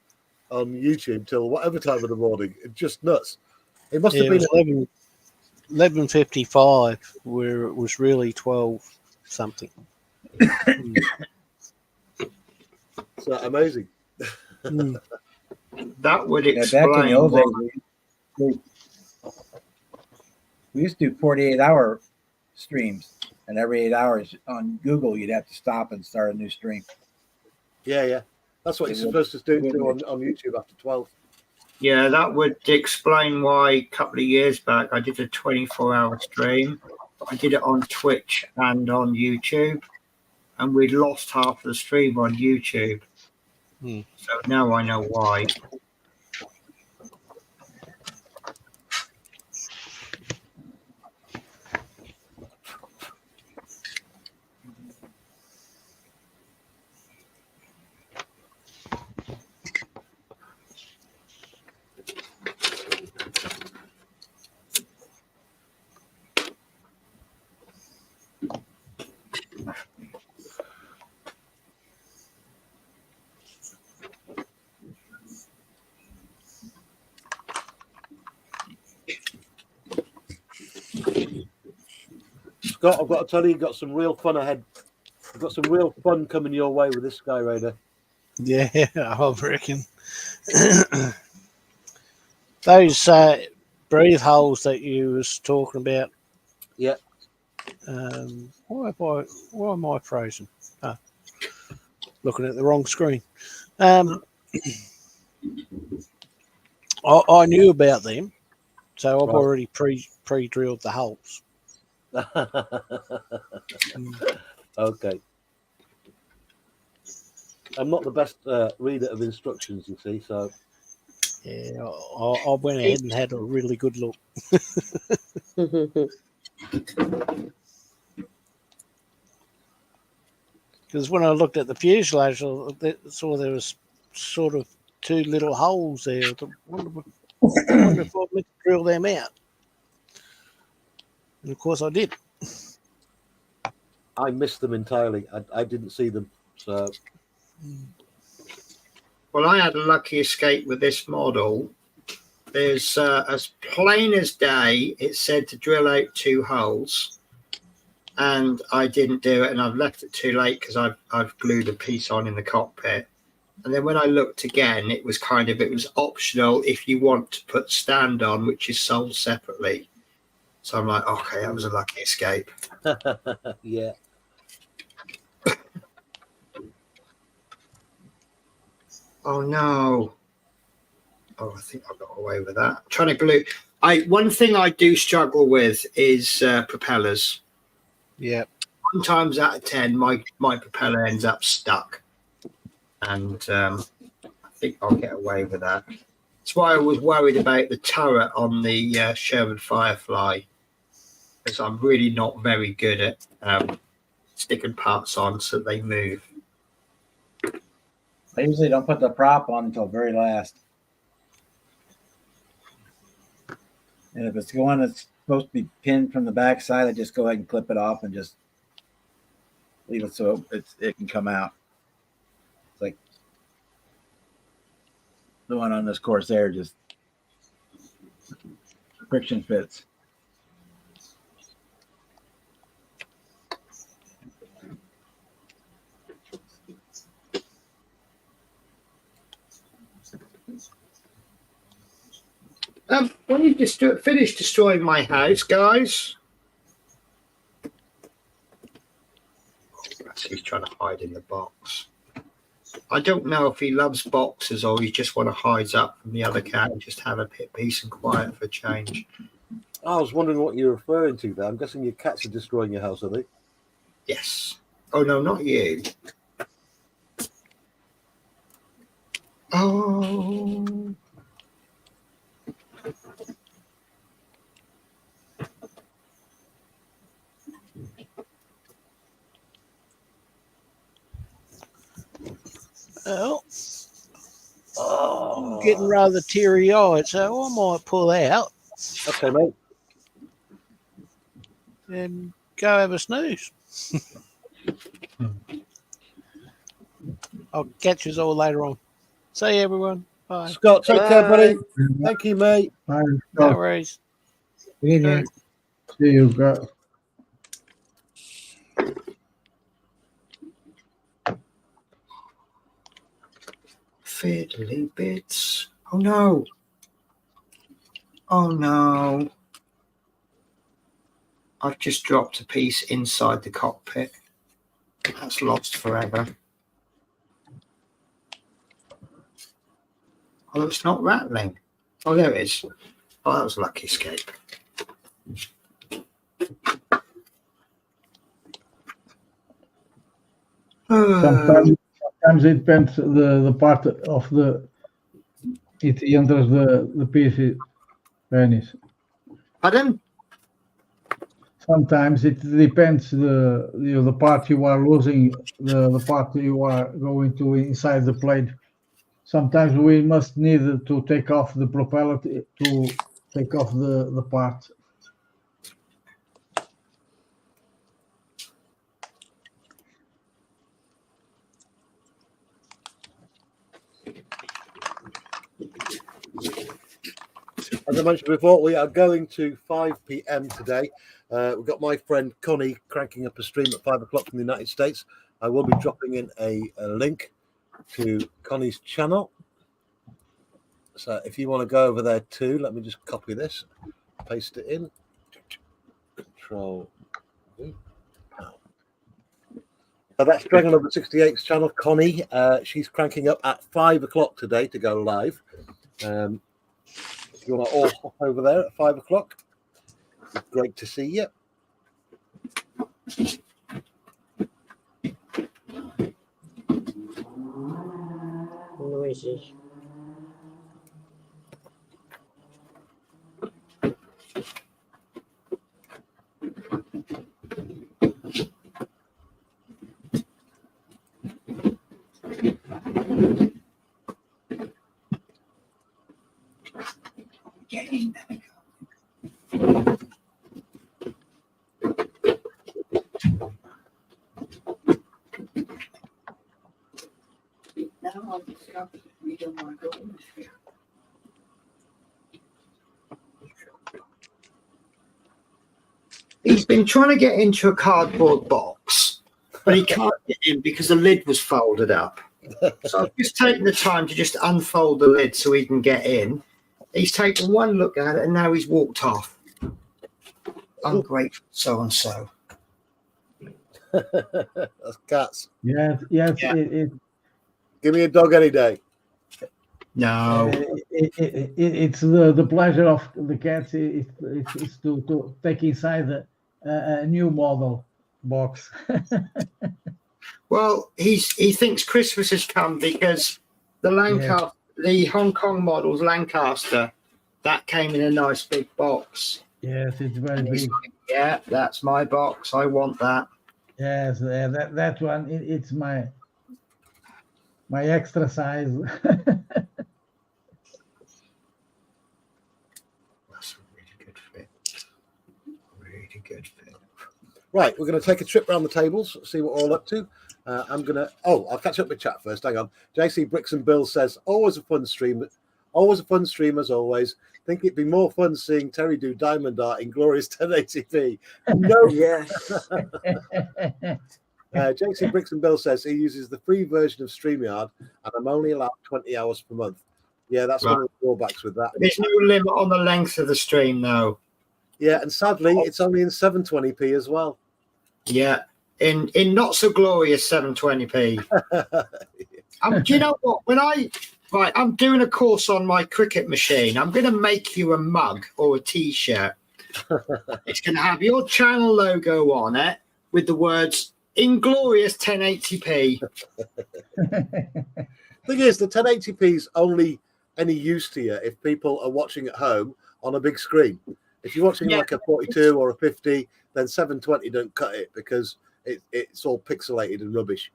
YouTube till whatever time of the morning. It's just nuts. It must have been 11:55, where it was really 12 something. so amazing. That would Yeah, explain. back in the old days, we used to do 48-hour streams, and every 8 hours on Google, you'd have to stop and start a new stream. Yeah. That's what you're supposed to do on YouTube after 12. Yeah, that would explain why a couple of years back I did a 24-hour stream. I did it on Twitch and on YouTube, and we'd lost half the stream on YouTube. So now I know why. Scott, I've got to tell you, you've got some real fun ahead. You've got some real fun coming your way with this Sky Raider. Yeah, I reckon. Those breathe holes that you was talking about. Yeah. Why am I frozen? Oh, looking at the wrong screen. I knew about them, so I've already pre-drilled the holes. Okay. I'm not the best reader of instructions, you see, so. Yeah, I went ahead and had a really good look. Because when I looked at the fuselage, I saw there was sort of two little holes there. I wonder if I meant to drill them out. And of course I did. I missed them entirely. I didn't see them. So. Well, I had a lucky escape with this model. There's as plain as day, it said to drill out 2 holes. And I didn't do it, and I've left it too late because I've glued a piece on in the cockpit. And then when I looked again, it was optional if you want to put stand on, which is sold separately. So I'm like, okay, that was a lucky escape. Yeah. Oh no. Oh, I think I got away with that. I'm trying to glue. One thing I do struggle with is propellers. Yeah. 9 times out of 10, my propeller ends up stuck, and I think I'll get away with that. That's why I was worried about the turret on the Sherman Firefly, because I'm really not very good at sticking parts on so they move. I usually don't put the prop on until very last. And if it's the one that's supposed to be pinned from the backside, I just go ahead and clip it off and just leave it so it can come out. It's like the one on this Corsair, just friction fits. When you finish destroying my house, guys. He's trying to hide in the box. I don't know if he loves boxes or he just want to hide up from the other cat and just have a bit peace and quiet for a change. I was wondering what you're referring to there. I'm guessing your cats are destroying your house, are they? Yes. Oh, no, not you. Oh. Well, I'm getting rather teary-eyed, so I might pull out Okay, mate. and go have a snooze. I'll catch you all later on. See you, everyone. Bye. Scott, take care, buddy. Yeah. Thank you, mate. Bye, No Scott. worries. See you, guys. Fiddly bits. Oh, no. Oh, no. I've just dropped a piece inside the cockpit. That's lost forever. Oh, it's not rattling. Oh, there it is. Oh, that was a lucky escape. Sometimes it depends the part of it enters the piece penis. Pardon? Sometimes it depends the part you are losing, the part you are going to inside the plane. Sometimes we must need to take off the propeller to take off the part. As I mentioned before, we are going to 5 p.m. today. We've got my friend Connie cranking up a stream at 5 o'clock from the United States. I will be dropping in a link to Connie's channel. So if you want to go over there too, let me just copy this, paste it in. Control. So that's Dragon Over 68's channel, Connie. She's cranking up at 5 o'clock today to go live. If you want to all hop over there at 5 o'clock, it's great to see you. Noises. Get in there. Now I've discovered that we don't want to go in this. He's been trying to get into a cardboard box, but he can't get in because the lid was folded up. So I've just taken the time to just unfold the lid so he can get in. He's taken one look at it and now he's walked off. Ungrateful so-and-so. That's cats. Yes. Yeah. Give me a dog any day. No. It's the pleasure of the cats is to take inside a new model box. Well, he thinks Christmas has come because the Hong Kong models Lancaster, that came in a nice big box. Yes, it's very big. Like, yeah, that's my box. I want that. Yes, that one. It's my extra size. That's a really good fit. Really good fit. Right, we're going to take a trip around the tables, see what we're all up to. I'll catch up with chat first. Hang on. JC Bricks and Bill says, always a fun stream as always. Think it'd be more fun seeing Terry do Diamond Art in glorious 1080p. No. Yes. JC Bricks and Bill says he uses the free version of StreamYard and I'm only allowed 20 hours per month. Yeah, that's one of the drawbacks with that. There's no limit on the length of the stream, though. Yeah, and sadly, it's only in 720p as well. Yeah, in not so glorious 720p. Do you know what? I'm doing a course on my cricket machine. I'm going to make you a mug or a T-shirt. It's going to have your channel logo on it with the words "Inglorious 1080p." Thing is, the 1080p is only any use to you if people are watching at home on a big screen. If you're watching like a 42 or a 50, then 720 don't cut it because it's all pixelated and rubbish.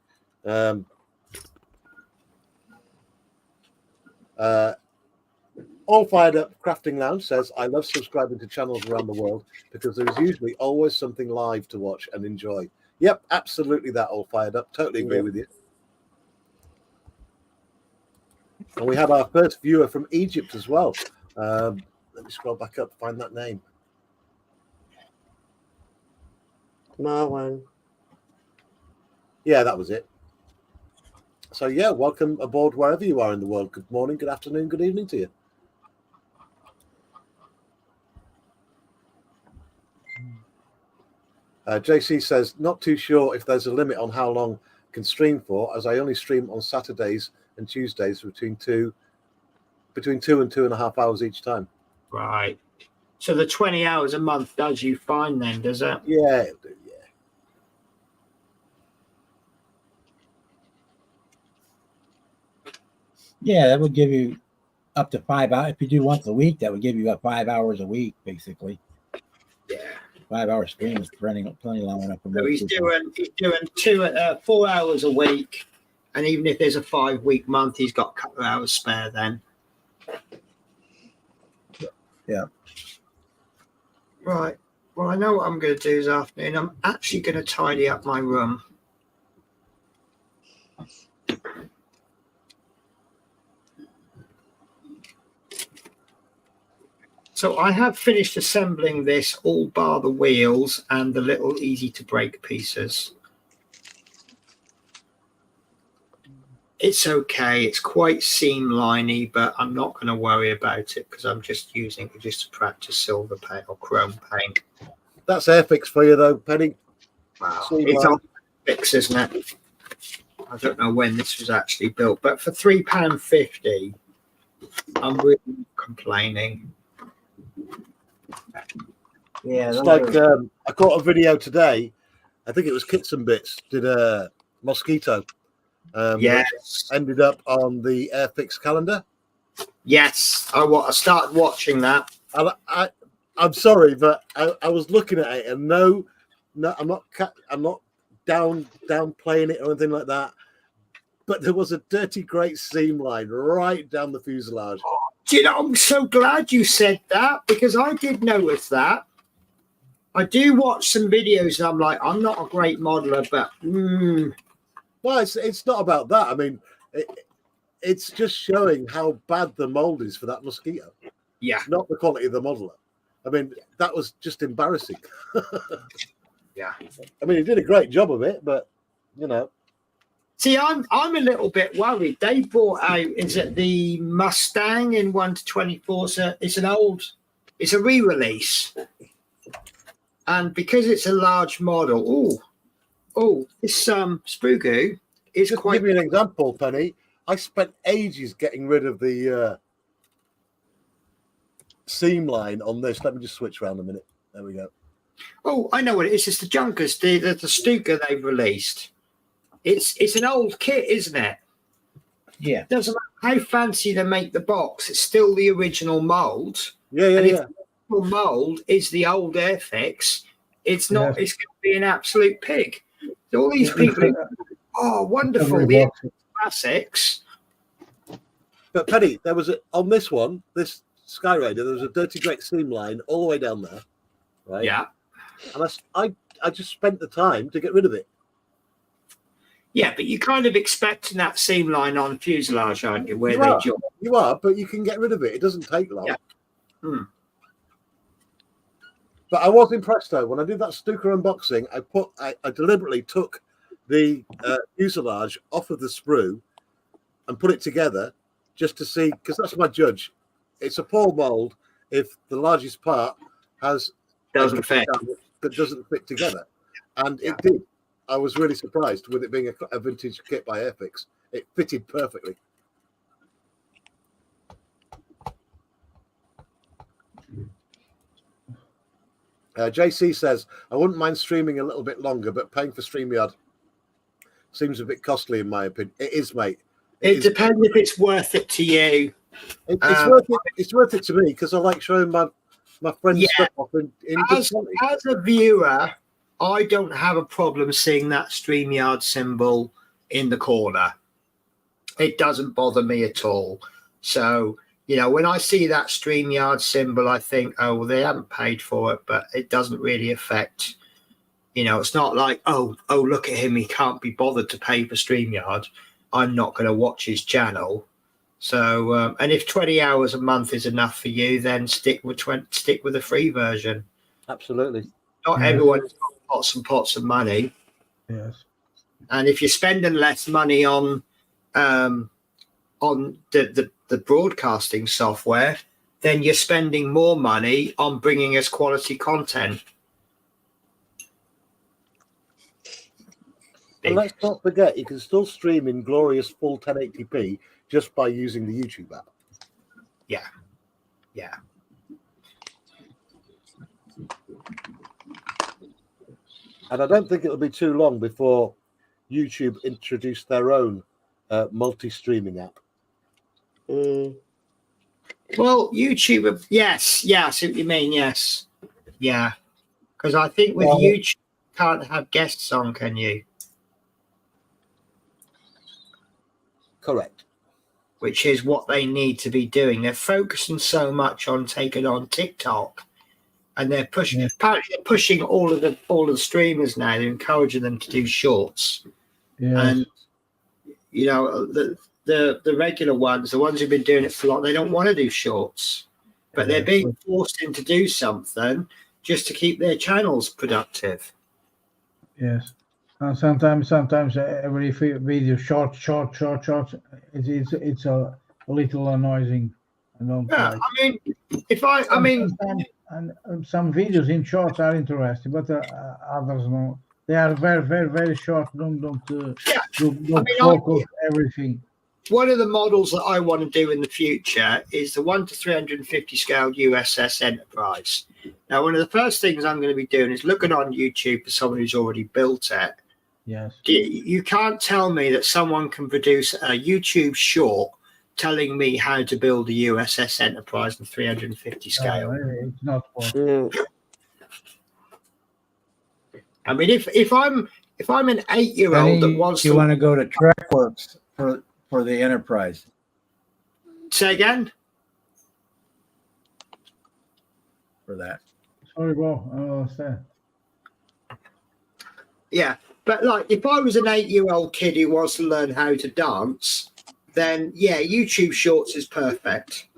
All Fired Up Crafting Lounge says, I love subscribing to channels around the world because there's usually always something live to watch and enjoy. Yep, absolutely that, All Fired Up. Totally agree with you. And we had our first viewer from Egypt as well. Let me scroll back up, find that name. Marwan. Yeah, that was it. So, yeah, welcome aboard wherever you are in the world. Good morning, good afternoon, good evening to you. JC says, not too sure if there's a limit on how long I can stream for, as I only stream on Saturdays and Tuesdays between 2 and 2.5 hours each time. Right. So the 20 hours a month does you fine then, does it? Yeah, it'll do, yeah. Yeah, that would give you up to 5 hours. If you do once a week, that would give you up 5 hours a week, basically. Yeah. 5 hour stream is plenty long enough for So most he's people. doing 4 hours a week, and even if there's a 5-week month, he's got a couple of hours spare then. Yeah. Right. Well, I know what I'm going to do this afternoon. I'm actually going to tidy up my room. So I have finished assembling this, all bar the wheels and the little easy to break pieces. It's okay. It's quite seam-liney, but I'm not going to worry about it because I'm just using it just to practice silver paint or chrome paint. That's Airfix for you, though, Penny. Wow. Silver It's line. on fix, isn't it? I don't know when this was actually built, but for £3.50, I'm really complaining. Yeah, It's like I caught a video today. I think it was Kits and Bits did a mosquito. Yes. Ended up on the Airfix calendar. Yes. I started watching that. I'm sorry, but I was looking at it, and no, I'm not downplaying it or anything like that. But there was a dirty, great seam line right down the fuselage. Do you know, I'm so glad you said that because I did notice that. I do watch some videos and I'm like, I'm not a great modeler, but Well, it's not about that. I mean, it's just showing how bad the mold is for that mosquito. yeah, Not the quality of the modeler. I mean, that was just embarrassing. yeah. I mean, he did a great job of it, but you know. See, I'm a little bit worried. They brought out, is it the Mustang in 1:24? So it's a re-release. And because it's a large model, this sprue goo is Just to quite. give you an example, Penny, I spent ages getting rid of the seam line on this. Let me just switch around a minute. There we go. Oh, I know what it is. It's the Junkers, the Stuka they've released. It's an old kit, isn't it? Yeah. Doesn't matter how fancy they make the box, it's still the original mold. Yeah. And if the original mold is the old Airfix, it's not. Yes. It's going to be an absolute pig. So all these people, wonderful, the classics. But Penny, there was on this one, this Sky Raider, there was a dirty great seam line all the way down there, right? Yeah, And I just spent the time to get rid of it. yeah, but you're kind of expecting that seam line on fuselage, aren't you? Where You are, but you can get rid of it. It doesn't take long. Yeah. Hmm. But I was impressed though when I did that Stuka unboxing. I deliberately took the fuselage off of the sprue and put it together just to see, because that's my judge. It's a pole mold if the largest part has Doesn't fit. that doesn't fit together, and it did. I was really surprised with it being a vintage kit by Airfix. It fitted perfectly. JC says, I wouldn't mind streaming a little bit longer, but paying for StreamYard seems a bit costly in my opinion. It is, mate. It depends if it's worth it to you. It's worth it. It's worth it to me because I like showing my friends stuff off in good quality. As a viewer, I don't have a problem seeing that StreamYard symbol in the corner. It doesn't bother me at all. So, you know, when I see that StreamYard symbol, I think, oh, well, they haven't paid for it, but it doesn't really affect, you know, it's not like, oh, look at him. He can't be bothered to pay for StreamYard. I'm not going to watch his channel. So, and if 20 hours a month is enough for you, then stick with the free version. Absolutely. Not everyone's got pots of money. Yes. And if you're spending less money on the broadcasting software, then you're spending more money on bringing us quality content. And let's not forget, you can still stream in glorious full 1080p just by using the YouTube app. Yeah. Yeah. And I don't think it'll be too long before YouTube introduce their own multi-streaming app. Well, YouTube, yes. I see what you mean, yes. Yeah. Because I think with YouTube, you can't have guests on, can you? Correct. Which is what they need to be doing. They're focusing so much on taking on TikTok, and they're pushing. Apparently, they're pushing all of the streamers now. They're encouraging them to do shorts, and you know the regular ones, the ones who've been doing it for long, they don't want to do shorts, but they're being forced into do something just to keep their channels productive. Yes. And sometimes every video short. It's a little annoying. I don't like. I mean, and some videos in shorts are interesting, but others no. They are very, very, very short. Don't focus everything. One of the models that I want to do in the future is the 1:350 scale USS Enterprise. Now, one of the first things I'm going to be doing is looking on YouTube for someone who's already built it. Yes. You can't tell me that someone can produce a YouTube telling me how to build a USS Enterprise in 350 scale. It's not possible. I mean, if I'm an 8-year-old that wants you want to go to TrekWorks for the Enterprise. Say again? For that. Sorry, Bob. I don't understand. Yeah, but like if I was an 8-year-old kid who wants to learn how to dance, then yeah, YouTube Shorts is perfect.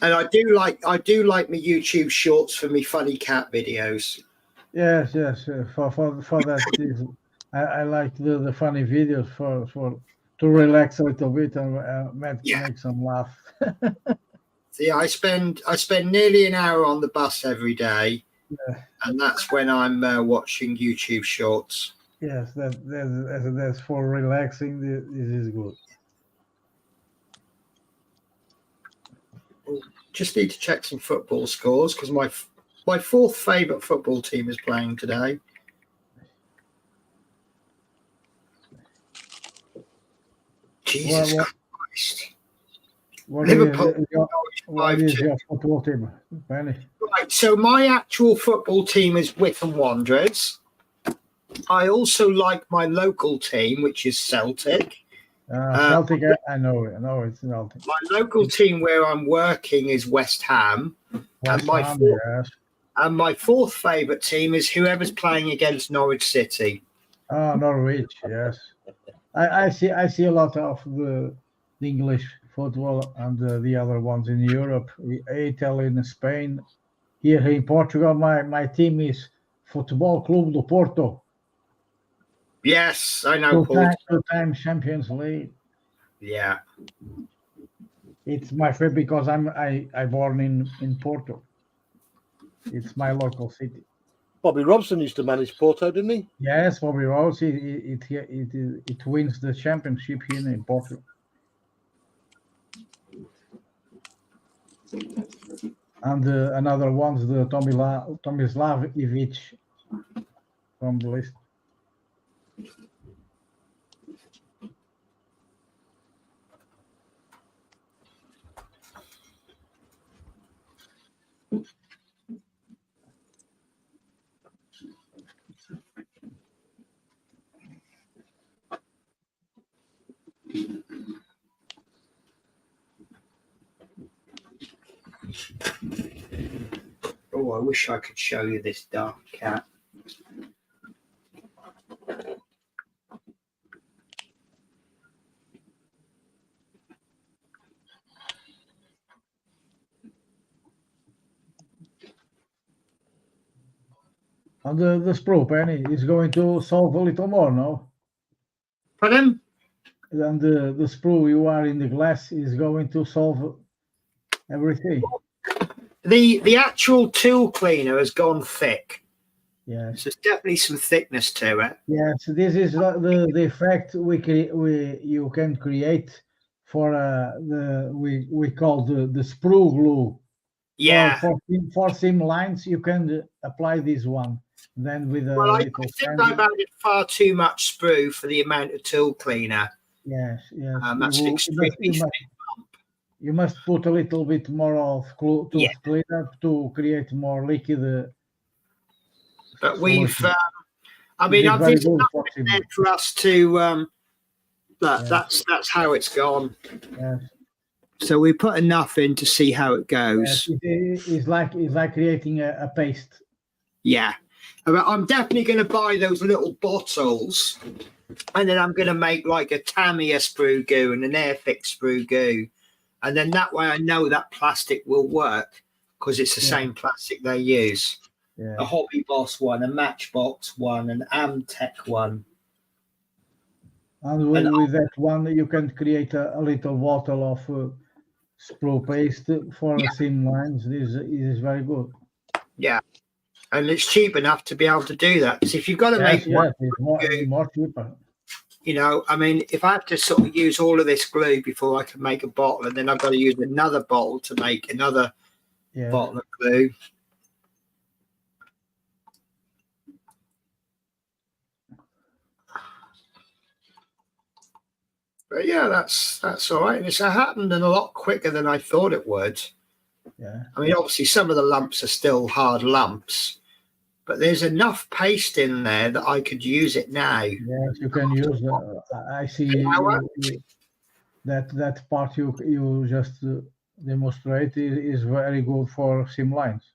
And I do like my YouTube Shorts for me funny cat videos. Yes. For that, I like the funny videos for to relax a little bit and make some laugh. See, I spend nearly an hour on the bus every day, and that's when I'm watching YouTube Shorts. Yes, that's for relaxing. This is good. Just need to check some football scores because my fourth favourite football team is playing today. Jesus Christ. Liverpool. What is your football team, Benny? Right, so my actual football team is Wycombe Wanderers. I also like my local team, which is Celtic. Celtic, I know it's Celtic. My local team where I'm working is West Ham. And my fourth favourite team is whoever's playing against Norwich City. Oh, Norwich, yes. I see a lot of the English football and the other ones in Europe, Italy and Spain. Here in Portugal, my team is Futebol Clube do Porto. Yes, I know, Paul. Two-time Champions League. Yeah. It's my favorite because I born in Porto. It's my local city. Bobby Robson used to manage Porto, didn't he? Yes, Bobby Rose. It wins the championship here in Porto. And another one's the Tomislav Ivic from the list. Oh, I wish I could show you this dark cat. And the sprue penny is going to solve a little more, no? Pardon? And the sprue you are in the glass is going to solve everything. The actual tool cleaner has gone thick. Yes. So there's definitely some thickness to it. Yes, this is the effect you can create for we call the sprue glue. Yeah. For seam lines, you can apply this one. Then with a Well, I little think I've added far too much sprue for the amount of tool cleaner. yes. That's an extremely thick. You must put a little bit more of tool cleaner to create more liquid. But we've, solution. I mean, It's very there's good enough for in there for us to. Yes. That's how it's gone. Yes. So we put enough in to see how it goes. Yes, it's like creating a paste. Yeah. I'm definitely going to buy those little bottles, and then I'm going to make like a Tamiya sprue goo and an Airfix sprue goo, and then that way I know that plastic will work because it's the same plastic they use. Yeah. A Hobby Boss one, a Matchbox one, an Amtech one. And with that one, you can create a little bottle of sprue paste for seam lines. This is very good. Yeah. And it's cheap enough to be able to do that. Because if you've got to make one, it's more cheaper. You know, I mean, if I have to sort of use all of this glue before I can make a bottle, and then I've got to use another bottle to make another bottle of glue. But yeah, that's all right. And it's happened a lot quicker than I thought it would. Yeah. I mean, obviously, some of the lumps are still hard lumps, but there's enough paste in there that I could use it now. Yes, you can use. I see that part you just demonstrate is very good for seam lines.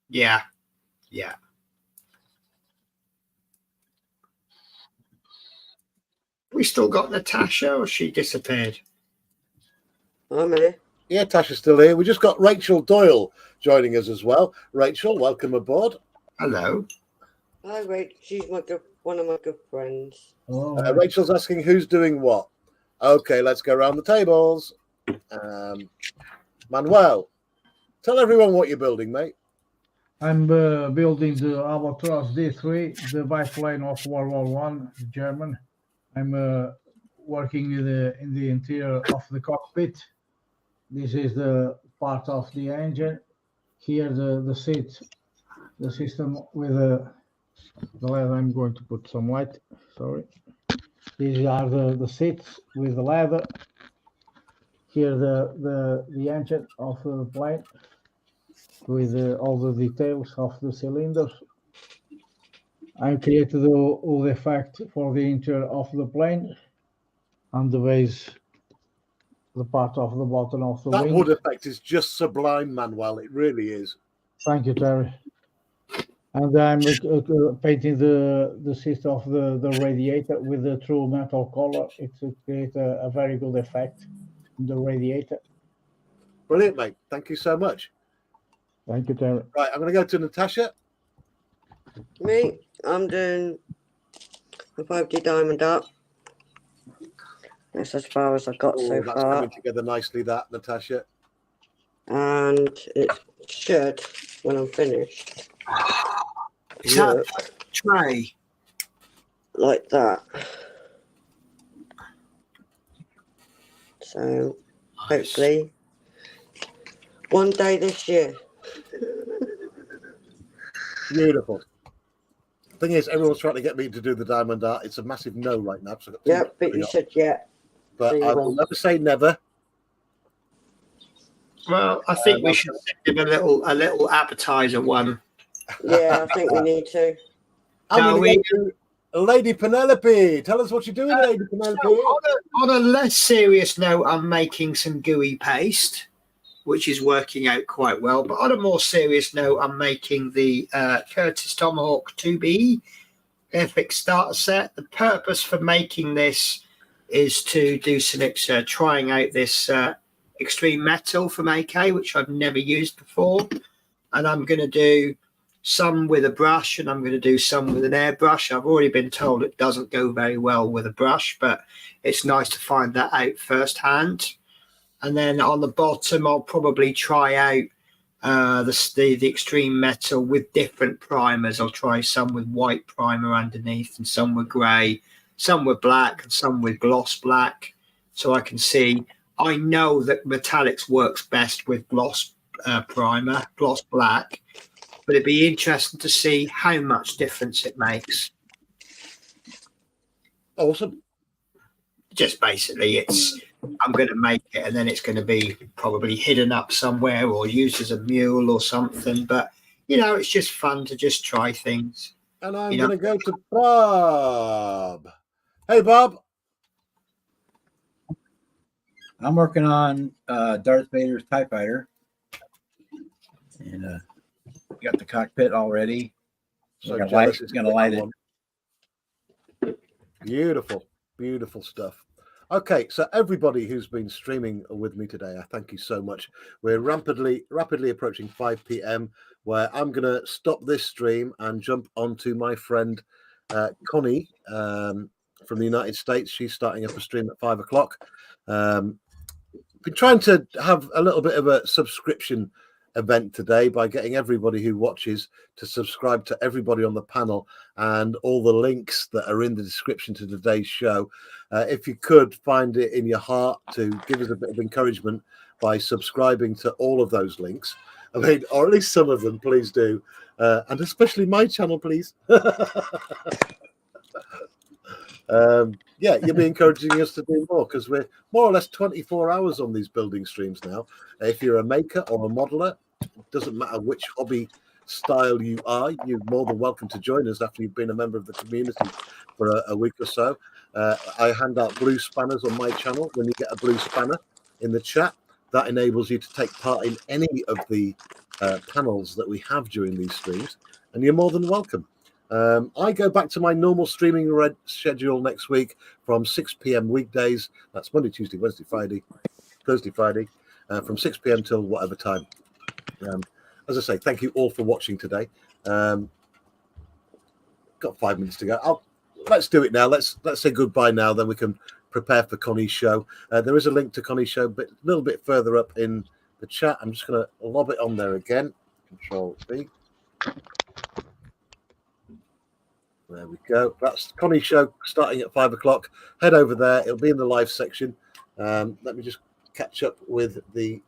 Yeah, yeah. We still got Natasha, or she disappeared? I'm here. Yeah, Tasha's still here. We just got Rachel Doyle joining us as well. Rachel, welcome aboard. Hello. Hi, Rach. She's one of my good friends. Oh, Rachel's asking who's doing what. Okay, let's go around the tables. Manuel, tell everyone what you're building, mate. I'm building the Albatros D3, the biplane of World War I, German. I'm working in the interior of the cockpit. This is the part of the engine. Here the seat, the system with the leather. I'm going to put some light. Sorry. These are the seats with the leather. Here the engine of the plane with all the details of the cylinders. I created all the effect for the interior of the plane and the base, the part of the bottom of the That wing. wood effect is just sublime, Manuel. It really is. Thank you, Terry. And I'm painting the system of the radiator with the true metal color. It creates a very good effect in the radiator. Brilliant, mate. Thank you so much. Thank you, Terry. Right, I'm going to go to Natasha. Me, I'm doing The 5D diamond up. That's as far as I got so That's far. coming together nicely, that, Natasha. And it should, when I'm finished, Is that look a tray? like that. So hopefully one day this year. Beautiful. Thing is, everyone's trying to get me to do the diamond art. It's a massive no right now. So I've got too Yeah, much but going you on. should, yeah. But so you I will will. never say never. Well, I think we should give a little appetizer one. Yeah, I think we need to. I'm No, going to go to Lady Penelope. Tell us what you're doing, Lady Penelope. So on a less serious note, I'm making some gooey paste, which is working out quite well. But on a more serious note, I'm making the Curtis Tomahawk 2B Epic starter set. The purpose for making this is to do some trying out this extreme metal from AK, which I've never used before. And I'm going to do some with a brush and I'm going to do some with an airbrush. I've already been told it doesn't go very well with a brush, but it's nice to find that out firsthand. And then on the bottom, I'll probably try out the extreme metal with different primers. I'll try some with white primer underneath and some with grey, some with black and some with gloss black. So I can see, I know that metallics works best with gloss primer, gloss black, but it'd be interesting to see how much difference it makes. Awesome. Just basically I'm going to make it and then it's going to be probably hidden up somewhere or used as a mule or something. But, it's just fun to just try things. And I'm going to go to Bob. Hey, Bob. I'm working on Darth Vader's TIE Fighter. And got the cockpit already. So It's going to light it. Beautiful, beautiful stuff. Okay, so everybody who's been streaming with me today, I thank you so much. We're rapidly approaching 5 p.m. where I'm going to stop this stream and jump onto my friend Connie from the United States. She's starting up a stream at 5 o'clock. Been trying to have a little bit of a subscription event today by getting everybody who watches to subscribe to everybody on the panel and all the links that are in the description to today's show. If you could find it in your heart to give us a bit of encouragement by subscribing to all of those links, I mean, or at least some of them, please do. And especially my channel, please. You'll be encouraging us to do more because we're more or less 24 hours on these building streams now. If you're a maker or a modeler, it doesn't matter which hobby style you are, you're more than welcome to join us after you've been a member of the community for a week or so. I hand out blue spanners on my channel. When you get a blue spanner in the chat, that enables you to take part in any of the panels that we have during these streams, and you're more than welcome. I go back to my normal streaming schedule next week from 6 p.m. weekdays. That's Monday, Tuesday, Wednesday, Friday, Thursday, Friday, from 6 p.m. till whatever time. As I say, thank you all for watching today. Got 5 minutes to go. Let's do it now. Let's say goodbye now. Then we can prepare for Connie's show. There is a link to Connie's show, but a little bit further up in the chat. I'm just going to lob it on there again. Control V. There we go. That's Connie's show starting at 5 o'clock. Head over there. It'll be in the live section. Let me just catch up with the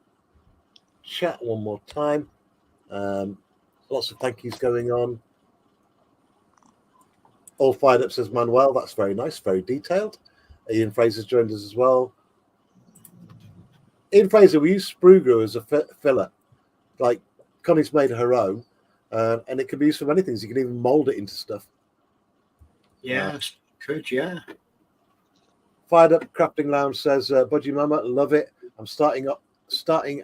chat one more time. Lots of thank yous going on. All fired up, says Manuel. That's very nice, very detailed. Ian Fraser's joined us as well. Ian Fraser, we use sprue glue as a filler. Like Connie's made her own, and it can be used for many things. You can even mold it into stuff. Yeah, could, yeah. Fired Up Crafting Lounge says, Budgie Mama, love it. I'm starting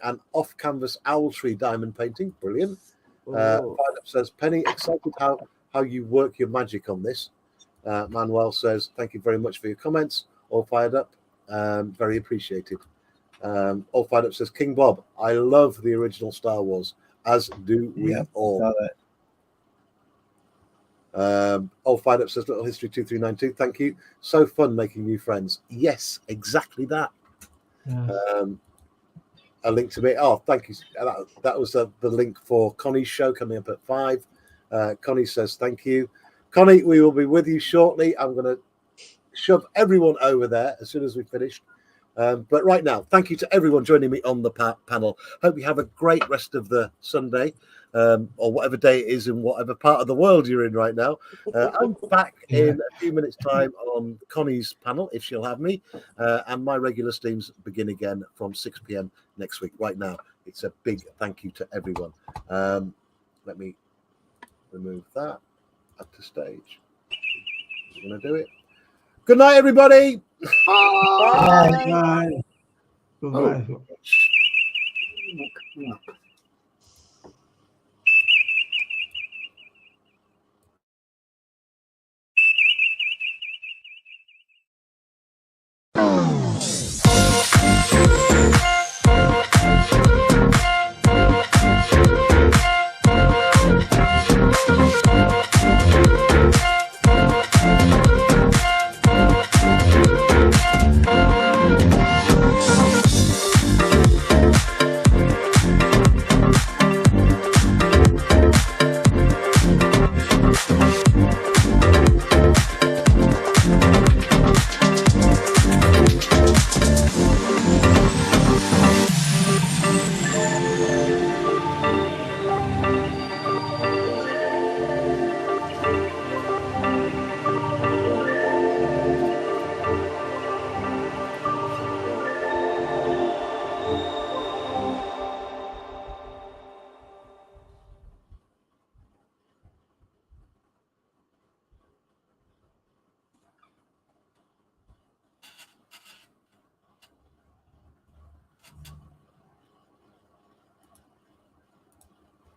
an off-canvas owl tree diamond painting. Brilliant. Fired Up says, Penny, excited how you work your magic on this. Manuel says, thank you very much for your comments. All Fired Up, very appreciated. All Fired Up says, King Bob, I love the original Star Wars, as do we all. Old Fired Up says Little History 2392. Thank you. So fun making new friends. Yes, exactly that. Yeah. A link to me. Oh, thank you. That was the link for Connie's show coming up at 5. Connie says thank you. Connie, we will be with you shortly. I'm going to shove everyone over there as soon as we've finished. But right now, thank you to everyone joining me on the panel. Hope you have a great rest of the Sunday, or whatever day it is in whatever part of the world you're in right now. I'm back in a few minutes' time on Connie's panel, if she'll have me, and my regular streams begin again from 6 p.m. next week. Right now, it's a big thank you to everyone. Let me remove that up to stage. I'm going to do it. Good night, everybody. Bye. Bye. Goodbye. Oh.